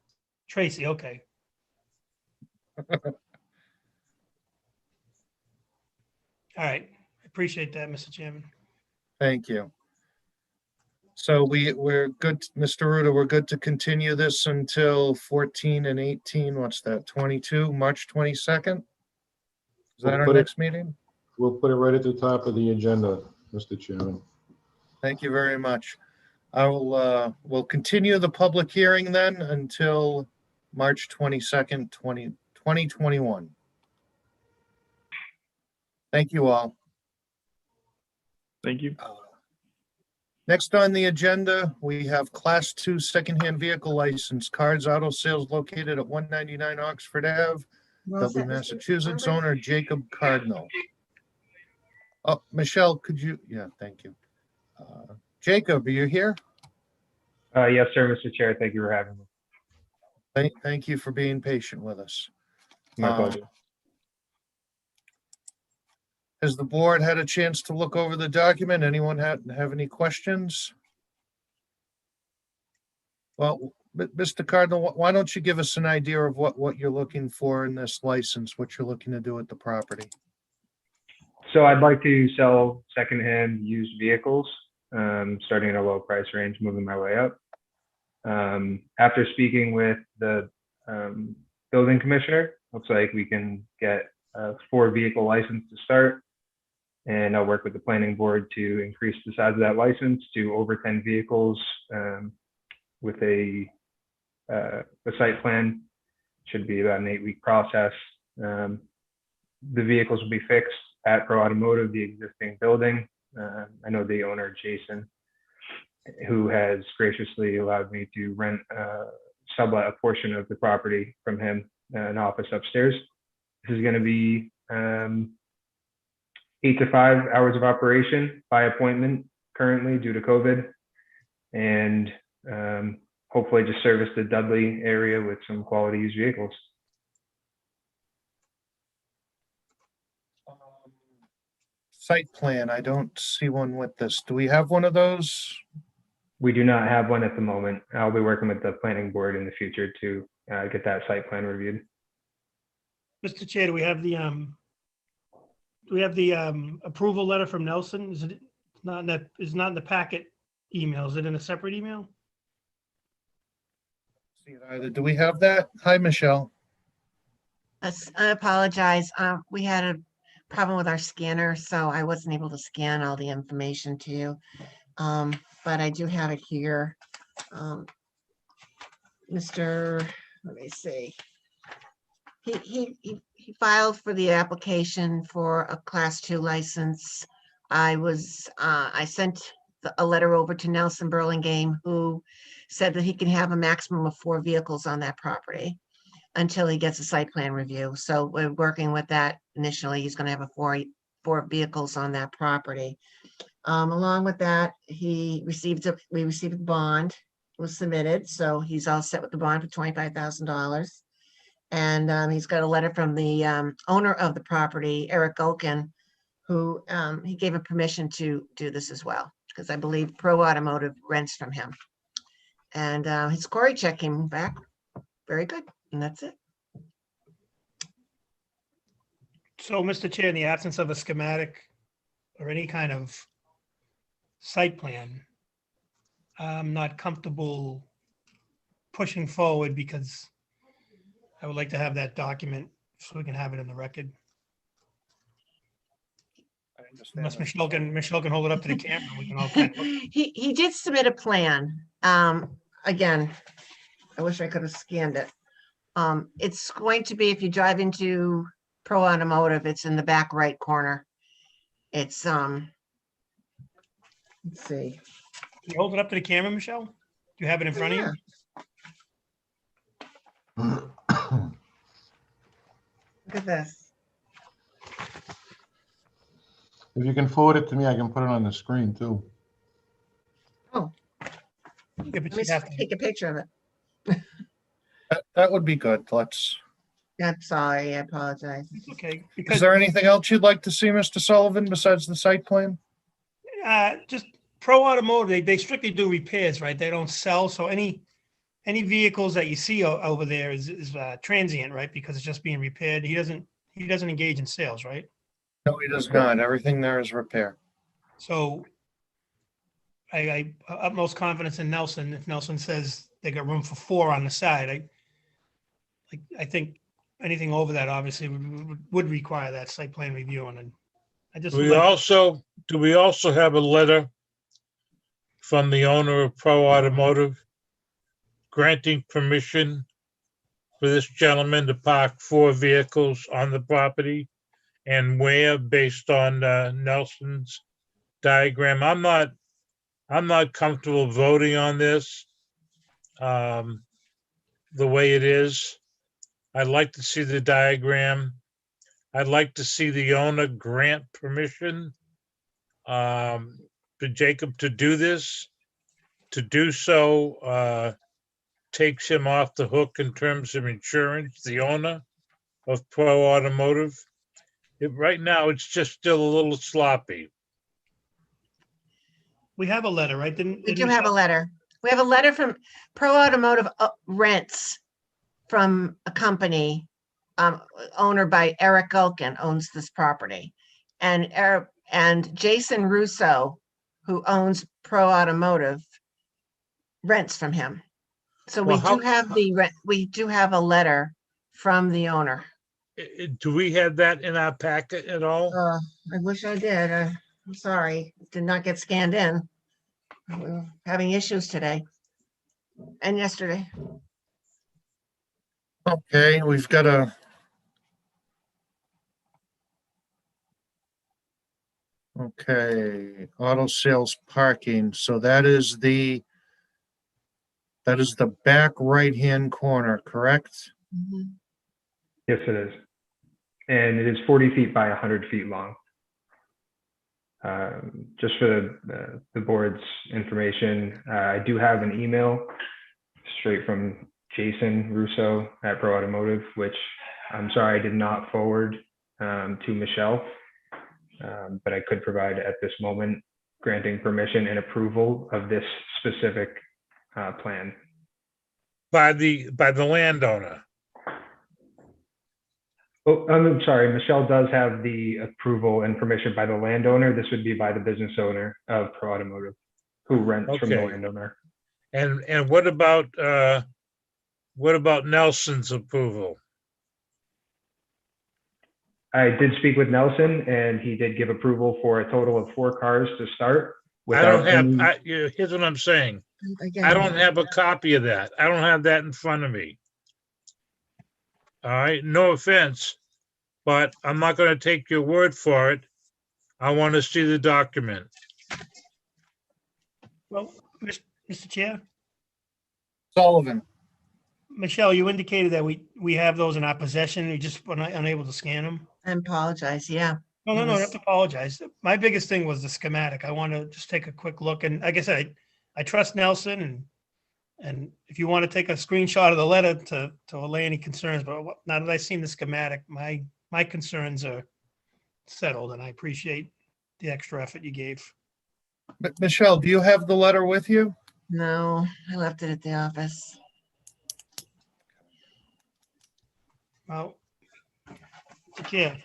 Tracy, okay. All right. I appreciate that, Mr. Chairman. Thank you. So we're good, Mr. Ruda, we're good to continue this until 14 and 18, what's that, 22, March 22nd? Is that our next meeting? We'll put it right at the top of the agenda, Mr. Chairman. Thank you very much. We'll continue the public hearing then until March 22nd, 2021. Thank you all. Thank you. Next on the agenda, we have Class 2 secondhand vehicle license, Cards Auto Sales located at 199 Oxford Ave, Dudley, Massachusetts, owner Jacob Cardinal. Oh, Michelle, could you, yeah, thank you. Jacob, are you here? Yes, sir, Mr. Chair. Thank you for having me. Thank you for being patient with us. My pleasure. Has the board had a chance to look over the document? Anyone have any questions? Well, Mr. Cardinal, why don't you give us an idea of what you're looking for in this license, what you're looking to do with the property? So I'd like to sell secondhand used vehicles, starting at a low price range, moving my way up. After speaking with the building commissioner, looks like we can get a 4-vehicle license to start. And I'll work with the planning board to increase the size of that license to over 10 vehicles with a site plan. Should be about an 8-week process. The vehicles will be fixed at Pro Automotive, the existing building. I know the owner, Jason, who has graciously allowed me to sublet a portion of the property from him, an office upstairs. This is going to be 8 to 5 hours of operation by appointment currently due to COVID, and hopefully just service the Dudley area with some quality used vehicles. Site plan, I don't see one with this. Do we have one of those? We do not have one at the moment. I'll be working with the planning board in the future to get that site plan reviewed. Mr. Chair, do we have the approval letter from Nelson? Is it not in that? Is not in the packet email? Is it in a separate email? See it either. Do we have that? Hi, Michelle. I apologize. We had a problem with our scanner, so I wasn't able to scan all the information to you. But I do have it here. Let me see. He filed for the application for a Class 2 license. I sent a letter over to Nelson Burlingame, who said that he can have a maximum of 4 vehicles on that property until he gets a site plan review. So we're working with that initially. He's going to have four vehicles on that property. Along with that, we received a bond, was submitted. So he's all set with the bond for $25,000. And he's got a letter from the owner of the property, Eric Gulkin, who he gave him permission to do this as well, because I believe Pro Automotive rents from him. And his query check came back very good, and that's it. So, Mr. Chair, in the absence of a schematic or any kind of site plan, I'm not comfortable pushing forward because I would like to have that document so we can have it in the record. Unless Michelle can hold it up to the camera, we can all kind of look. He did submit a plan. Again, I wish I could have scanned it. It's going to be, if you drive into Pro Automotive, it's in the back right corner. It's let's see. Can you hold it up to the camera, Michelle? Do you have it in front of you? Look at this. If you can forward it to me, I can put it on the screen too. Oh. Yeah, but Let me take a picture of it. That would be good. Let's. I'm sorry, I apologize. It's okay. Is Because there anything else you'd like to see, Mr. Sullivan, besides the site plan? just Pro Automotive, they strictly do repairs, right? They don't sell. So any vehicles that you see over there is transient, right? Because it's just being repaired. He doesn't engage in sales, right? No, he does not. Everything there is repair. So I utmost confidence in Nelson. If Nelson says they got room for 4 on the side, I think anything over that obviously would require that site plan review. And I just Do we also have a letter from the owner of Pro Automotive granting permission for this gentleman to park 4 vehicles on the property, and where, based on Nelson's diagram? I'm not comfortable voting on this the way it is. I'd like to see the diagram. I'd like to see the owner grant permission to Jacob to do this. To do so takes him off the hook in terms of insurance, the owner of Pro Automotive. Right now, it's just still a little sloppy. we have a letter, right? We do have a letter. We have a letter from Pro Automotive rents from a company, owner by Eric Gulkin owns this property. And Jason Russo, who owns Pro Automotive, rents from him. So we do have a letter from the owner. Do we have that in our packet at all? I wish I did. I'm sorry, did not get scanned in. We're having issues today and yesterday. Okay, we've got a. Okay, auto sales parking. So that is the back right-hand corner, correct? Mhm. Yes, it is. And it is 40 feet by 100 feet long. Just for the board's information, I do have an email straight from Jason Russo at Pro Automotive, which I'm sorry I did not forward to Michelle, but I could provide at this moment, granting permission and approval of this specific plan. By the landowner. Oh, I'm sorry. Michelle does have the approval and permission by the landowner. This would be by the business owner of Pro Automotive, who rents from the Okay. landowner. And what about Nelson's approval? I did speak with Nelson, and he did give approval for a total of 4 cars to start. I don't Without have, any, here's what I'm saying. Again, I don't have a copy of that. I don't have that in front of me. All right, no offense, but I'm not going to take your word for it. I want to see the document. Well, Mr. Chair, Sullivan. Michelle, you indicated that we have those in our possession. We just were unable to scan them. I apologize, yeah. No, It you don't was- have to apologize. My biggest thing was the schematic. I want to just take a quick look. And like I said, I trust Nelson and if you want to take a screenshot of the letter to allay any concerns, but now that I've seen the schematic, my concerns are settled and I appreciate the extra effort you gave. Michelle, do you have the letter with you? No, I left it at the office. Well, Chair,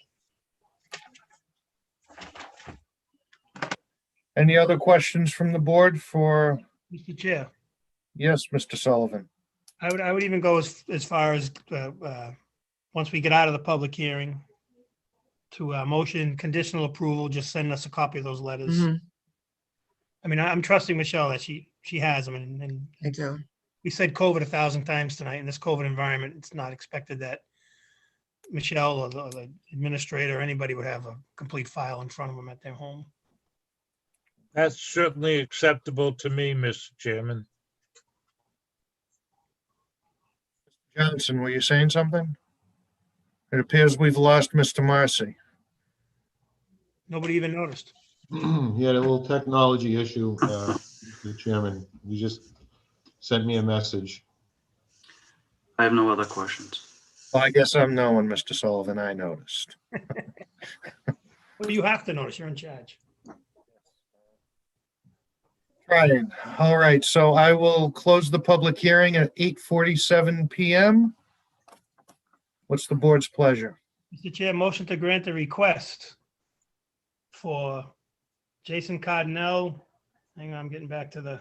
Any other questions from the board for, Mr. Chair, yes, Mr. Sullivan? I would even go as far as once we get out of the public hearing to motion conditional approval, just send us a copy of those letters. Mhm, I mean, I'm trusting Michelle that she has them and I do. we said COVID 1,000 times tonight. In this COVID environment, it's not expected that Michelle or the administrator or anybody would have a complete file in front of them at their home. That's certainly acceptable to me, Mr. Chairman. Johnson, were you saying something? It appears we've lost Mr. Marcy. Nobody even noticed. He had a little technology issue, Mr. Chairman. He just sent me a message. I have no other questions. Well, I guess I'm knowing, Mr. Sullivan, I noticed. Well, you have to notice. You're in charge. Right. All right. So I will close the public hearing at 8:47 PM. What's the board's pleasure? Mr. Chair, motion to grant the request for Jason Cardinal. Hang on, I'm getting back to the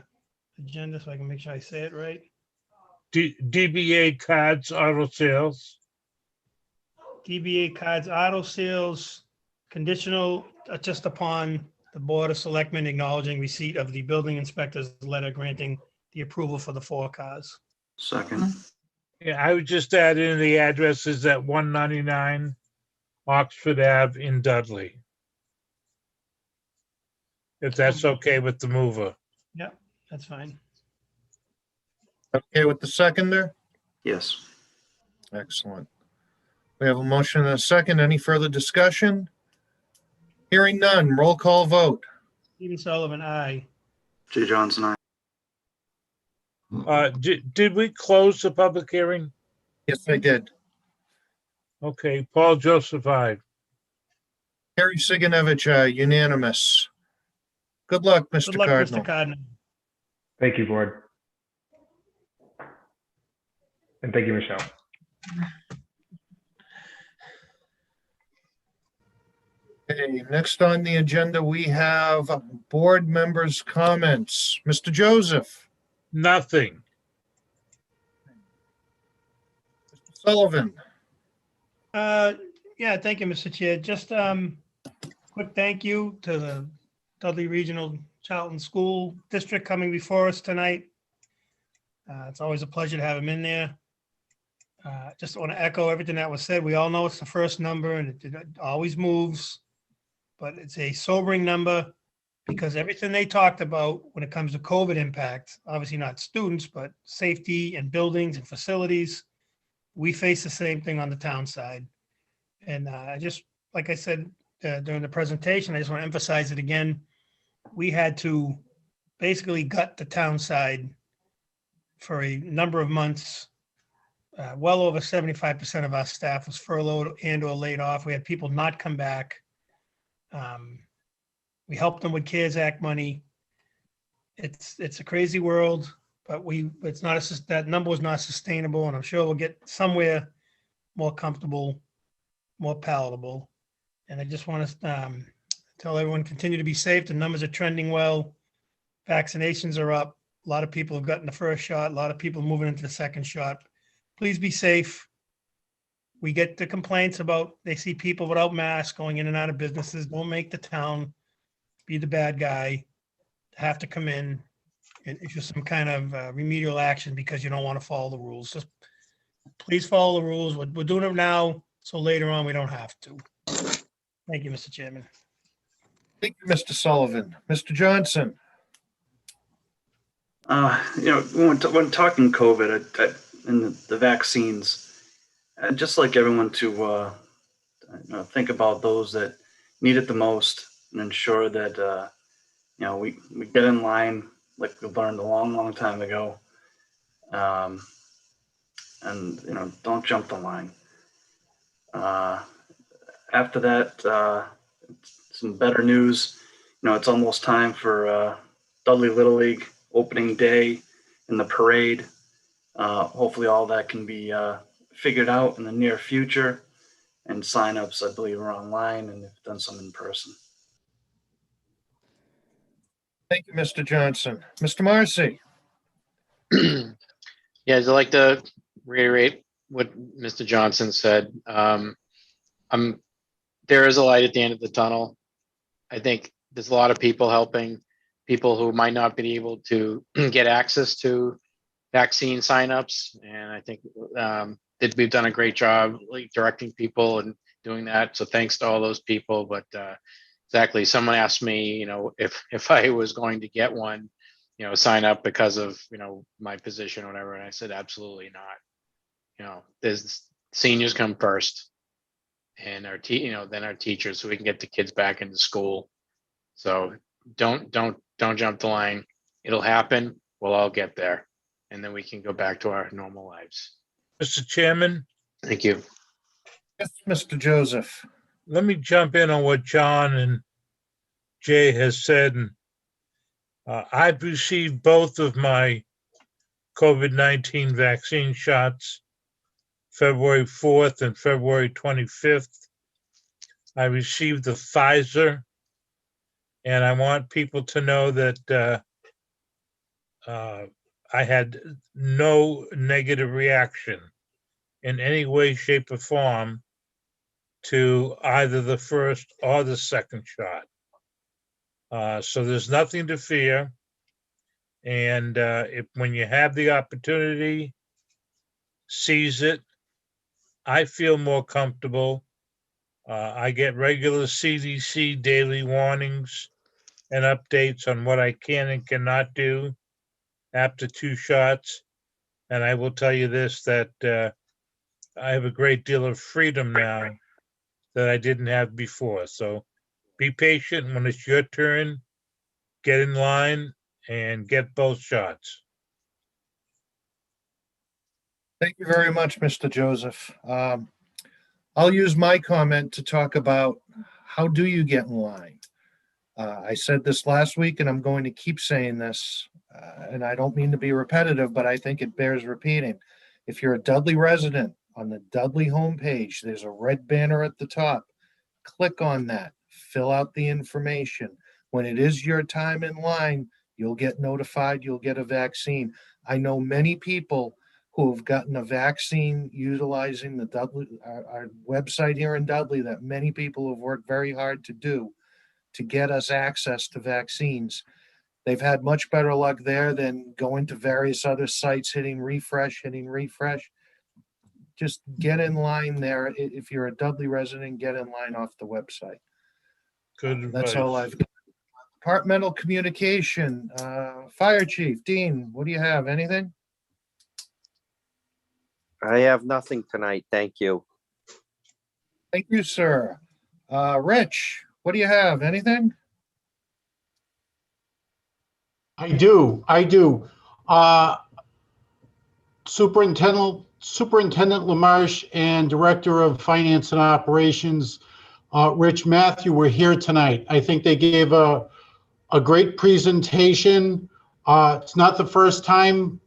agenda so I can make sure I say it right. DBA Cards Auto Sales. DBA Cards Auto Sales, conditional just upon the Board of Selectmen acknowledging receipt of the building inspector's letter granting the approval for the 4 cars. Second. Yeah, I would just add in the addresses at 199 Oxford Ave in Dudley. If that's okay with the mover. Yeah, that's fine. Okay with the seconder? Yes. Excellent. We have a motion and a second. Any further discussion? Hearing none. Roll call vote. Stephen Sullivan, aye. Jay Johnson, aye. Did we close the public hearing? Yes, I did. Okay, Paul Joseph, aye. Harry Siganovich, unanimous. Good luck, Good Mr. luck, Cardinal. Mr. Cardinal. thank you, board. And thank you, Michelle. Okay, next on the agenda, we have board members' comments. Mr. Joseph, Nothing. Mr. Sullivan, Yeah, thank you, Mr. Chair. Just quick thank you to the Dudley Regional Charlton School District coming before us tonight. It's always a pleasure to have them in there. Just want to echo everything that was said. We all know it's the first number and it always moves, but it's a sobering number because everything they talked about when it comes to COVID impact, obviously not students, but safety and buildings and facilities, we face the same thing on the town side. And I just, like I said during the presentation, I just want to emphasize it again. We had to basically gut the town side for a number of months. Well over 75% of our staff was furloughed and or laid off. We had people not come back. We helped them with CARES Act money. It's a crazy world, but it's not that number was not sustainable, and I'm sure we'll get somewhere more comfortable, more palatable. And I just want to tell everyone, continue to be safe. The numbers are trending well. Vaccinations are up. A lot of people have gotten the first shot. A lot of people moving into the second shot. Please be safe. we get the complaints about, they see people without masks going in and out of businesses. Don't make the town be the bad guy, have to come in and issue some kind of remedial action because you don't want to follow the rules. Just please follow the rules. We're doing it now, so later on we don't have to. Thank you, Mr. Chairman. Thank you, Mr. Sullivan. Mr. Johnson. When talking COVID and the vaccines, I'd just like everyone to think about those that need it the most and ensure that we get in line like we learned a long time ago, and don't jump the line. After that, some better news. It's almost time for Dudley Little League opening day and the parade. Hopefully all that can be figured out in the near future, and signups, I believe, are online, and they've done some in person. Thank you, Mr. Johnson. Mr. Marcy. Yeah, I'd like to reiterate what Mr. Johnson said. There is a light at the end of the tunnel. I think there's a lot of people helping people who might not be able to get access to vaccine signups, and I think that we've done a great job like directing people and doing that. So thanks to all those people. But exactly, someone asked me, if I was going to get one, sign up because of my position or whatever, and I said absolutely not. There's seniors come first, and then our teachers, so we can get the kids back into school. So don't jump the line. It'll happen. We'll all get there, and then we can go back to our normal lives. Mr. Chairman? Thank you. Yes, Mr. Joseph. Let me jump in on what John and Jay has said. And I've received both of my COVID-19 vaccine shots, February 4th and February 25th. I received the Pfizer, and I want people to know that I had no negative reaction in any way, shape, or form to either the first or the second shot. So there's nothing to fear. And when you have the opportunity, seize it. I feel more comfortable. I get regular CDC daily warnings and updates on what I can and cannot do after 2 shots. And I will tell you this, that I have a great deal of freedom now that I didn't have before. So be patient. When it's your turn, get in line and get both shots. Thank you very much, Mr. Joseph. I'll use my comment to talk about how do you get in line. I said this last week, and I'm going to keep saying this, and I don't mean to be repetitive, but I think it bears repeating. If you're a Dudley resident, on the Dudley homepage, there's a red banner at the top. Click on that, fill out the information. When it is your time in line, you'll get notified, you'll get a vaccine. I know many people who have gotten a vaccine utilizing the Dudley, our website here in Dudley, that many people have worked very hard to do to get us access to vaccines. They've had much better luck there than going to various other sites, hitting refresh. Just get in line there. If you're a Dudley resident, get in line off the website. Good That's advice. all I've got. Departmental communication, Fire Chief Dean, what do you have? Anything? I have nothing tonight. Thank you. Thank you, sir. Rich, what do you have? Anything? I do. Superintendent LaMarche and Director of Finance and Operations, Rich Matthew, were here tonight. I think they gave a great presentation. It's not the first time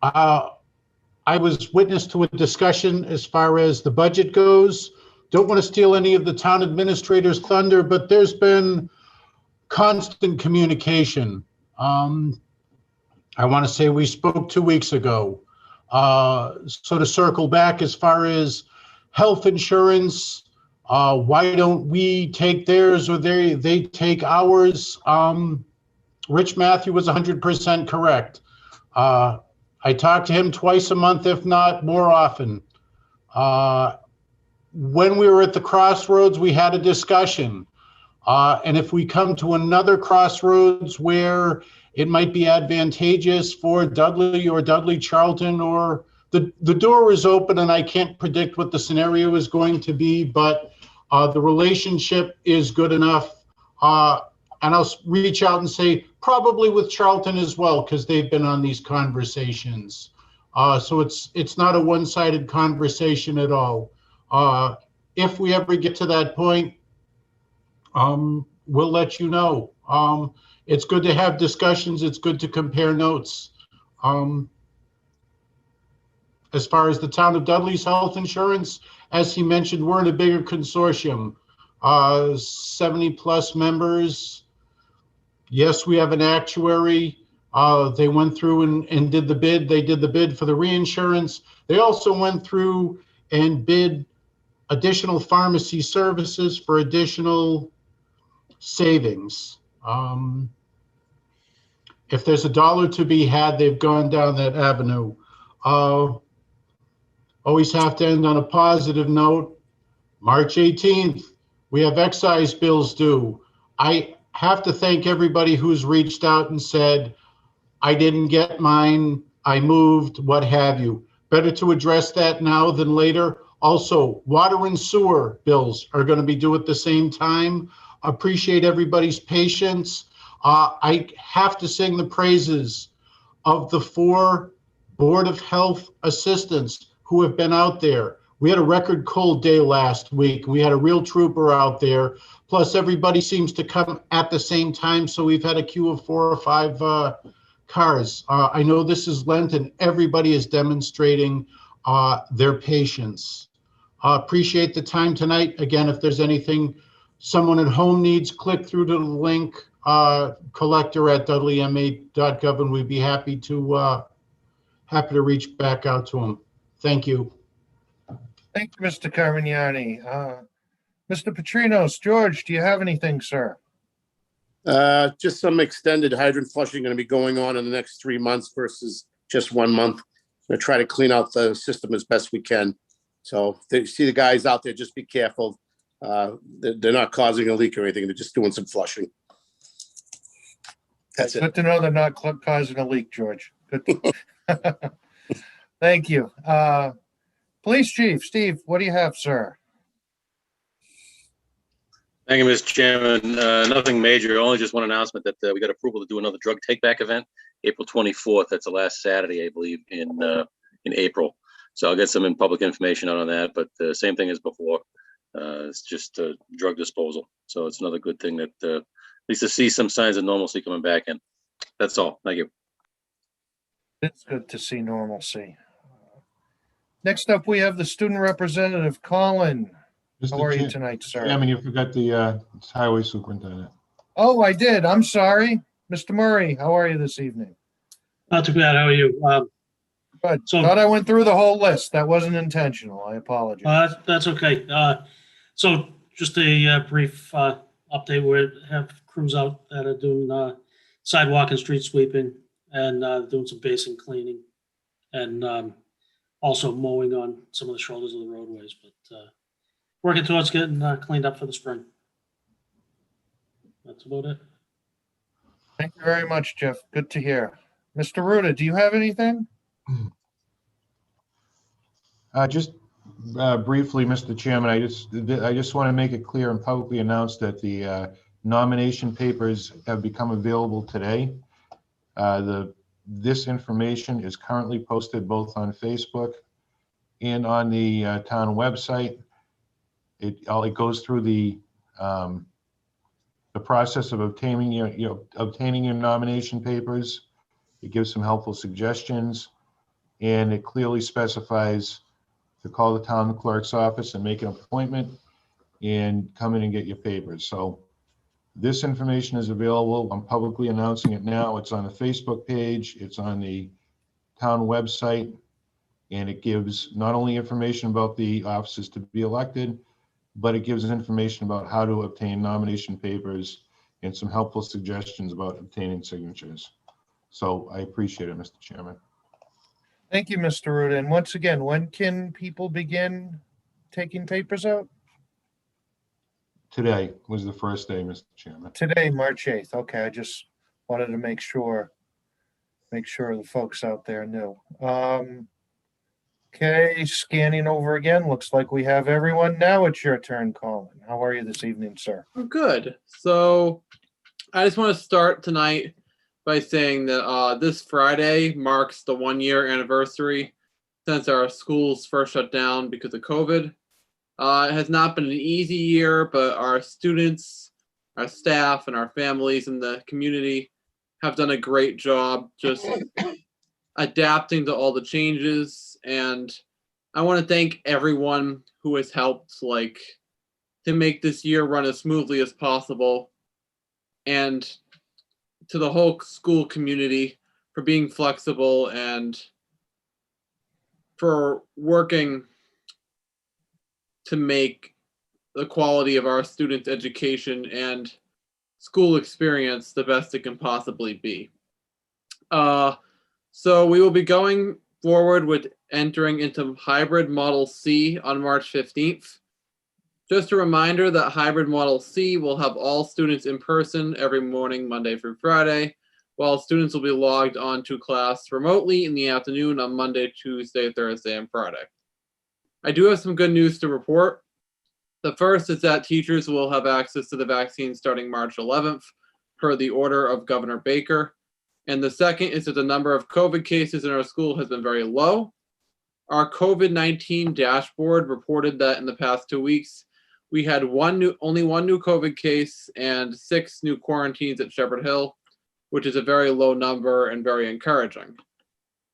I was witness to a discussion as far as the budget goes. Don't want to steal any of the town administrator's thunder, but there's been constant communication. I want to say we spoke 2 weeks ago. So to circle back, as far as health insurance. Why don't we take theirs or they take ours? Rich Matthew was 100% correct. I talk to him twice a month, if not more often. When we were at the crossroads, we had a discussion. And if we come to another crossroads where it might be advantageous for Dudley or Dudley Charlton, or the door is open, and I can't predict what the scenario is going to be, but the relationship is good enough. And I'll reach out and say, probably with Charlton as well, because they've been on these conversations. So it's not a one-sided conversation at all. If we ever get to that point, we'll let you know. It's good to have discussions. It's good to compare notes. As far as the town of Dudley's health insurance, as he mentioned, we're in a bigger consortium, 70 plus members. Yes, we have an actuary. They went through and did the bid. They did the bid for the reinsurance. They also went through and bid additional pharmacy services for additional savings. If there's a dollar to be had, they've gone down that avenue. Always have to end on a positive note. March 18th, we have excise bills due. I have to thank everybody who's reached out and said, I didn't get mine, I moved, what have you. Better to address that now than later. Also, water and sewer bills are going to be due at the same time. Appreciate everybody's patience. I have to sing the praises of the 4 Board of Health assistants who have been out there. We had a record cold day last week. We had a real trooper out there. Plus, everybody seems to come at the same time, so we've had a queue of 4 or 5 cars. I know this is Lent, and everybody is demonstrating their patience. Appreciate the time tonight. Again, if there's anything someone at home needs, click through to the link, collector@dudleyma.gov, and we'd be happy to reach back out to them. Thank you. Thank you, Mr. Carmignani. Mr. Petrinos, George, do you have anything, sir? Just some extended hydrant flushing going to be going on in the next 3 months versus just 1 month. We're going to try to clean out the system as best we can. So if you see the guys out there, just be careful. They're not causing a leak or anything. They're just doing some flushing. That's it. Good to know they're not causing a leak, George. Good. Thank you. Police Chief, Steve, what do you have, sir? Thank you, Mr. Chairman. Nothing major, only just one announcement that we got approval to do another drug take-back event, April 24th. That's the last Saturday, I believe, in April. So I'll get some public information out on that, but the same thing as before. It's just drug disposal. So it's another good thing that at least to see some signs of normalcy coming back in. That's all. Thank you. It's good to see normalcy. Next up, we have the student representative, Colin. How are you tonight, sir? I mean, you forgot the highway superintendent. Oh, I did. I'm sorry. Mr. Murray, how are you this evening? Not too bad. How are you? Good. Thought I went through the whole list. That wasn't intentional. I apologize. That's okay. So just a brief update. We have crews out that are doing sidewalk and street sweeping and doing some basin cleaning and also mowing on some of the shoulders of the roadways, but working towards getting cleaned up for the spring. That's about it. Thank you very much, Jeff. Good to hear. Mr. Ruda, do you have anything? Just briefly, Mr. Chairman, I just want to make it clear and publicly announce that the nomination papers have become available today. This information is currently posted both on Facebook and on the town website. It goes through the process of obtaining your nomination papers. It gives some helpful suggestions, and it clearly specifies to call the town clerk's office and make an appointment and come in and get your papers. So this information is available. I'm publicly announcing it now. It's on the Facebook page. It's on the town website. And it gives not only information about the officers to be elected, but it gives us information about how to obtain nomination papers and some helpful suggestions about obtaining signatures. So I appreciate it, Mr. Chairman. Thank you, Mr. Ruda. And once again, when can people begin taking papers out? Today was the first day, Mr. Chairman. Today, March 8th. Okay, I just wanted to make sure the folks out there knew. Okay, scanning over again. Looks like we have everyone. Now it's your turn, Colin. How are you this evening, sir? I'm good. So I just want to start tonight by saying that this Friday marks the 1-year anniversary since our schools first shut down because of COVID. It has not been an easy year, but our students, our staff, and our families in the community have done a great job just adapting to all the changes. And I want to thank everyone who has helped, like, to make this year run as smoothly as possible. And to the whole school community for being flexible and for working to make the quality of our students' education and school experience the best it can possibly be. So we will be going forward with entering into hybrid Model C on March 15th. Just a reminder that hybrid Model C will have all students in person every morning, Monday through Friday, while students will be logged on to class remotely in the afternoon on Monday, Tuesday, Thursday, and Friday. I do have some good news to report. The first is that teachers will have access to the vaccine starting March 11th, per the order of Governor Baker. And the second is that the number of COVID cases in our school has been very low. Our COVID-19 dashboard reported that in the past 2 weeks, we had only one new COVID case and 6 new quarantines at Shepherd Hill, which is a very low number and very encouraging.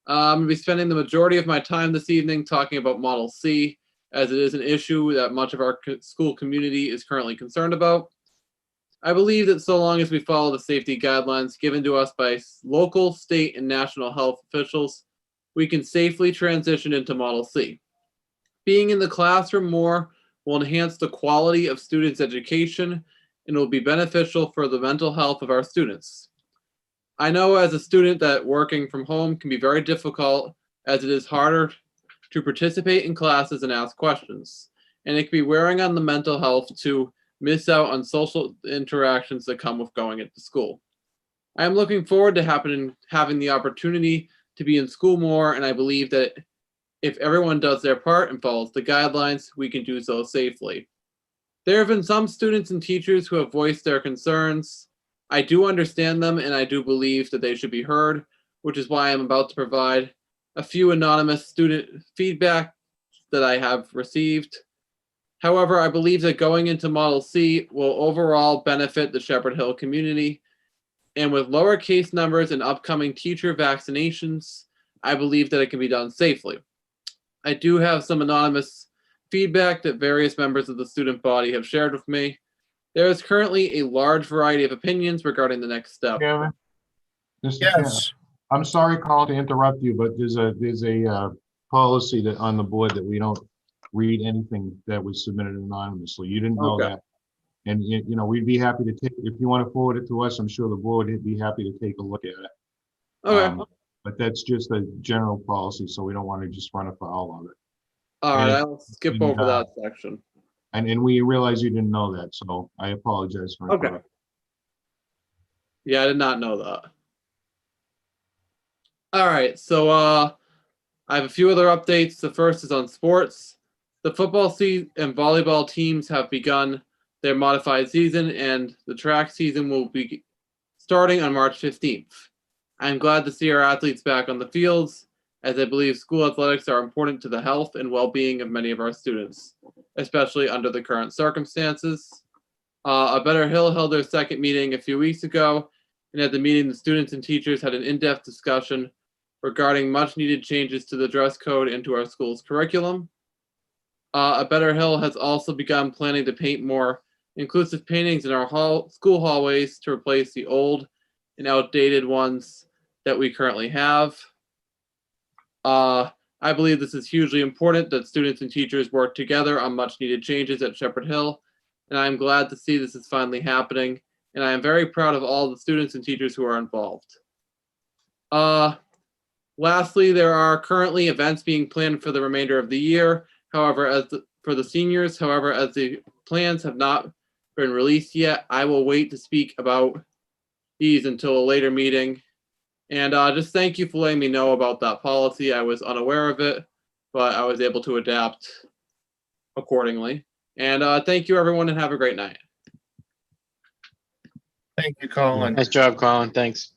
I'm going to be spending the majority of my time this evening talking about Model C, as it is an issue that much of our school community is currently concerned about. I believe that so long as we follow the safety guidelines given to us by local, state, and national health officials, we can safely transition into Model C. Being in the classroom more will enhance the quality of students' education and will be beneficial for the mental health of our students. I know as a student that working from home can be very difficult, as it is harder to participate in classes and ask questions, and it can be wearing on the mental health to miss out on social interactions that come with going into school. I am looking forward to having the opportunity to be in school more, and I believe that if everyone does their part and follows the guidelines, we can do so safely. There have been some students and teachers who have voiced their concerns. I do understand them, and I do believe that they should be heard, which is why I'm about to provide a few anonymous student feedback that I have received. However, I believe that going into Model C will overall benefit the Shepherd Hill community. And with lower case numbers and upcoming teacher vaccinations, I believe that it can be done safely. I do have some anonymous feedback that various members of the student body have shared with me. There is currently a large variety of opinions regarding the next step. Chairman? Mr. Chairman, I'm sorry, Colin, to interrupt you, but there's a policy that on the board that we don't read anything that was submitted anonymously. You didn't know that. And, you know, we'd be happy to take, if you want to forward it to us, I'm sure the board would be happy to take a look at it. Okay. But that's just a general policy, so we don't want to just run afoul of it. All right, I'll skip over that section. And we realize you didn't know that, so I apologize for Okay. Yeah, I did not know that. All right, so I have a few other updates. The first is on sports. The football and volleyball teams have begun their modified season, and the track season will be starting on March 15th. I'm glad to see our athletes back on the fields, as I believe school athletics are important to the health and well-being of many of our students, especially under the current circumstances. A Better Hill held their second meeting a few weeks ago, and at the meeting, the students and teachers had an in-depth discussion regarding much-needed changes to the dress code and to our school's curriculum. A Better Hill has also begun planning to paint more inclusive paintings in our school hallways to replace the old and outdated ones that we currently have. I I believe this is hugely important that students and teachers work together on much needed changes at Shepherd Hill, and I am glad to see this is finally happening, and I am very proud of all the students and teachers who are involved. Lastly, there are currently events being planned for the remainder of the year. However, for the seniors, as the plans have not been released yet, I will wait to speak about these until a later meeting. And just thank you for letting me know about that policy. I was unaware of it, but I was able to adapt accordingly. And thank you, everyone, and have a great night. Thank you, Colin. Nice job, Colin. Thanks.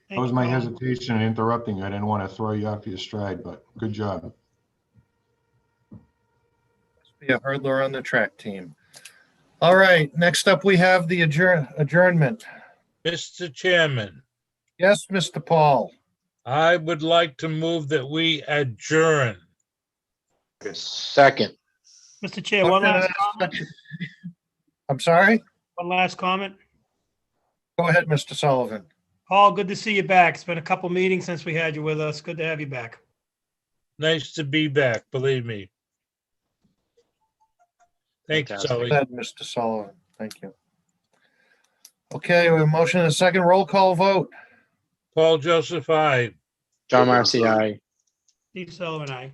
That was my hesitation in interrupting you. I didn't want to throw you off your stride, but good job. Be a hurdler on the track team. All right, next up we have the adjournment. Mr. Chairman, Yes, Mr. Paul. I would like to move that we adjourn. Second. Mr. Chair, one last comment. I'm sorry? One last comment. Go ahead, Mr. Sullivan. Paul, good to see you back. It's been a couple meetings since we had you with us. Good to have you back. Nice to be back, believe me. Thank you, Sully. Go ahead, Mr. Sullivan. Thank you. Okay, we have a motion and a second roll call vote. Paul Joseph, aye. John Marcy, aye. Steve Sullivan, aye.